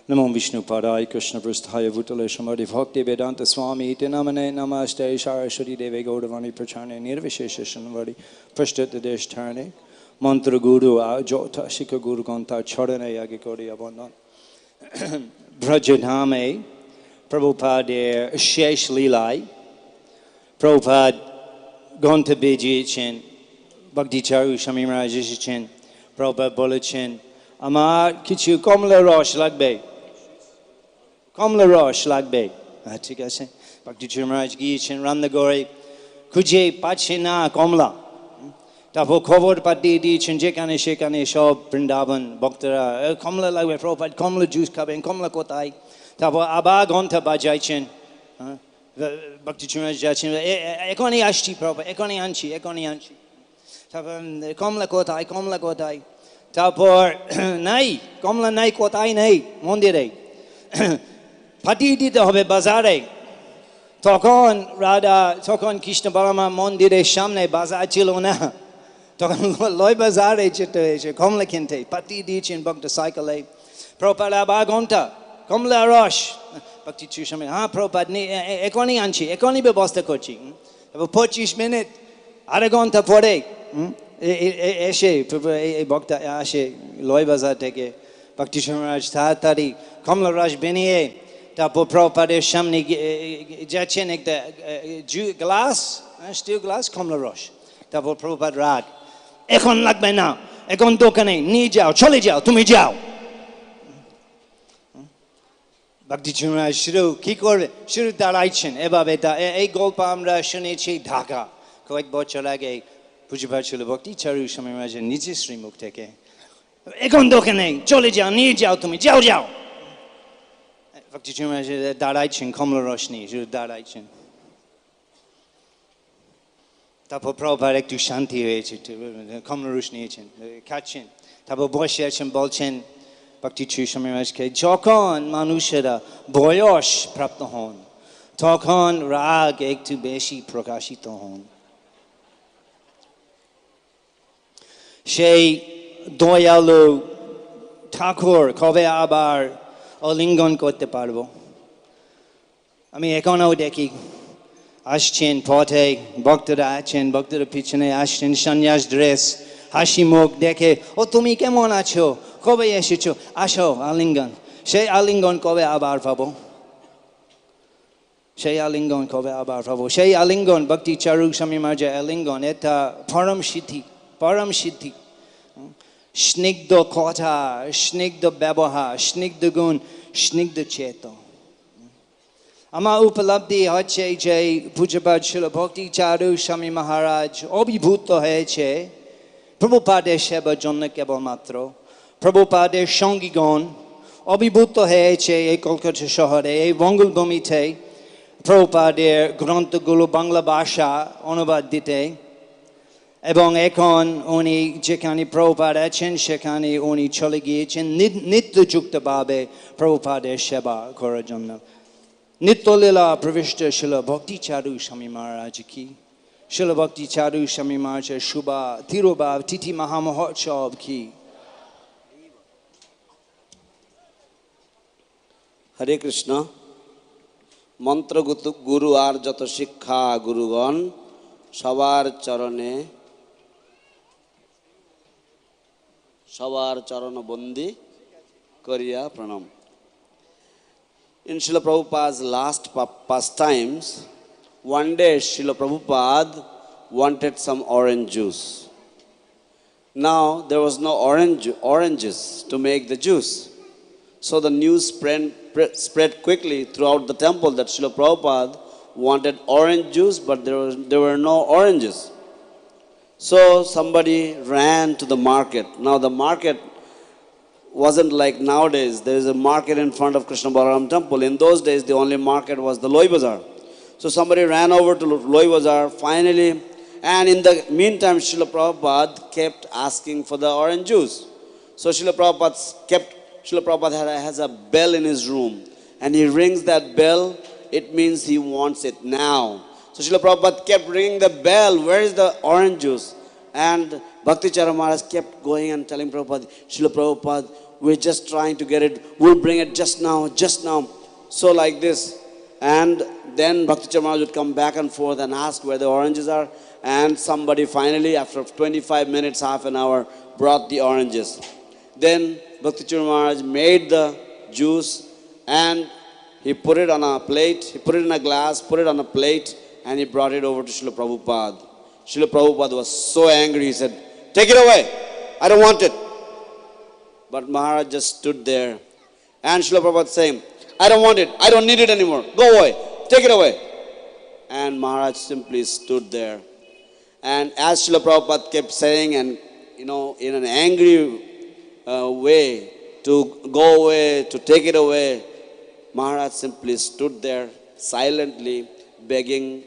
Namo Vishnu Padaya Krishna Prasthaya Bhutale Srimate Bhakti Vedanta Swami iti namane. Namaste Saraswati Devi Gaudavani Prachane Nirvishesha Shanvari Prashtita Deshtharne Mantra Guru Ajota Shika Guru Ganta Charane Yagi Kori Abandon Brajadhame প্রভুপাদের শেষ লীলায় প্রভুপাদ গ্রন্থ বেজিয়েছেন, ভক্তি চারু স্বামী মহারাজ এসেছেন, প্রভুপাদ বলেছেন আমার কিছু কমলা রস লাগবে, কমলা রস লাগবে। ঠিক আছে, ভক্তি চারু মহারাজ গিয়েছেন রান্নাঘরে, খুঁজে পাচ্ছে না কমলা। তারপর খবর পাঠিয়ে দিয়েছেন যেখানে সেখানে সব বৃন্দাবন ভক্তরা কমলা লাগবে, প্রভুপাদ কমলা জুস খাবেন, কমলা কোথায়? তারপর আবার ঘন্টা বাজাইছেন, ভক্তি চারু মহারাজ যাচ্ছেন, এখনই আসছি প্রভুপাদ, এখনই আনছি, এখনই আনছি। তারপর কমলা কোথায়, কমলা কোথায়? তারপর নাই কমলা, নাই কোথায় নেই, মন্দিরে পাঠিয়ে দিতে হবে বাজারে। তখন কৃষ্ণ বলরাম মন্দিরের সামনে বাজার ছিল না, তখন লয় বাজারে যেতে হয়েছে কমলা কিনতে, পাঠিয়ে দিয়েছেন ভক্ত সাইকেলে। প্রভুপাদ আবার ঘন্টা কমলা রস, ভক্তি চারু স্বামী হ্যাঁ প্রভুপাদ এখনই আনছি, এখনই ব্যবস্থা করছি। তারপর 25 মিনিট আধা ঘন্টা পরে এসে এই ভক্ত আসে লয় বাজার থেকে, ভক্তি চারু মহারাজ তাড়াতাড়ি কমলা রস বানিয়ে তারপর প্রভুপাদের সামনে যাচ্ছেন, একটা গ্লাস, স্টিল গ্লাস কমলা রস। তারপর প্রভুপাদ রাগ, এখন লাগবে না, এখন দোকানে নিয়ে যাও, চলে যাও, তুমি যাও। ভক্তি চারু মহারাজ শুরু কি করবে, শুরু দাঁড়াইছেন এভাবে। এই গল্প আমরা শুনেছি ঢাকা কয়েক বছর আগে, পূজ্যপাদ ছিল ভক্তি চারু স্বামী মহারাজের নিজের শ্রীমুখ থেকে, এখন দোকানে চলে যাও, নিয়ে যাও, তুমি যাও যাও। ভক্তি চারু মহারাজ দাঁড়াইছেন কমলা রস নিয়ে, শুধু দাঁড়াইছেন। তারপর প্রভুপাদ একটু শান্তি হয়েছে, কমলা রস নিয়েছেন, খাচ্ছেন। তারপর বসে আছেন, বলছেন ভক্তি চারু স্বামী মহারাজকে, যখন মানুষেরা বয়স প্রাপ্ত হন তখন রাগ একটু বেশি প্রকাশিত হন। সেই দয়ালু ঠাকুর কবে আবার আলিঙ্গন করতে পারবো? আমি এখনও দেখি আসছেন পথে ভক্তরা আছেন, ভক্তরা পিছনে আসছেন, সন্ন্যাস ড্রেস, হাসি মুখ দেখে, ও তুমি কেমন আছো, কবে এসেছো, আসো আলিঙ্গন। সেই আলিঙ্গন কবে আবার পাবো? সেই আলিঙ্গন কবে আবার পাবো? সেই আলিঙ্গন ভক্তি চারু স্বামী মহারাজের আলিঙ্গন, এটা পরম সিদ্ধি, পরম সিদ্ধি। স্নিগ্ধ কথা, স্নিগ্ধ ব্যবহার, স্নিগ্ধ গুণ, স্নিগ্ধ চেতন। আমার উপলব্ধি হচ্ছে যে পূজ্যপাদ ছিল ভক্তি চারু স্বামী মহারাজ অভিভূত হয়েছে প্রভুপাদের সেবার জন্য কেবলমাত্র। প্রভুপাদের সঙ্গীগণ অভিভূত হয়েছে এই কলকাতা শহরে, এই মঙ্গলভূমিতে প্রভুপাদের গ্রন্থগুলো বাংলা ভাষা অনুবাদ দিতে। এবং এখন উনি যেখানে প্রভুপাদ আছেন সেখানে উনি চলে গিয়েছেন নিত্যযুক্তভাবে প্রভুপাদের সেবা করার জন্য। নিত্যলীলা প্রবিষ্ট ছিল ভক্তি চারু স্বামী মহারাজ কি, শিল ভক্তি চারু স্বামী মহারাজের শুভা তিরোভাব তিথি মহামহোৎসব কি। হরে কৃষ্ণ। মন্ত্রগুত গুরু আর যত শিক্ষা গুরুগণ সবার চরণে, সবার চরণবন্দি করিয়া প্রণাম। In Srila Prabhupada's last pastimes, one day Srila Prabhupada wanted some orange juice. Now there was no oranges to make the juice. So the news spread quickly throughout the temple that Srila Prabhupada wanted orange juice, but there were no oranges. So somebody ran to the market. Now the market wasn't like nowadays. There is a market in front of Krishna Balaram temple. In those days, the only market was the Loi Bazaar. So somebody ran over to Loi Bazaar finally, and in the meantime, Srila Prabhupada kept asking for the orange juice. So Srila Prabhupada has a bell in his room, and he rings that bell. It means he wants it now. So Srila Prabhupada kept ringing the bell, where is the orange juice? And Bhakti Charu Maharaj kept going and telling Prabhupada, Srila Prabhupada, we're just trying to get it, we'll bring it just now, just now. So like this. And then Bhakti Charu Maharaj would come back and forth and ask where the oranges are. And somebody finally, after 25 minutes, half an hour, brought the oranges. Then Bhakti Charu Maharaj made the juice and he put it on a plate, he put it in a glass, put it on a plate, and he brought it over to Srila Prabhupada. Srila Prabhupada was so angry, he said, "Take it away, I don't want it." But Maharaj just stood there. And Srila Prabhupada saying, "I don't want it, I don't need it anymore, go away, take it away." And Maharaj simply stood there. And as Srila Prabhupada kept saying, and in an angry way, to go away, to take it away, Maharaj simply stood there silently, begging,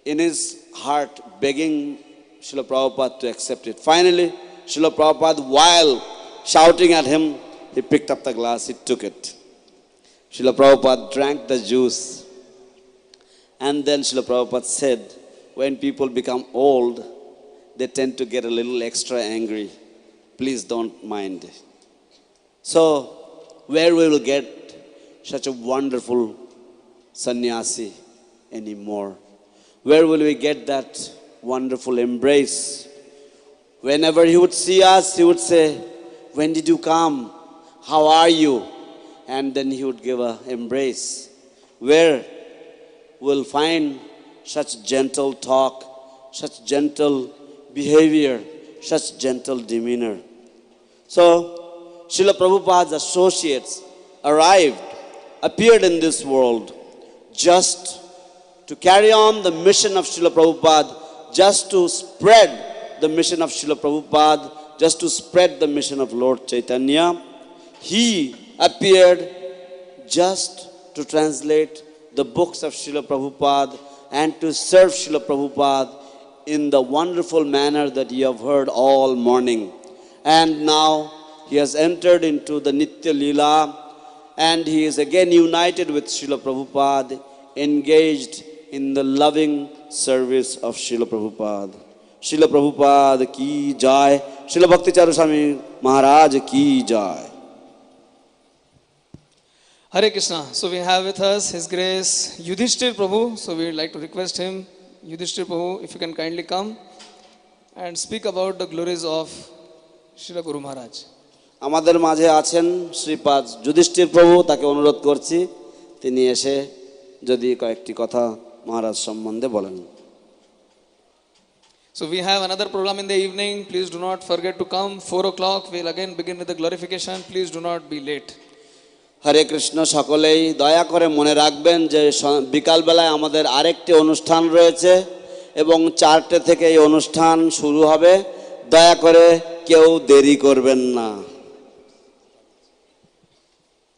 in his heart, begging Srila Prabhupada to accept it. Finally, Srila Prabhupada, while shouting at him, he picked up the glass, he took it. Srila Prabhupada drank the juice. And then Srila Prabhupada said, when people become old, they tend to get a little extra angry. Please don't mind. So, where we will get such a wonderful sannyasi anymore? Where will we get that wonderful embrace? Whenever he would see us, he would say, "When did you come? How are you?" And then he would give an embrace. Where we'll find such gentle talk, such gentle behavior, such gentle demeanor. So, Srila Prabhupada's associates appeared in this world just to carry on the mission of Srila Prabhupada, just to spread the mission of Srila Prabhupada, just to spread the mission of Lord Chaitanya. He appeared just to translate the books of Srila Prabhupada and to serve Srila Prabhupada in the wonderful manner that you have heard all morning. And now he has entered into the Nitya Leela, and he is again united with Srila Prabhupada, engaged in the loving service of Srila Prabhupada. Srila Prabhupada ki jai, Srila Bhakti Charu Swami Maharaj ki jai. Hare Krishna. So we have with us His Grace Yudhishthir Prabhu. So we would like to request him, Yudhishthir Prabhu, if you can kindly come and speak about the glories of Srila Guru Maharaj. আমাদের মাঝে আছেন শ্রীপাদ যুধিষ্ঠির প্রভু, তাকে অনুরোধ করছি তিনি এসে যদি কয়েকটি কথা মহারাজ সম্বন্ধে বলেন। So we have another program in the evening. Please do not forget to come. 4 o'clock we'll again begin with the glorification. Please do not be late. হরে কৃষ্ণ। সকলেই দয়া করে মনে রাখবেন যে বিকালবেলায় আমাদের আরেকটি অনুষ্ঠান রয়েছে এবং 4টে থেকে এই অনুষ্ঠান শুরু হবে। দয়া করে কেউ দেরি করবেন না।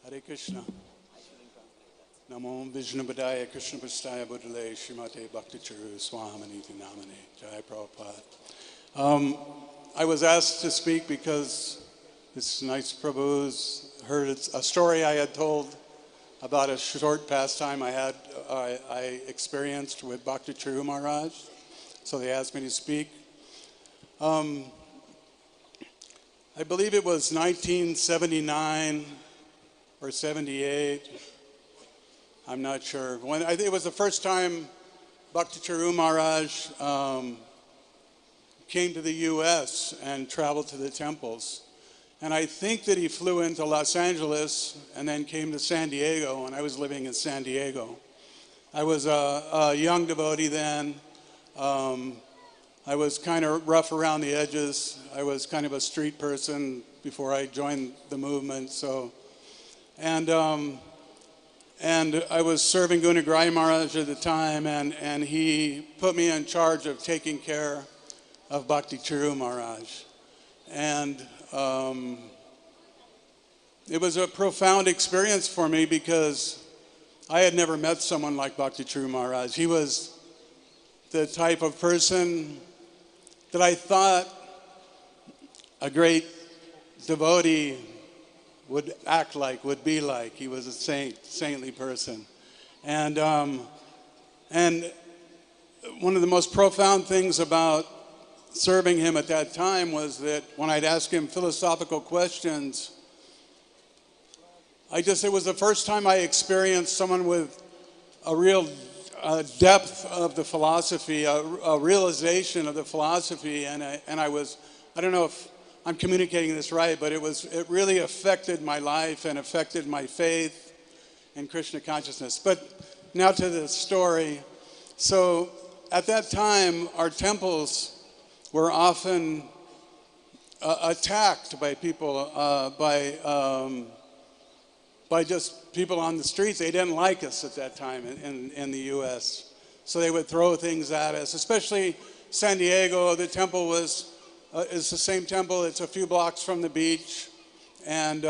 Hare Krishna. Namo Vishnu Padaya Krishna Prastaya Buddhale Srimate Bhakti Charu Swami Namane Jai Prabhupada. I was asked to speak because this nice Prabhu's heard a story I had told about a short pastime I experienced with Bhakti Charu Maharaj. So they asked me to speak. I believe it was 1979 or 78. I'm not sure. I think it was the first time Bhakti Charu Maharaj came to the U.S. and traveled to the temples. And I think that he flew into Los Angeles and then came to San Diego, and I was living in San Diego. I was a young devotee then. I was kind of rough around the edges. I was kind of a street person before I joined the movement. And I was serving Gunagraj Maharaj at the time, and he put me in charge of taking care of Bhakti Charu Maharaj. And it was a profound experience for me because I had never met someone like Bhakti Charu Maharaj. He was the type of person that I thought a great devotee would act like, would be like. He was a saintly person. And one of the most profound things about serving him at that time was that when I'd ask him philosophical questions, it was the first time I experienced someone with a real depth of the philosophy, a realization of the philosophy, and I don't know if I'm communicating this right, but it really affected my life and affected my faith in Krishna consciousness. But now to the story. So at that time, our temples were often attacked by people, by just people on the streets. They didn't like us at that time in the U.S. So they would throw things at us, especially San Diego. The temple is the same temple. It's a few blocks from the beach. And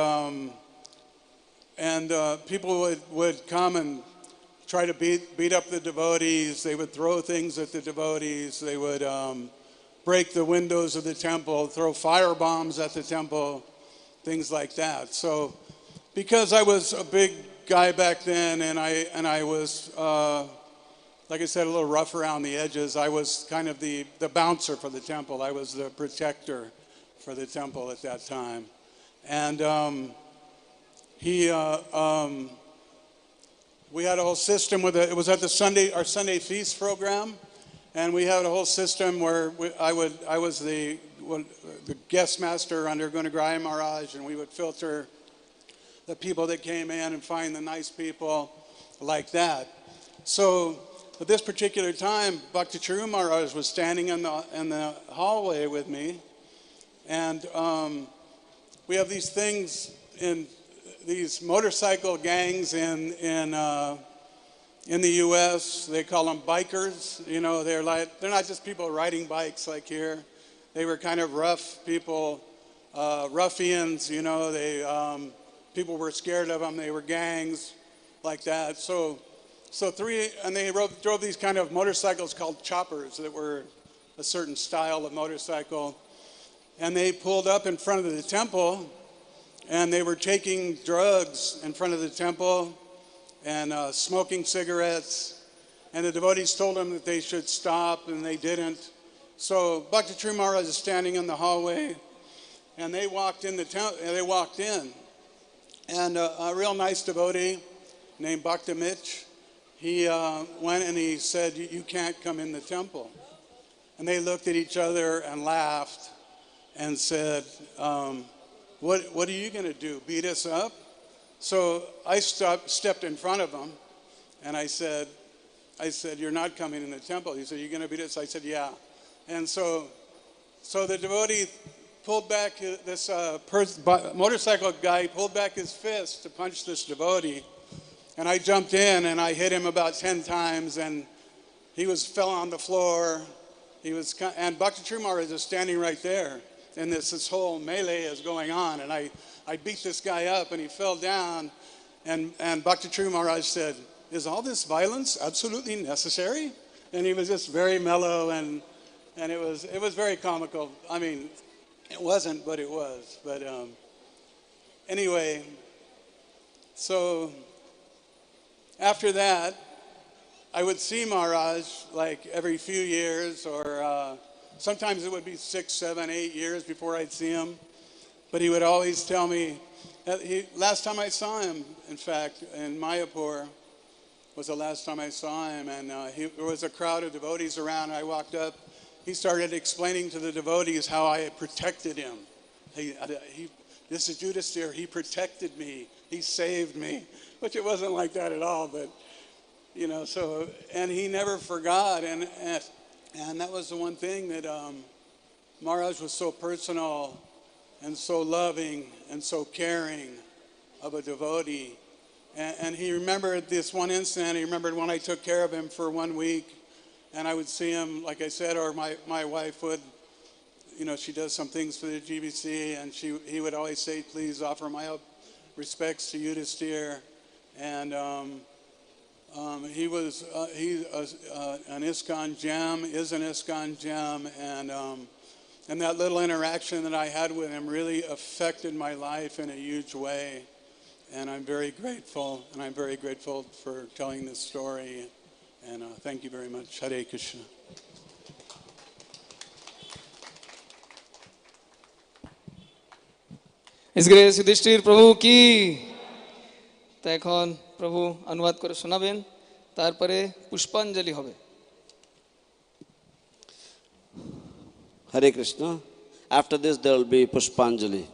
people would come and try to beat up the devotees. They would throw things at the devotees. They would break the windows of the temple, throw fire bombs at the temple, things like that. So because I was a big guy back then, and I was, like I said, a little rough around the edges, I was kind of the bouncer for the temple. I was the protector for the temple at that time. And we had a whole system with it. It was at our Sunday feast program, and we had a whole system where I was the guest master under Gunagraya Maharaj, and we would filter the people that came in and find the nice people like that. So at this particular time, Bhakti Charu Maharaj was standing in the hallway with me, and we have these things in these motorcycle gangs in the U.S. They call them bikers. You know, they're not just people riding bikes like here. They were kind of rough people, ruffians. You know, people were scared of them. They were gangs like that. So they drove these kind of motorcycles called choppers that were a certain style of motorcycle, and they pulled up in front of the temple. And they were taking drugs in front of the temple and smoking cigarettes. And the devotees told them that they should stop, and they didn't. So Bhakti Charu Maharaj is standing in the hallway, and they walked in. And a real nice devotee named Bhakti Mitch, he went and he said, "You can't come in the temple." And they looked at each other and laughed and said, What are you going to do, beat us up? So I stepped in front of him, and I said, "You're not coming in the temple." He said, "You're going to beat us?" I said, "Yeah." And so the devotee pulled back, this motorcycle guy pulled back his fist to punch this devotee, and I jumped in and I hit him about 10 times, and he fell on the floor. And Bhakti Charu Maharaj is standing right there. And this whole melee is going on, and I beat this guy up, and he fell down, and Bhakti Charu Maharaj said, "Is all this violence absolutely necessary?" And he was just very mellow, and it was very comical. I mean, it wasn't, but it was. But anyway, so after that, I would see Maharaj like every few years, or sometimes it would be 6, 7, 8 years before I'd see him. But he would always tell me, last time I saw him, in fact, in Mayapur, was the last time I saw him. And there was a crowd of devotees around. I walked up. He started explaining to the devotees how I had protected him. This is Yudhisthira. He protected me. He saved me. Which it wasn't like that at all. But, you know, so, and he never forgot. And that was the one thing that Maharaj was so personal and so loving and so caring of a devotee. And he remembered this one incident. He remembered when I took care of him for 1 week, and I would see him, like I said, or my wife would, you know, she does some things for the GBC, and he would always say, "Please offer my respects to Yudhisthira." And he was an ISKCON gem, is an ISKCON gem, and that little interaction that I had with him really affected my life in a huge way. And I'm very grateful, for telling this story. And thank you very much. Hare Krishna. His Grace Yudhishthir Prabhu ki তো এখন প্রভু অনুবাদ করে শোনাবেন, তারপরে পুষ্পাঞ্জলি হবে। Hare Krishna. After this there will be Pushpanjali.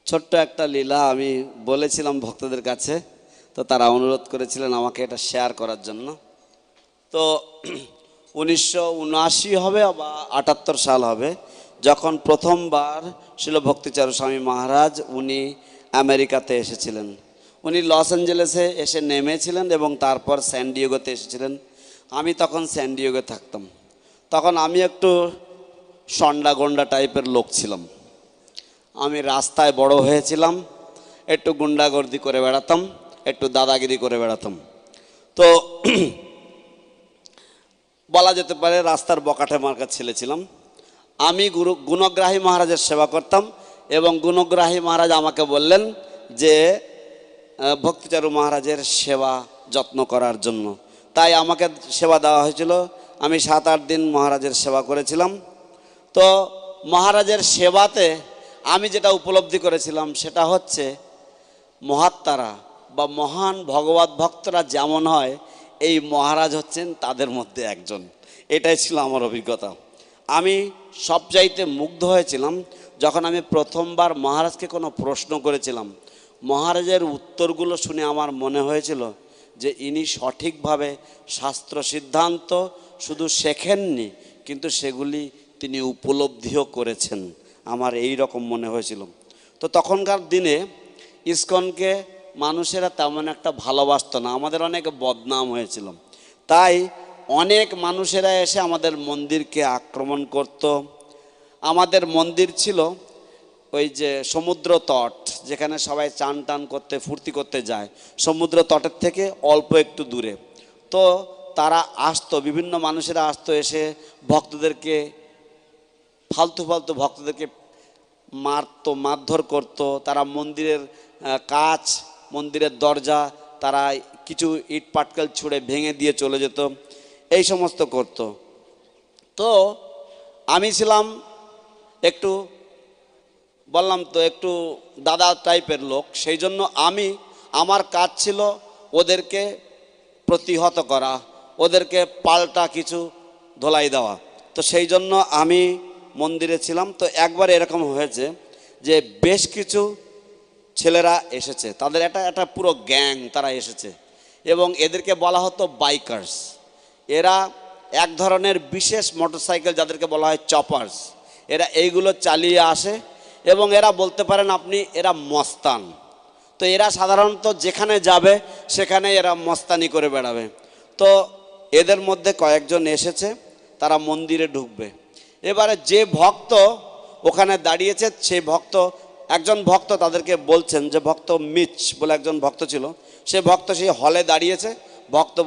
ছোট্ট একটা লীলা আমি বলেছিলাম ভক্তদের কাছে, তো তারা অনুরোধ করেছিলেন আমাকে এটা শেয়ার করার জন্য। তো 1979 হবে বা 78 সাল হবে, যখন প্রথমবার শিল ভক্তিচারু স্বামী মহারাজ উনি আমেরিকাতে এসেছিলেন। উনি লস অ্যাঞ্জেলেসে এসে নেমেছিলেন এবং তারপর স্যান ডিয়েগোতে এসেছিলেন। আমি তখন স্যান ডিয়েগো থাকতাম। তখন আমি একটু সন্ডা গন্ডা টাইপের লোক ছিলাম। আমি রাস্তায় বড় হয়েছিলাম, একটু গুন্ডাগর্দি করে বেড়াতাম, একটু দাদাগিরি করে বেড়াতাম। তো বলা যেতে পারে রাস্তার বকাটে মার্কা ছেলে ছিলাম। আমি গুণগ্রাহী মহারাজের সেবা করতাম এবং গুণগ্রাহী মহারাজ আমাকে বললেন যে ভক্তিচারু মহারাজের সেবা যত্ন করার জন্য। তাই আমাকে সেবা দেওয়া হয়েছিল। আমি 7-8 দিন মহারাজের সেবা করেছিলাম। তো মহারাজের সেবাতে আমি যেটা উপলব্ধি করেছিলাম সেটা হচ্ছে মহাত্মারা বা মহান ভগবত ভক্তরা যেমন হয়, এই মহারাজ হচ্ছেন তাদের মধ্যে একজন। এটাই ছিল আমার অভিজ্ঞতা। আমি সবচাইতে মুগ্ধ হয়েছিলাম যখন আমি প্রথমবার মহারাজকে কোনো প্রশ্ন করেছিলাম। মহারাজের উত্তরগুলো শুনে আমার মনে হয়েছিল যে ইনি সঠিকভাবে শাস্ত্র সিদ্ধান্ত শুধু শেখেননি, কিন্তু সেগুলি তিনি উপলব্ধিও করেছেন। আমার এই রকম মনে হয়েছিল। তো তখনকার দিনে ইসকনকে মানুষেরা তেমন একটা ভালোবাসত না, আমাদের অনেক বদনাম হয়েছিল। তাই অনেক মানুষেরা এসে আমাদের মন্দিরকে আক্রমণ করত। আমাদের মন্দির ছিল ওই যে সমুদ্র তট, যেখানে সবাই চান টান করতে ফুর্তি করতে যায়, সমুদ্র তটের থেকে অল্প একটু দূরে। তো তারা আসতো, বিভিন্ন মানুষেরা আসতো, এসে ভক্তদেরকে ফালতু ভক্তদেরকে মারতো, মারধর করতো। তারা মন্দিরের কাচ, মন্দিরের দরজা তারা কিছু ইট পাটকেল ছুঁড়ে ভেঙে দিয়ে চলে যেত, এই সমস্ত করত। তো আমি ছিলাম একটু, বললাম তো, একটু দাদা টাইপের লোক। সেই জন্য আমার কাজ ছিল ওদেরকে প্রতিহত করা, ওদেরকে পাল্টা কিছু ধোলাই দেওয়া। তো সেই জন্য আমি মন্দিরে ছিলাম। তো একবার এরকম হয়েছে যে বেশ কিছু ছেলেরা এসেছে, তাদের একটা পুরো গ্যাং তারা এসেছে এবং এদেরকে বলা হতো বাইকার্স। এরা এক ধরনের বিশেষ মোটরসাইকেল যাদেরকে বলা হয় চপার্স, এরা এইগুলো চালিয়ে আসে এবং এরা বলতে পারেন আপনি এরা মস্তান। তো এরা সাধারণত যেখানে যাবে সেখানে এরা মস্তানি করে বেড়াবে। তো এদের মধ্যে কয়েকজন এসেছে, তারা মন্দিরে ঢুকবে। এবারে যে ভক্ত ওখানে দাঁড়িয়েছে, সেই একজন ভক্ত তাদেরকে বলছেন, যে ভক্ত মিচ বলে একজন ভক্ত ছিল, সে ভক্ত সেই হলে দাঁড়িয়েছে। ভক্ত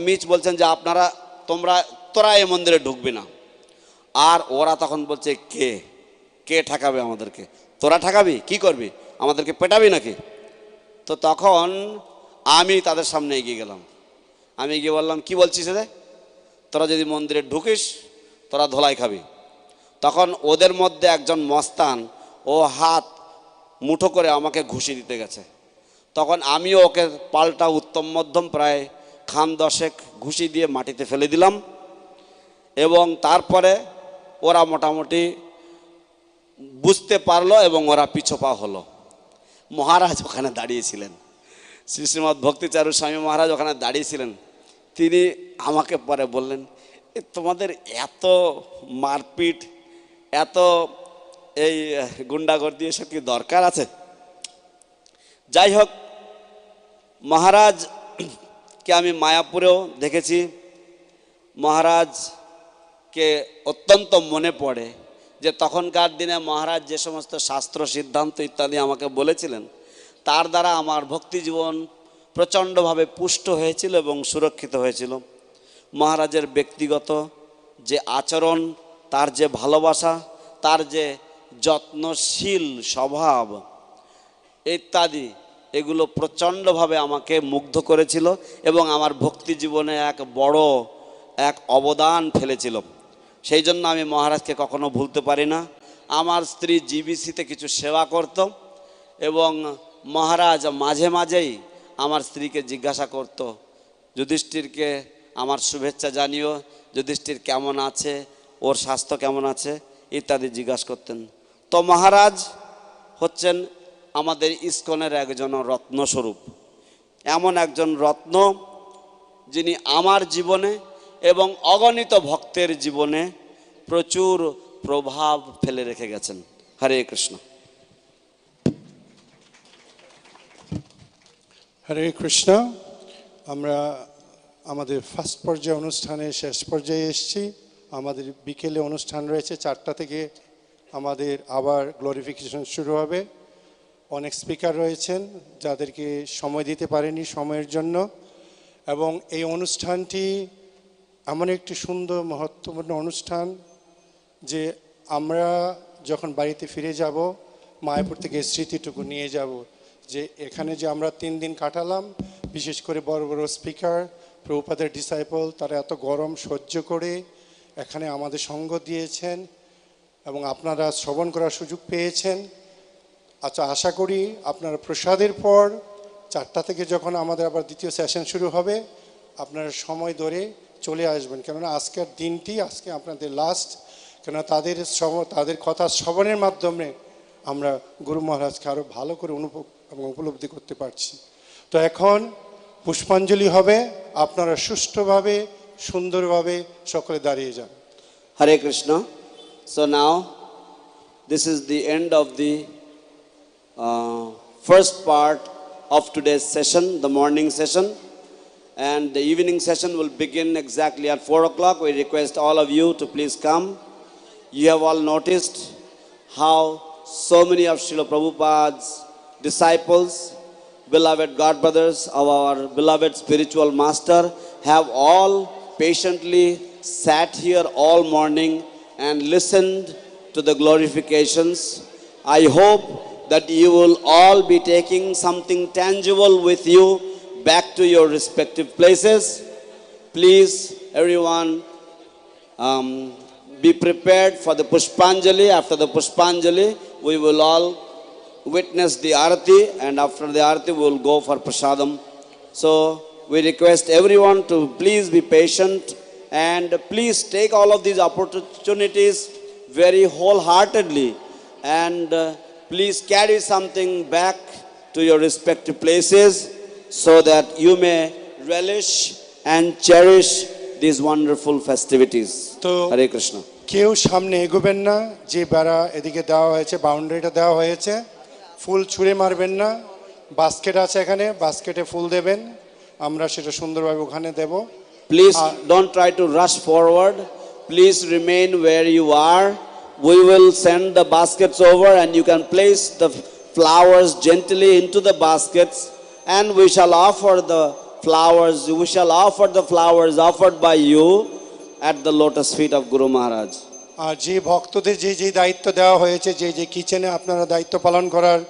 মিচ বলছেন যে তোরা এই মন্দিরে ঢুকবি না। আর ওরা তখন বলছে কে ঠেকাবে আমাদেরকে? তোরা ঠেকাবি? কি করবি? আমাদেরকে পেটাবি নাকি? তো তখন আমি তাদের সামনে এগিয়ে গেলাম। আমি গিয়ে বললাম, কি বলছিস রে? তোরা যদি মন্দিরে ঢুকিস তোরা ধোলাই খাবি। তখন ওদের মধ্যে একজন মস্তান ও হাত মুঠো করে আমাকে ঘুষি দিতে গেছে। তখন আমিও ওকে পাল্টা উত্তম মধ্যম প্রায় খান 10 ঘুষি দিয়ে মাটিতে ফেলে দিলাম এবং তারপরে ওরা মোটামুটি বুঝতে পারলো এবং ওরা পিছপা হলো। মহারাজ ওখানে দাঁড়িয়েছিলেন, শ্রী শ্রীমৎ ভক্তিচারু স্বামী মহারাজ ওখানে দাঁড়িয়েছিলেন। তিনি আমাকে পরে বললেন, তোমাদের এত মারপিট, এত এই গুন্ডাগর্দি, এসব কি দরকার আছে? যাই হোক, মহারাজকে আমি মায়াপুরেও দেখেছি। মহারাজকে অত্যন্ত মনে পড়ে যে তখনকার দিনে মহারাজ যে সমস্ত শাস্ত্র সিদ্ধান্ত ইত্যাদি আমাকে বলেছিলেন, তার দ্বারা আমার ভক্তি জীবন প্রচণ্ডভাবে পুষ্ট হয়েছিল এবং সুরক্ষিত হয়েছিল। মহারাজের ব্যক্তিগত যে আচরণ, তার যে ভালোবাসা, তার যে যত্নশীল স্বভাব ইত্যাদি, এগুলো প্রচণ্ডভাবে আমাকে মুগ্ধ করেছিল এবং আমার ভক্তি জীবনে এক বড় অবদান ফেলেছিল। সেই জন্য আমি মহারাজকে কখনো ভুলতে পারি না। আমার স্ত্রী জিবিসিতে কিছু সেবা করত এবং মহারাজ মাঝে মাঝেই আমার স্ত্রীকে জিজ্ঞাসা করত, যুধিষ্ঠিরকে আমার শুভেচ্ছা জানিও, যুধিষ্ঠির কেমন আছে, ওর স্বাস্থ্য কেমন আছে ইত্যাদি জিজ্ঞাসা করতেন। তো মহারাজ হচ্ছেন আমাদের ইসকনের একজন রত্নস্বরূপ, এমন একজন রত্ন যিনি আমার জীবনে এবং অগণিত ভক্তের জীবনে প্রচুর প্রভাব ফেলে রেখে গেছেন। হরে কৃষ্ণ। হরে কৃষ্ণ। আমরা আমাদের ফার্স্ট পর্যায়ে অনুষ্ঠানের শেষ পর্যায়ে এসেছি। আমাদের বিকেলে অনুষ্ঠান রয়েছে 4টা থেকে, আমাদের আবার গ্লোরিফিকেশন শুরু হবে। অনেক স্পিকার রয়েছেন যাদেরকে সময় দিতে পারেনি সময়ের জন্য, এবং এই অনুষ্ঠানটি এমন একটি সুন্দর মহত্বপূর্ণ অনুষ্ঠান যে আমরা যখন বাড়িতে ফিরে যাব মায়াপুর থেকে স্মৃতিটুকু নিয়ে যাব, যে এখানে যে আমরা 3 দিন কাটালাম, বিশেষ করে বড় বড় স্পিকার প্রভুপাদের ডিসাইপল, তারা এত গরম সহ্য করে এখানে আমাদের সঙ্গ দিয়েছেন এবং আপনারা শ্রবণ করার সুযোগ পেয়েছেন। আচ্ছা, আশা করি আপনারা প্রসাদের পর 4টা থেকে যখন আমাদের আবার দ্বিতীয় সেশন শুরু হবে আপনারা সময় ধরে চলে আসবেন, কেননা আজকের দিনটি আজকে আপনাদের লাস্ট, কেননা তাদের কথা শ্রবণের মাধ্যমে আমরা গুরু মহারাজকে আরও ভালো করে অনুভব এবং উপলব্ধি করতে পারছি। তো এখন পুষ্পাঞ্জলি হবে, আপনারা সুষ্ঠুভাবে সুন্দরভাবে সকলে দাঁড়িয়ে যান। Hare Krishna. So now this is the end of the first part of today's session, the morning session, and the evening session will begin exactly at 4 o'clock. We request all of you to please come. You have all noticed how so many of Srila Prabhupada's disciples, beloved God brothers of our beloved spiritual master, have all patiently sat here all morning and listened to the glorifications. I hope that you will all be taking something tangible with you back to your respective places. Please, everyone, be prepared for the Pushpanjali. After the Pushpanjali, we will all witness the Arati, and after the Arati, we will go for Prasadam. So, we request everyone to please be patient and please take all of these opportunities very wholeheartedly, and please carry something back to your respective places so that you may relish and cherish these wonderful festivities. Hare Krishna. কেউ সামনে এগোবেন না, যে বেড়া এদিকে দেওয়া হয়েছে, বাউন্ডারিটা দেওয়া হয়েছে, ফুল ছুঁড়ে মারবেন না। বাস্কেট আছে এখানে, বাস্কেটে ফুল দেবেন, আমরা সেটা সুন্দরভাবে ওখানে দেব। Please don't try to rush forward. Please remain where you are. We will send the baskets over and you can place the flowers gently into the baskets, and we shall offer the flowers offered by you at the lotus feet of Guru Maharaj. আর যে ভক্তদের যে যে দায়িত্ব দেওয়া হয়েছে, যে যে কিচেনে আপনারা দায়িত্ব পালন করার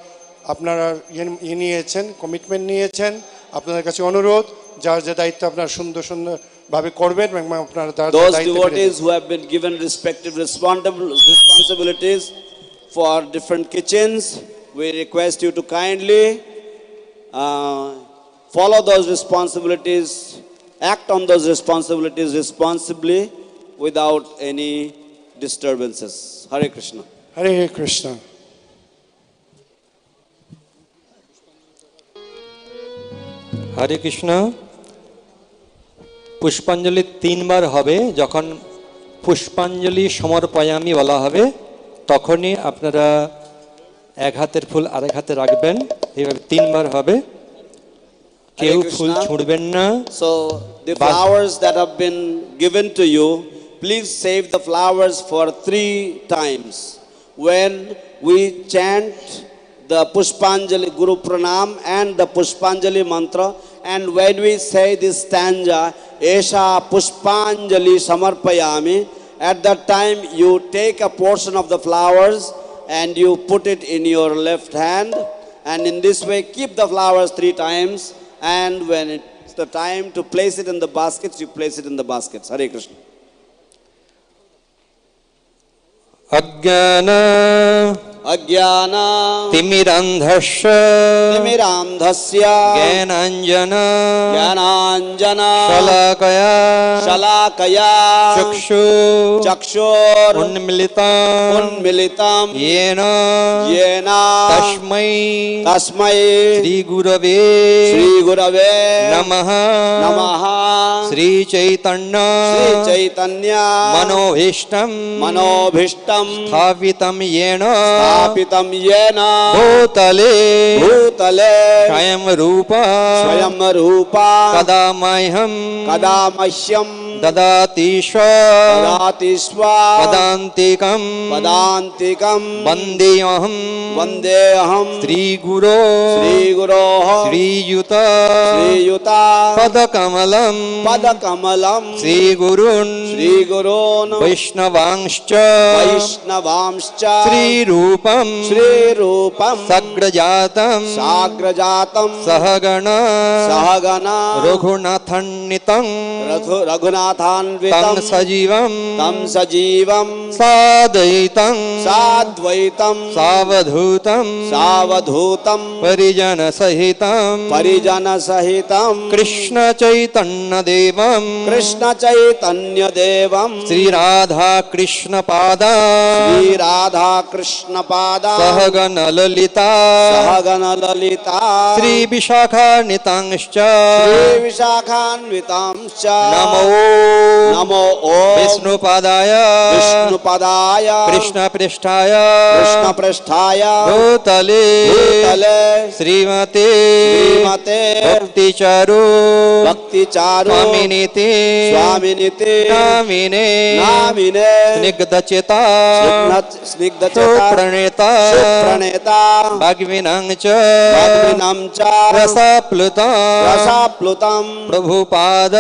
আপনারা নিয়েছেন, কমিটমেন্ট নিয়েছেন, আপনাদের কাছে অনুরোধ যার যে দায়িত্ব আপনারা সুন্দর সুন্দর ভাবে করবেন এবং আপনারা those devotees who have been given respective responsibilities for different kitchens, we request you to kindly follow those responsibilities, act on those responsibilities responsibly without any disturbances. Hare Krishna. Hare Krishna. হরে কৃষ্ণ। পুষ্পাঞ্জলি 3 বার হবে। যখন পুষ্পাঞ্জলি সমর্পয়ামি বলা হবে তখনই আপনারা এক হাতের ফুল আরেক হাতে রাখবেন, এইভাবে 3 বার হবে। কেউ ফুল ছুঁড়বেন না। So the flowers that have been given to you, please save the flowers for 3 times. When we chant the Pushpanjali Guru Pranam and the Pushpanjali mantra, and when we say this stanza, Esha Pushpanjali Samarpayami, at that time you take a portion of the flowers and you put it in your left hand, and in this way keep the flowers 3 times, and when it's the time to place it in the baskets, you place it in the baskets. Hare Krishna. Ajnana अज्ञान तिमिरान्धस्य ज्ञानाञ्जन शलाकया चक्षुर उन्मिलितं येन तस्मै श्रीगुरवे नमः श्रीचैतन्य मनोभीष्टं स्थापितं येन भूतले स्वयं रूपा कदा मह्यं ददाति स्व पदान्तिकं वन्देऽहं श्रीगुरो श्रीयुता पदकमलं श्रीगुरून् वैष्णवांश्च श्रीरूपं सग्रजातं सहगण रघुनाथान्वितं तं सजीवं साद्वैतं सावधूतं परिजन सहितं कृष्ण चैतन्य देवं श्री राधा कृष्ण पादा सहगण ललिता श्री विशाखान्वितांश्च नमो विष्णुपादाय कृष्णपृष्ठाय भूतले श्रीमते भक्ति चारु स्वामिनीति नामिने स्निग्धचेता प्रणेता भगविनां च रसाप्लुतं प्रभुपाद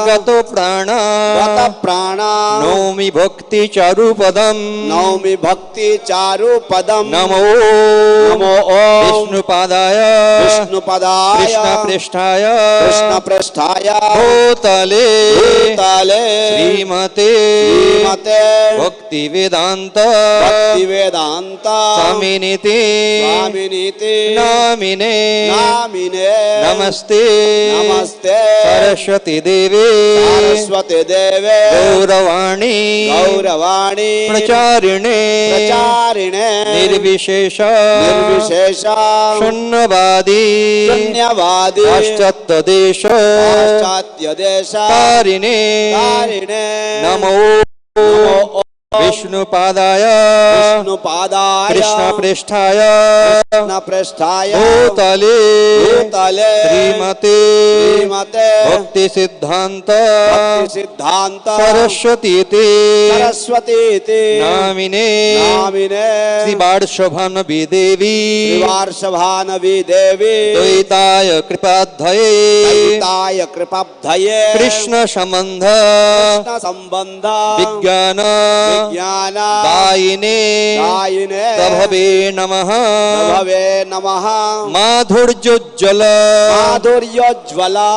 गतो प्राण नौमि भक्ति चारुपदं नमो विष्णुपादाय कृष्णपृष्ठाय भूतले श्रीमते भक्तिवेदान्त स्वामिनीति नामिने नमस्ते सरस्वती देवे गौरवाणी प्रचारिणे निर्विशेष शून्यवादी पाश्चात्यदेश तारिणे नमो विष्णुपादाय कृष्णपृष्ठाय भूतले श्रीमते भक्ति सिद्धांत सरस्वतीति नामिने श्री वार्षभानवी देवी द्वैताय कृपाब्धये कृष्ण संबंध विज्ञान दायिने तभवे नमः माधुर्योज्ज्वल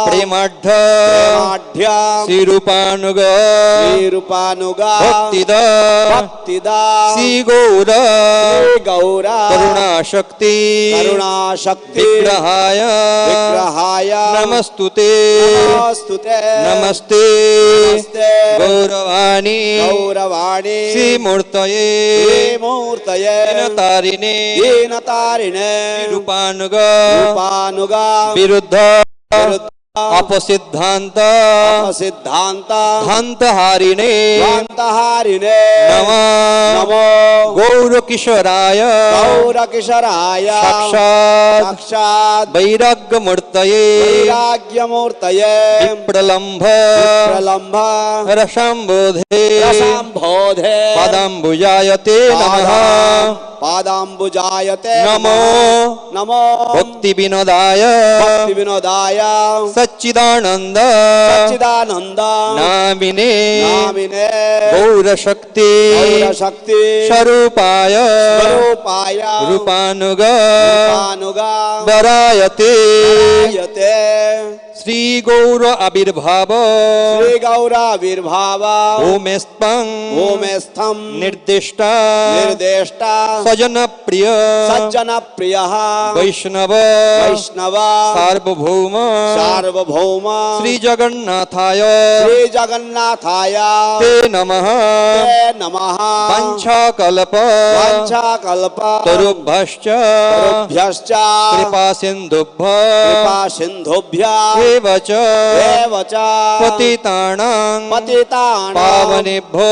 प्रेमाढ्य श्रीरूपानुग भक्तिदा श्रीगौर करुणाशक्ति विग्रहाय नमस्तुते नमस्ते गौरवाणी श्रीमूर्तये दीनतारिणे रूपानुग विरुद्ध अपसिद्धांत धांतहारिणे नमो गौरकिशोराय साक्षात् वैराग्यमूर्तये विप्रलम्भ रसाम्बोधे पदाम्बुजायते नमः नमो भक्ति विनोदाय सच्चिदानंद नामिने गौरशक्ति स्वरूपाय रूपानुग वरायते श्री गौर आविर्भाव श्री गौर आविर्भाव भूमेस्थं निर्दिष्टा सजन प्रिय वैष्णव सार्वभौम श्री जगन्नाथाय ते नमः वाञ्छाकल्प तरुभ्यश्च कृपा सिन्धुभ्य एव च पतितानां पावनेभ्यो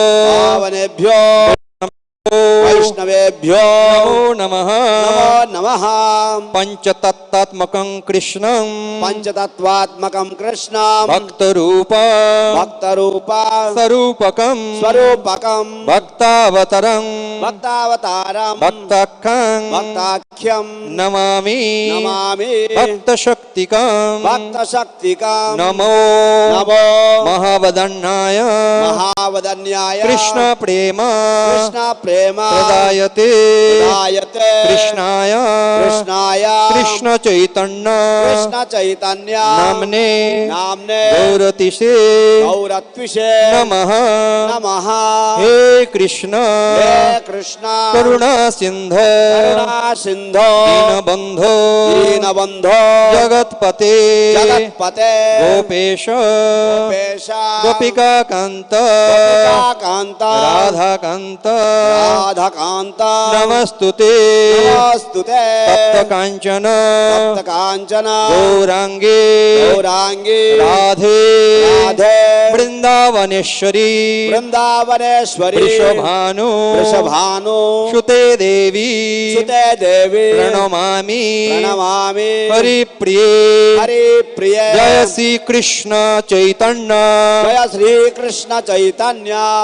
वैष्णवेभ्यो नमो नमः पंचतत्त्वात्मकं कृष्णं भक्तरूप स्वरूपकं भक्तावतारं भक्ताख्यं नमामि भक्तशक्तिकं नमो महावदन्याय कृष्ण प्रेम प्रदायते कृष्णाय कृष्ण चैतन्य नामने गौरतिषे नमः हे कृष्ण करुणा सिंधो दीनबंधो जगतपते गोपेश गोपिका कांत राधाकांत नमस्तुते तप्त कांचन गौरांगे राधे वृंदावनेश्वरी वृषभानु शुते देवी प्रणमामि हरिप्रिये जय श्री कृष्ण चैतन्य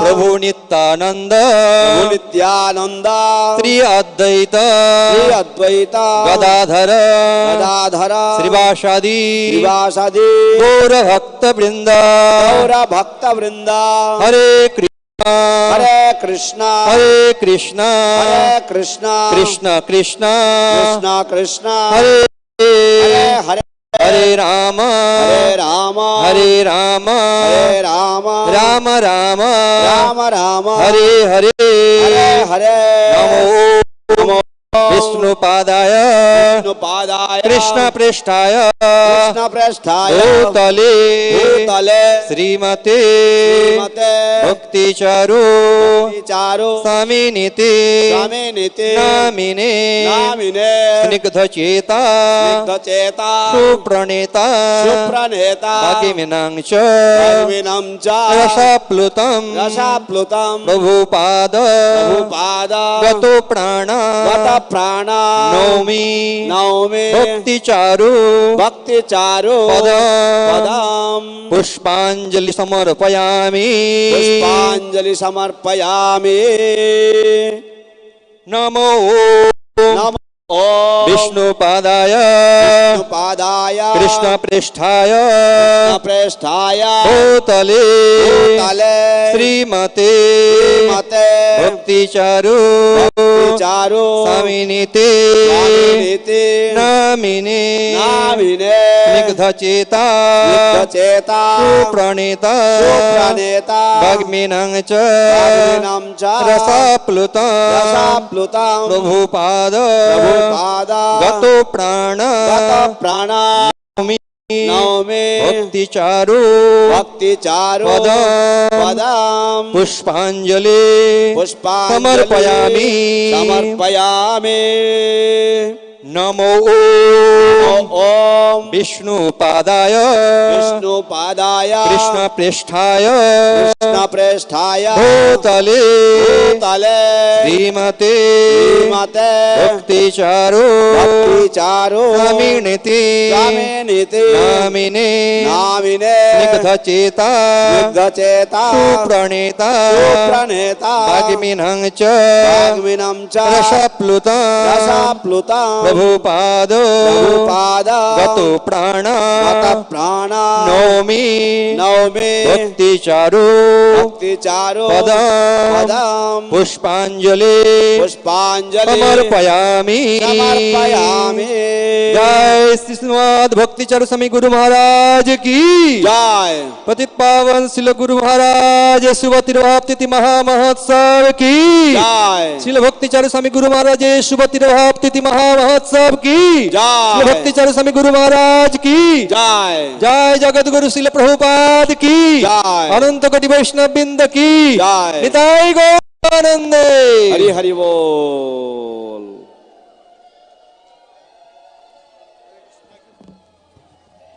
प्रभु नित्यानंद श्री अद्वैत गदाधर श्रीवासादि गौर भक्त वृंद हरे कृष्ण कृष्ण कृष्ण हरे हरे राम राम राम हरे नमो विष्णुपादाय कृष्ण पृष्ठाय भूतले श्रीमते भक्ति चारु स्वामिनीते नामिने स्निग्धचेता सुप्रणेता भगिनीनां च रसाप्लुतं प्रभुपाद गतो प्राणा नौमि भक्ति चारु पदम पुष्पांजलि समर्पयामि नमो विष्णुपादाय कृष्ण पृष्ठाय भूतले श्रीमते भक्ति चारु स्वामिनीते नामिने स्निग्धचेता सुप्रणेता भगिनीनां च रसाप्लुतं प्रभुपाद गतो प्राण नौमि भक्ति चारु पदम पुष्पांजलि समर्पयामि नमो ओम विष्णुपादाय कृष्ण पृष्ठाय भूतले श्रीमते भक्ति चारु स्वामिनीते नामिने स्निग्धचेता सुप्रणेता भगिनीनां च रसाप्लुतं प्रभुपाद गतो प्राण नौमि भक्ति चारु पदम पुष्पांजलि समर्पयामि जय श्री श्रीमद् भक्ति चारु स्वामी गुरु महाराज की जय। पतित पावन श्रील गुरु महाराज शुभ तिरुभाव तिथि महामहोत्सव की जय। श्रील भक्ति चारु स्वामी गुरु महाराज शुभ तिरुभाव तिथि महामहोत्सव की जय। श्रील भक्ति चारु स्वामी गुरु महाराज की जय। जय। जगत गुरु श्रील प्रभुपाद की जय। अनंत कोटि वैष्णव बिंद की जय। निताई गौरानंदे। हरि हरि बोल।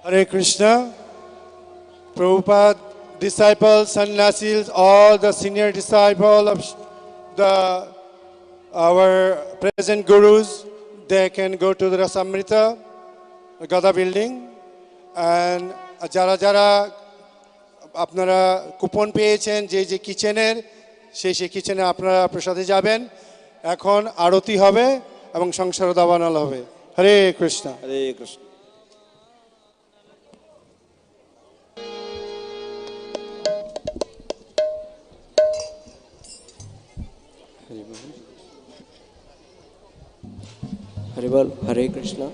Hare Krishna. Prabhupada, disciples, sannyasis, all the senior disciples of our present gurus, they can go to the Rasamrita, Gada building, and jara jara আপনারা কুপন পেয়েছেন যে কিচেনের সেই কিচেনে আপনারা প্রসাদে যাবেন। এখন আরতি হবে এবং সংসার দাবানল হবে। হরে কৃষ্ণ। হরে কৃষ্ণ। हरि बोल। हरे कृष्णा।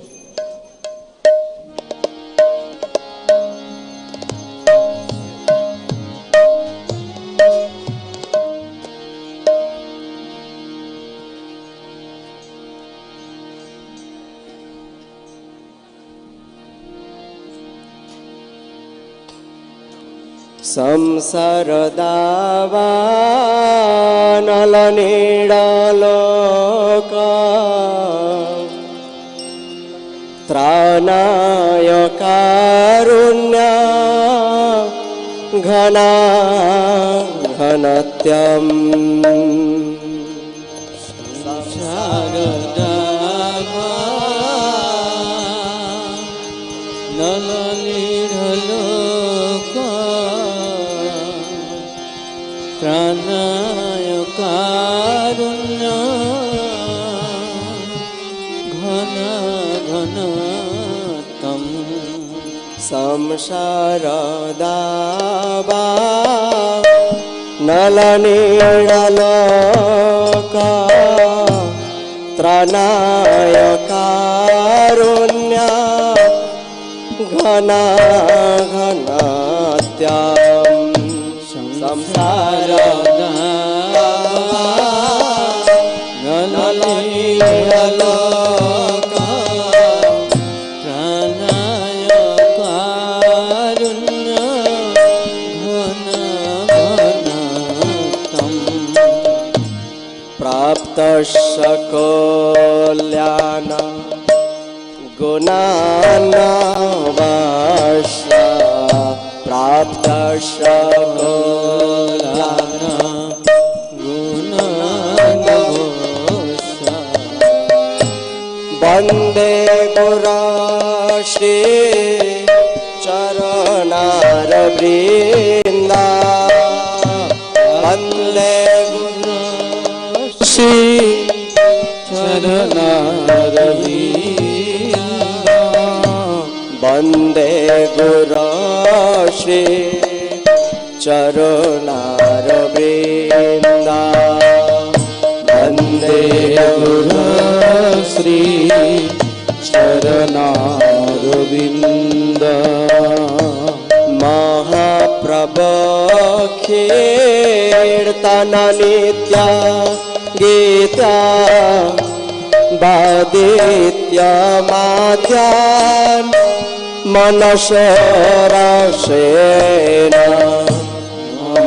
संसार दावानल नीडालोका त्राणाय कारुण्य घना घनत्यम् संसार दावानल नीडालोका त्राणाय कारुण्य घन घनतम संसार दावा नलनीडलोका त्राणाय कारुण्य घन घनत्यम् संसार नलनीडलोका त्राणाय कारुण्य घन घनतम् प्राप्त सकल्यान गुणानावासा प्राप्त सकल्यान गुणानावासा वन्दे गुरुश्री चरणारविन्दा वन्दे गुरुश्री चरणारविन्दा वन्दे गुरुश्री चरणारविन्दा वन्दे गुरुश्री चरणारविन्दा महाप्रभो कीर्तन नित्या गीता वादित्य माध्यान् मनसरसेन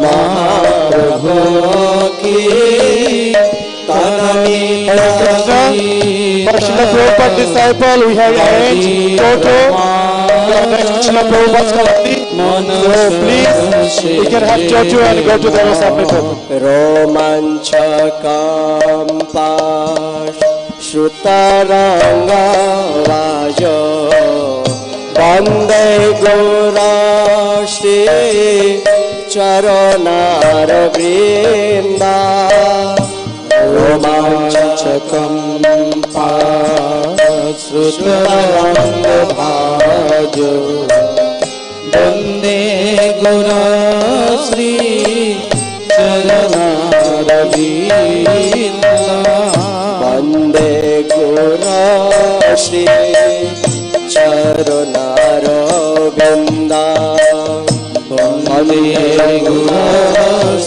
महाप्रभो कीर्तन नित्या Prabhupada disciple, we have arranged Toto Krishna Prabhupada's Kalandi. So please, we can have Toto and go to the Rasamrita. Romanchakam pash Shrutaranga vajo Vande Gaurashri Charanarvrinda Romanchakam Srutaranga bhajo Vande Gaurashri Charanarvrinda Vande Gaurashri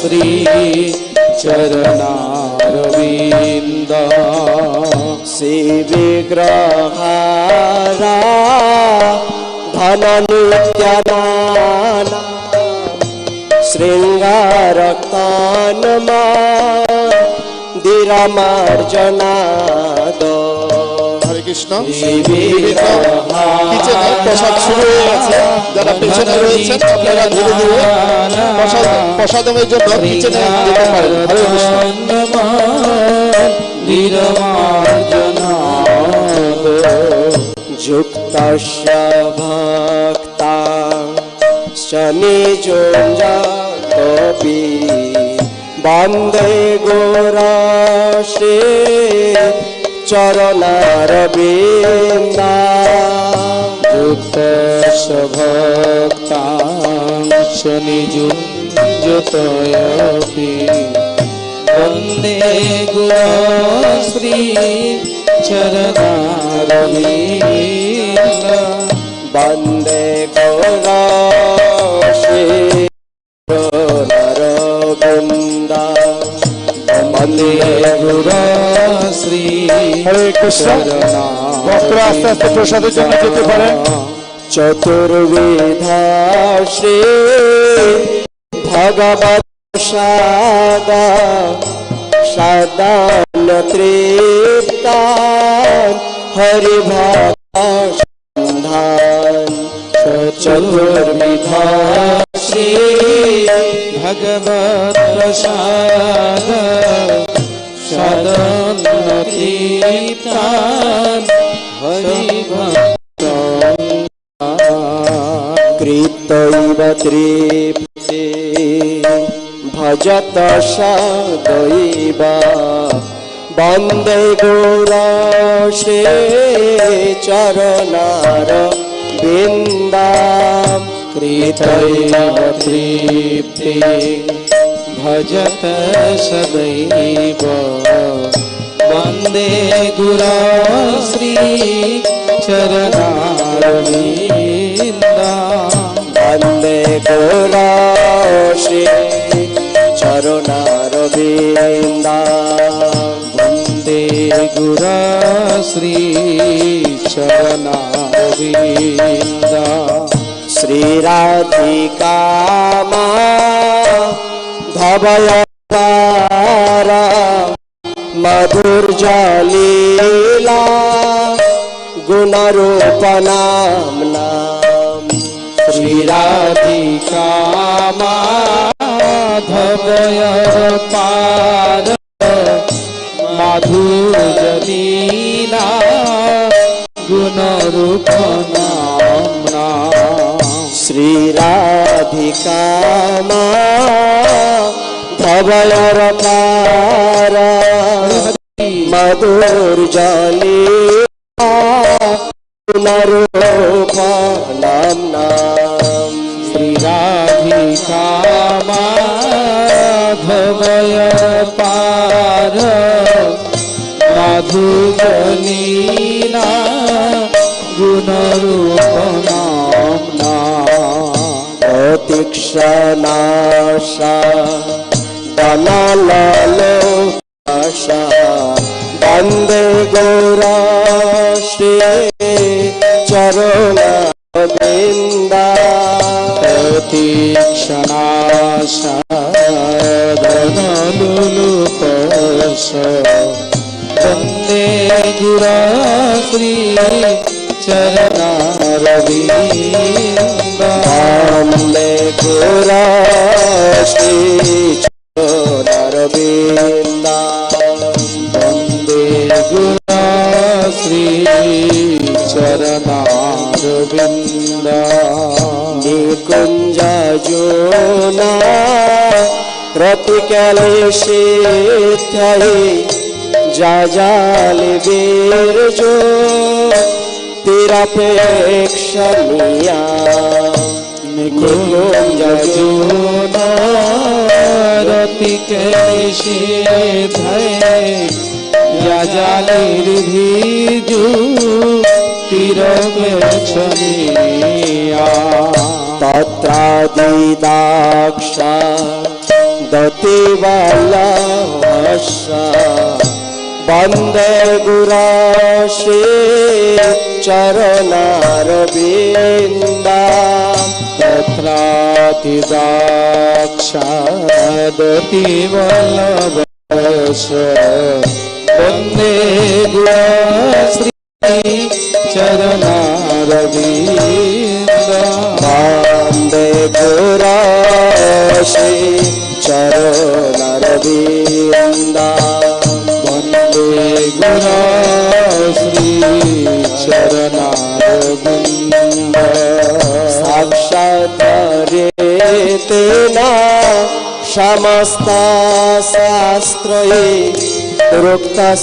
Shri चरणारविन्द Shri विग्रहारा धन नित्यानंद शृंगारकानमा दिरामार्जनाद। হরে কৃষ্ণ। কিচেনে প্রসাদ শুরু হয়ে গেছে, যারা পেছনে রয়েছেন আপনারা ধীরে ধীরে প্রসাদমের জন্য কিচেনে যেতে পারেন। হরে কৃষ্ণ। যুক্তস্য ভক্তাঃ নিযুঞ্জতপি বন্দে গৌরাশ্রী চরণারবিন্দাঃ। যুক্তস্য ভক্তাঃ নিযুঞ্জতপি বন্দে গৌরাশ্রী চরণারবিন্দ। বন্দে গৌরাশ্রী চরণারবিন্দ। বন্দে গৌরাশ্রী। হরে কৃষ্ণ। ভক্তরা আস্তে আস্তে প্রসাদের জন্য যেতে পারেন। চতুর্বিধা শ্রী ভগবৎ সাদা সাদান তৃপ্তান হরি ভক্তান। চতুর্বিধা শ্রী ভগবৎ প্রসাদ সাদন তৃপ্তান হরি ভক্তান। কৃতৈব তৃপ্তে ভজত সদৈব বন্দে গৌরাশ্রী চরণারবিন্দাঃ। কৃতৈব তৃপ্তে ভজত সদৈব বন্দে গুরাশ্রী চরণারবিন্দাঃ। বন্দে গৌরাশ্রী চরণারবিন্দাঃ। বন্দে গুরাশ্রী চরণারবিন্দাঃ। শ্রী রাধিকা মাধবয়তারা মধুর্যলীলা গুণরূপনাম্না। শ্রী রাধিকা মাধবয়র পার মাধুর্যলীলা গুণরূপ নাম্না। শ্রী রাধিকা মাধবয়র পার মধুর্যলীলা গুণরূপনাম্না। শ্রী রাধিকা মাধবয়র পার মাধুর্যলীলা গুণরূপ নাম্না। অতিক্রণাশা দনলোকাশা বন্দে গৌরাশ্রী চরণারবিন্দাঃ। অতিক্রণাশা দনলোকাশা বন্দে গুরাশ্রী চরণারবিন্দাঃ। বন্দে গৌরাশ্রী চরণারবিন্দাঃ। বন্দে গুরাশ্রী চরণারবিন্দাঃ। নিকুঞ্জ যোনা রতিকলেশিথ্যৈ যাজালি বীর্যো তিরপেক্ষণীয়া। নিকুঞ্জ যোনা রতিকলেশিথ্যৈ যাজালির বীর্যো তিরপেক্ষণীয়া। তত্রাদিদাক্ষ दतिवल्लभस्य वन्दे गुरा श्री चरणारविन्दं तत्रातिदाक्षादतिवल्लभस्य वन्दे गुरा श्री चरणारविन्दं वन्दे गुरा श्री चरणारविन्दं वन्दे गुरा श्री चरणारविन्दं साक्षात्कारेतेन समस्त शास्त्रे प्रोक्तस्तस्थावा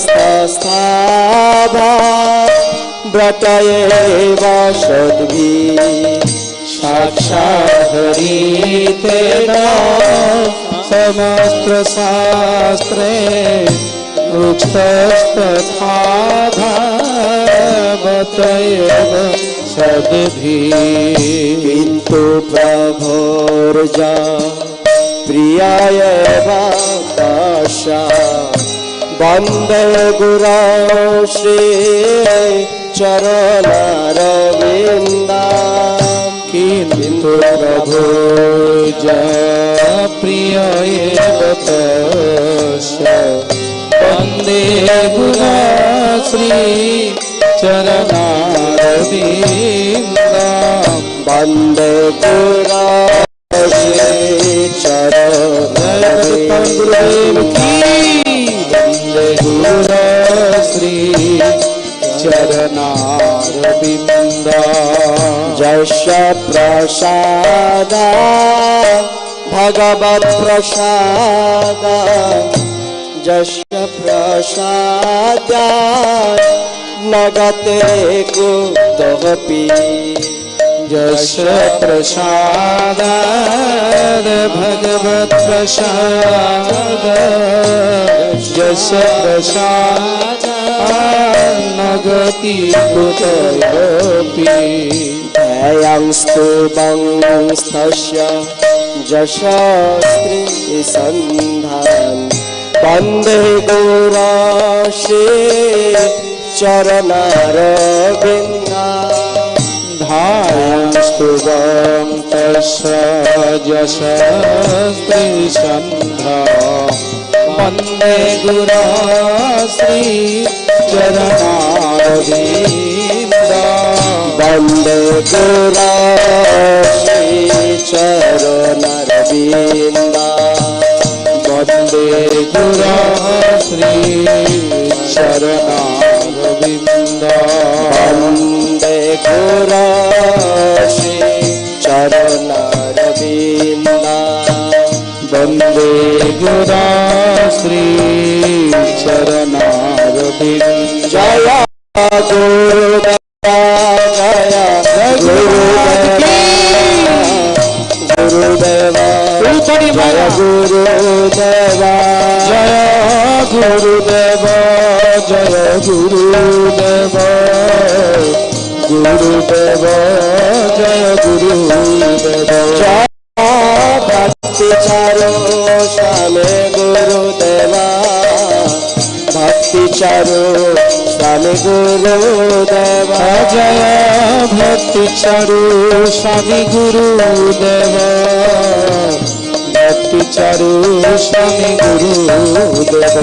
व्रत एव सद्भिः साक्षात्कारेतेन समस्त शास्त्रे उक्तस्तथा भागवत एव सद्भिः किन्तु प्रभोर्जा प्रियाय भक्तस्य वन्दे गुरो श्री चरणारविन्दं किन्तु प्रभोर्जा प्रियाय भक्तस्य वन्दे गुरो श्री चरणारविन्दं वन्दे गुरो श्री वन्दे गुरो श्री चरणारविन्दं यस्य प्रसाद भगवत्प्रसाद यस्य प्रसाद न गते कुतोऽपि यस्य प्रसादाद भगवत्प्रसाद यस्य प्रसादाद न गति कुतोऽपि ध्येयंस्तु वंस्तस्य यशस्त्री सन्धान वन्दे गुरो श्री चरणारविन्दं ध्यायंस्तुवं तस्य यशस्त्रीसन्धा वन्दे गुरो श्री चरणारविन्दं वन्दे गुरो श्री चरणारविन्दं वन्दे गुरो श्री चरणारविन्दं वन्दे गुरो श्री चरणारविन्दं वन्दे गुरो श्री चरणारविन्दं जय गुरुदेव जय गुरुदेव गुरुदेव जय गुरुदेव जय गुरुदेव जय गुरुदेव गुरुदेव जय गुरुदेव जय भक्ति चारु स्वामी गुरुदेव भक्ति चारु स्वामी गुरुदेव जय भक्ति चारु स्वामी गुरुदेव भक्ति चारु स्वामी गुरुदेव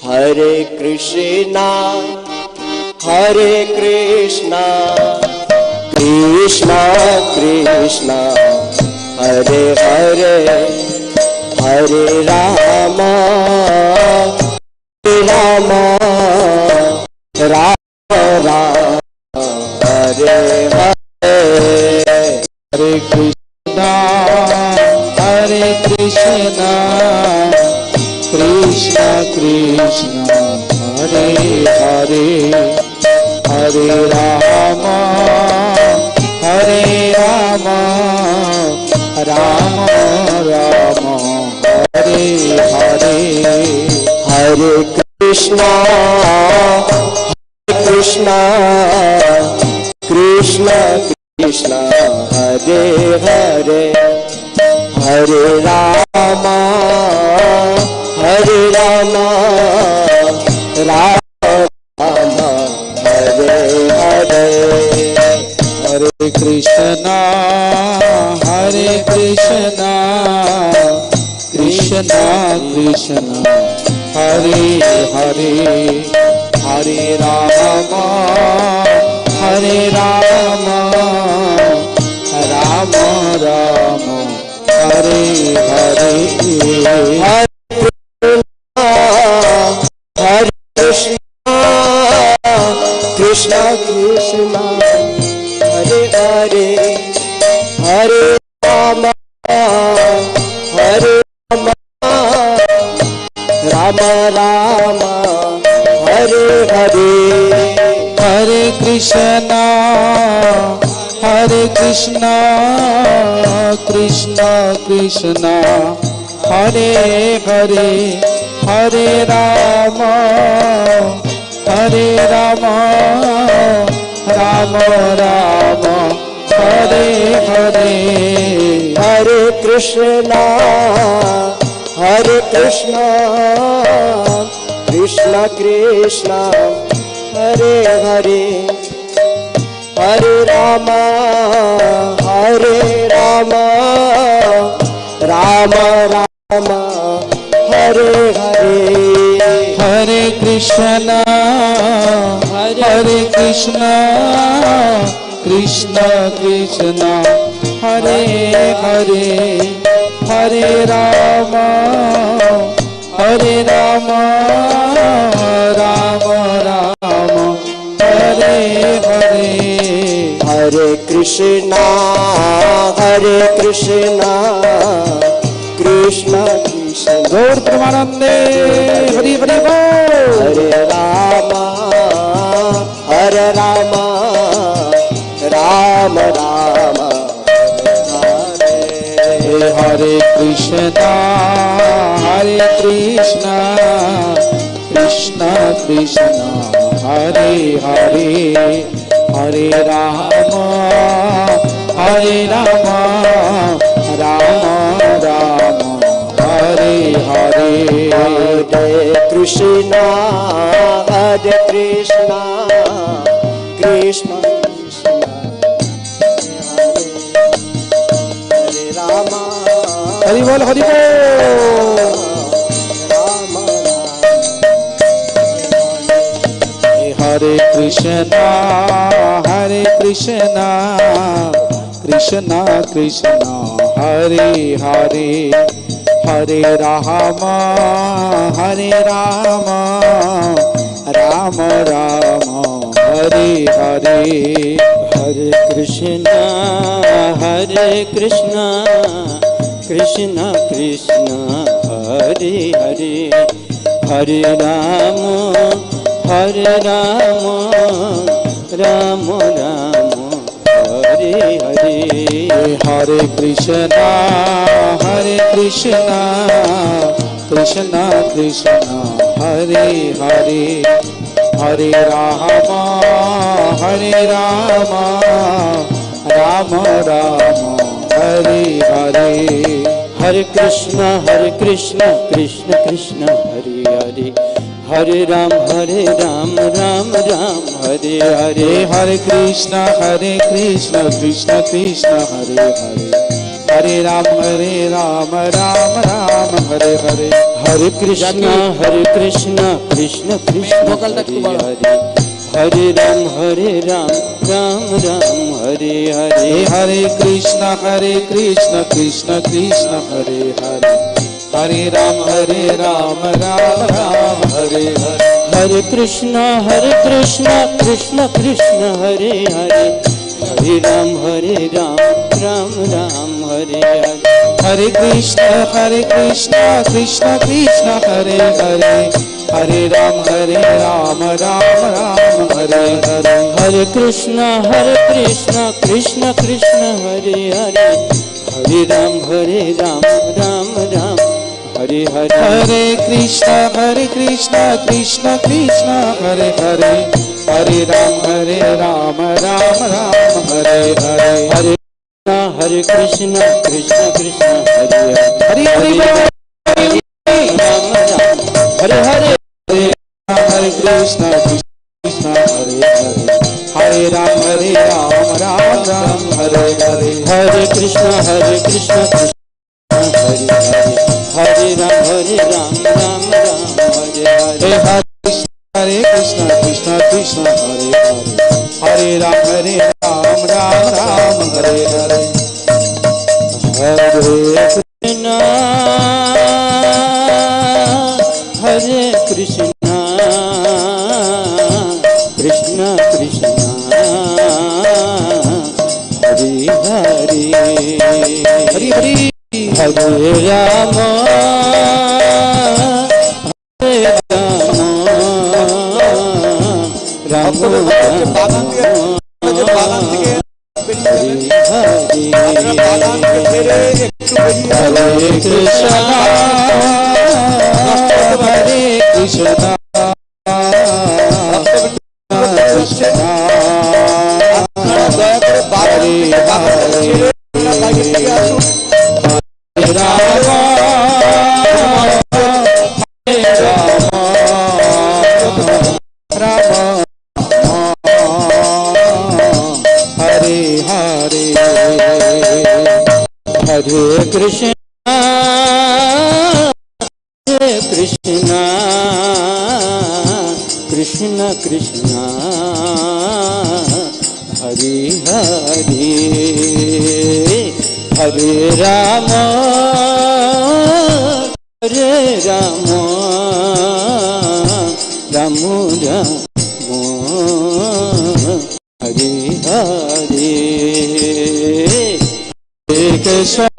हरे Krishna Krishna Krishna Hare Hare Hare Ram Ram Ram Ram Hare Hare Hare Krishna Krishna Krishna Hare Hare Hare Ram Ram Ram Hare Hare Hare Krishna Krishna Krishna Hare Hare Hare Hare Rama Hare Rama Rama Rama Hare Hare Hare Krishna Krishna Krishna Hare Hare Hare Rama Rama Rama Hare Hare Hare Krishna Krishna Krishna Hare Hare Hare Rama Hare Rama Rama Rama Hare Hare Hare Krishna Krishna Krishna Hare Hare Hare Rama Rama Rama Hare Hare Hare Krishna Krishna Krishna Hare Hare Hare Rama Rama Rama Hare Hare Hare Krishna Krishna Krishna Hare Hare Hare Rama Rama Rama Hare Hare Hare Krishna Krishna Krishna Gaur Pramanande Hari Hari Bol Hare Rama Rama Rama Hare Krishna Krishna Krishna Hare Hare Hare Rama Rama Rama Hare Hare Hare Krishna Krishna Krishna Hare Rama Hari Bol Hari Bol Hare Krishna Krishna Krishna Hare Hare Hare Rama Rama Rama Hare Hare Hare Krishna Krishna Krishna Hare Hare Hare Rama Rama Rama Hare Hare Hare Krishna Krishna Krishna Hare Hare Hare Rama Rama Rama Hare Hare Hare Krishna Krishna Krishna Hare Hare Hare Ram Ram Ram Hare Hare Hare Krishna Krishna Krishna Hare Hare Hare Ram Ram Ram Hare Hare Hare Krishna Krishna Krishna Hare Hare Hare Ram Ram Ram Hare Hare Hare Krishna Krishna Krishna Hare Hare Hare Ram Ram Ram Hare Hare Hare Krishna Krishna Krishna Hare Hare Hare Ram Ram Ram Hare Hare Hare Krishna Krishna Krishna Hare Hare Hare Ram Ram Ram Hare Hare Hare Krishna Krishna Krishna Hare Hare Hare Ram Ram Ram Hare Hare Hare Krishna Krishna Krishna Hare Hare Hare Ram Ram Ram Hare Hare Hare Hare Krishna Krishna Krishna Hare Hare Hare Ram Ram Hare Hare Hare Krishna Krishna Hare Hare Hare Ram Ram Ram Hare Hare Hare Krishna Krishna Hare Hare Hare Ram Ram Ram Hare Hare Hare Krishna Krishna Krishna Hare Hare Hare Ram Ram Ram Hare Hare Hare Krishna Hare Krishna Krishna Krishna Hare Hare Hare Hare Hare Rama Hare Rama Hare Krishna Hare Krishna Hare Krishna Hare Krishna Krishna Krishna Hare Hare Hare Rama Hare Rama Rama Rama Hare Hare Hare Krishna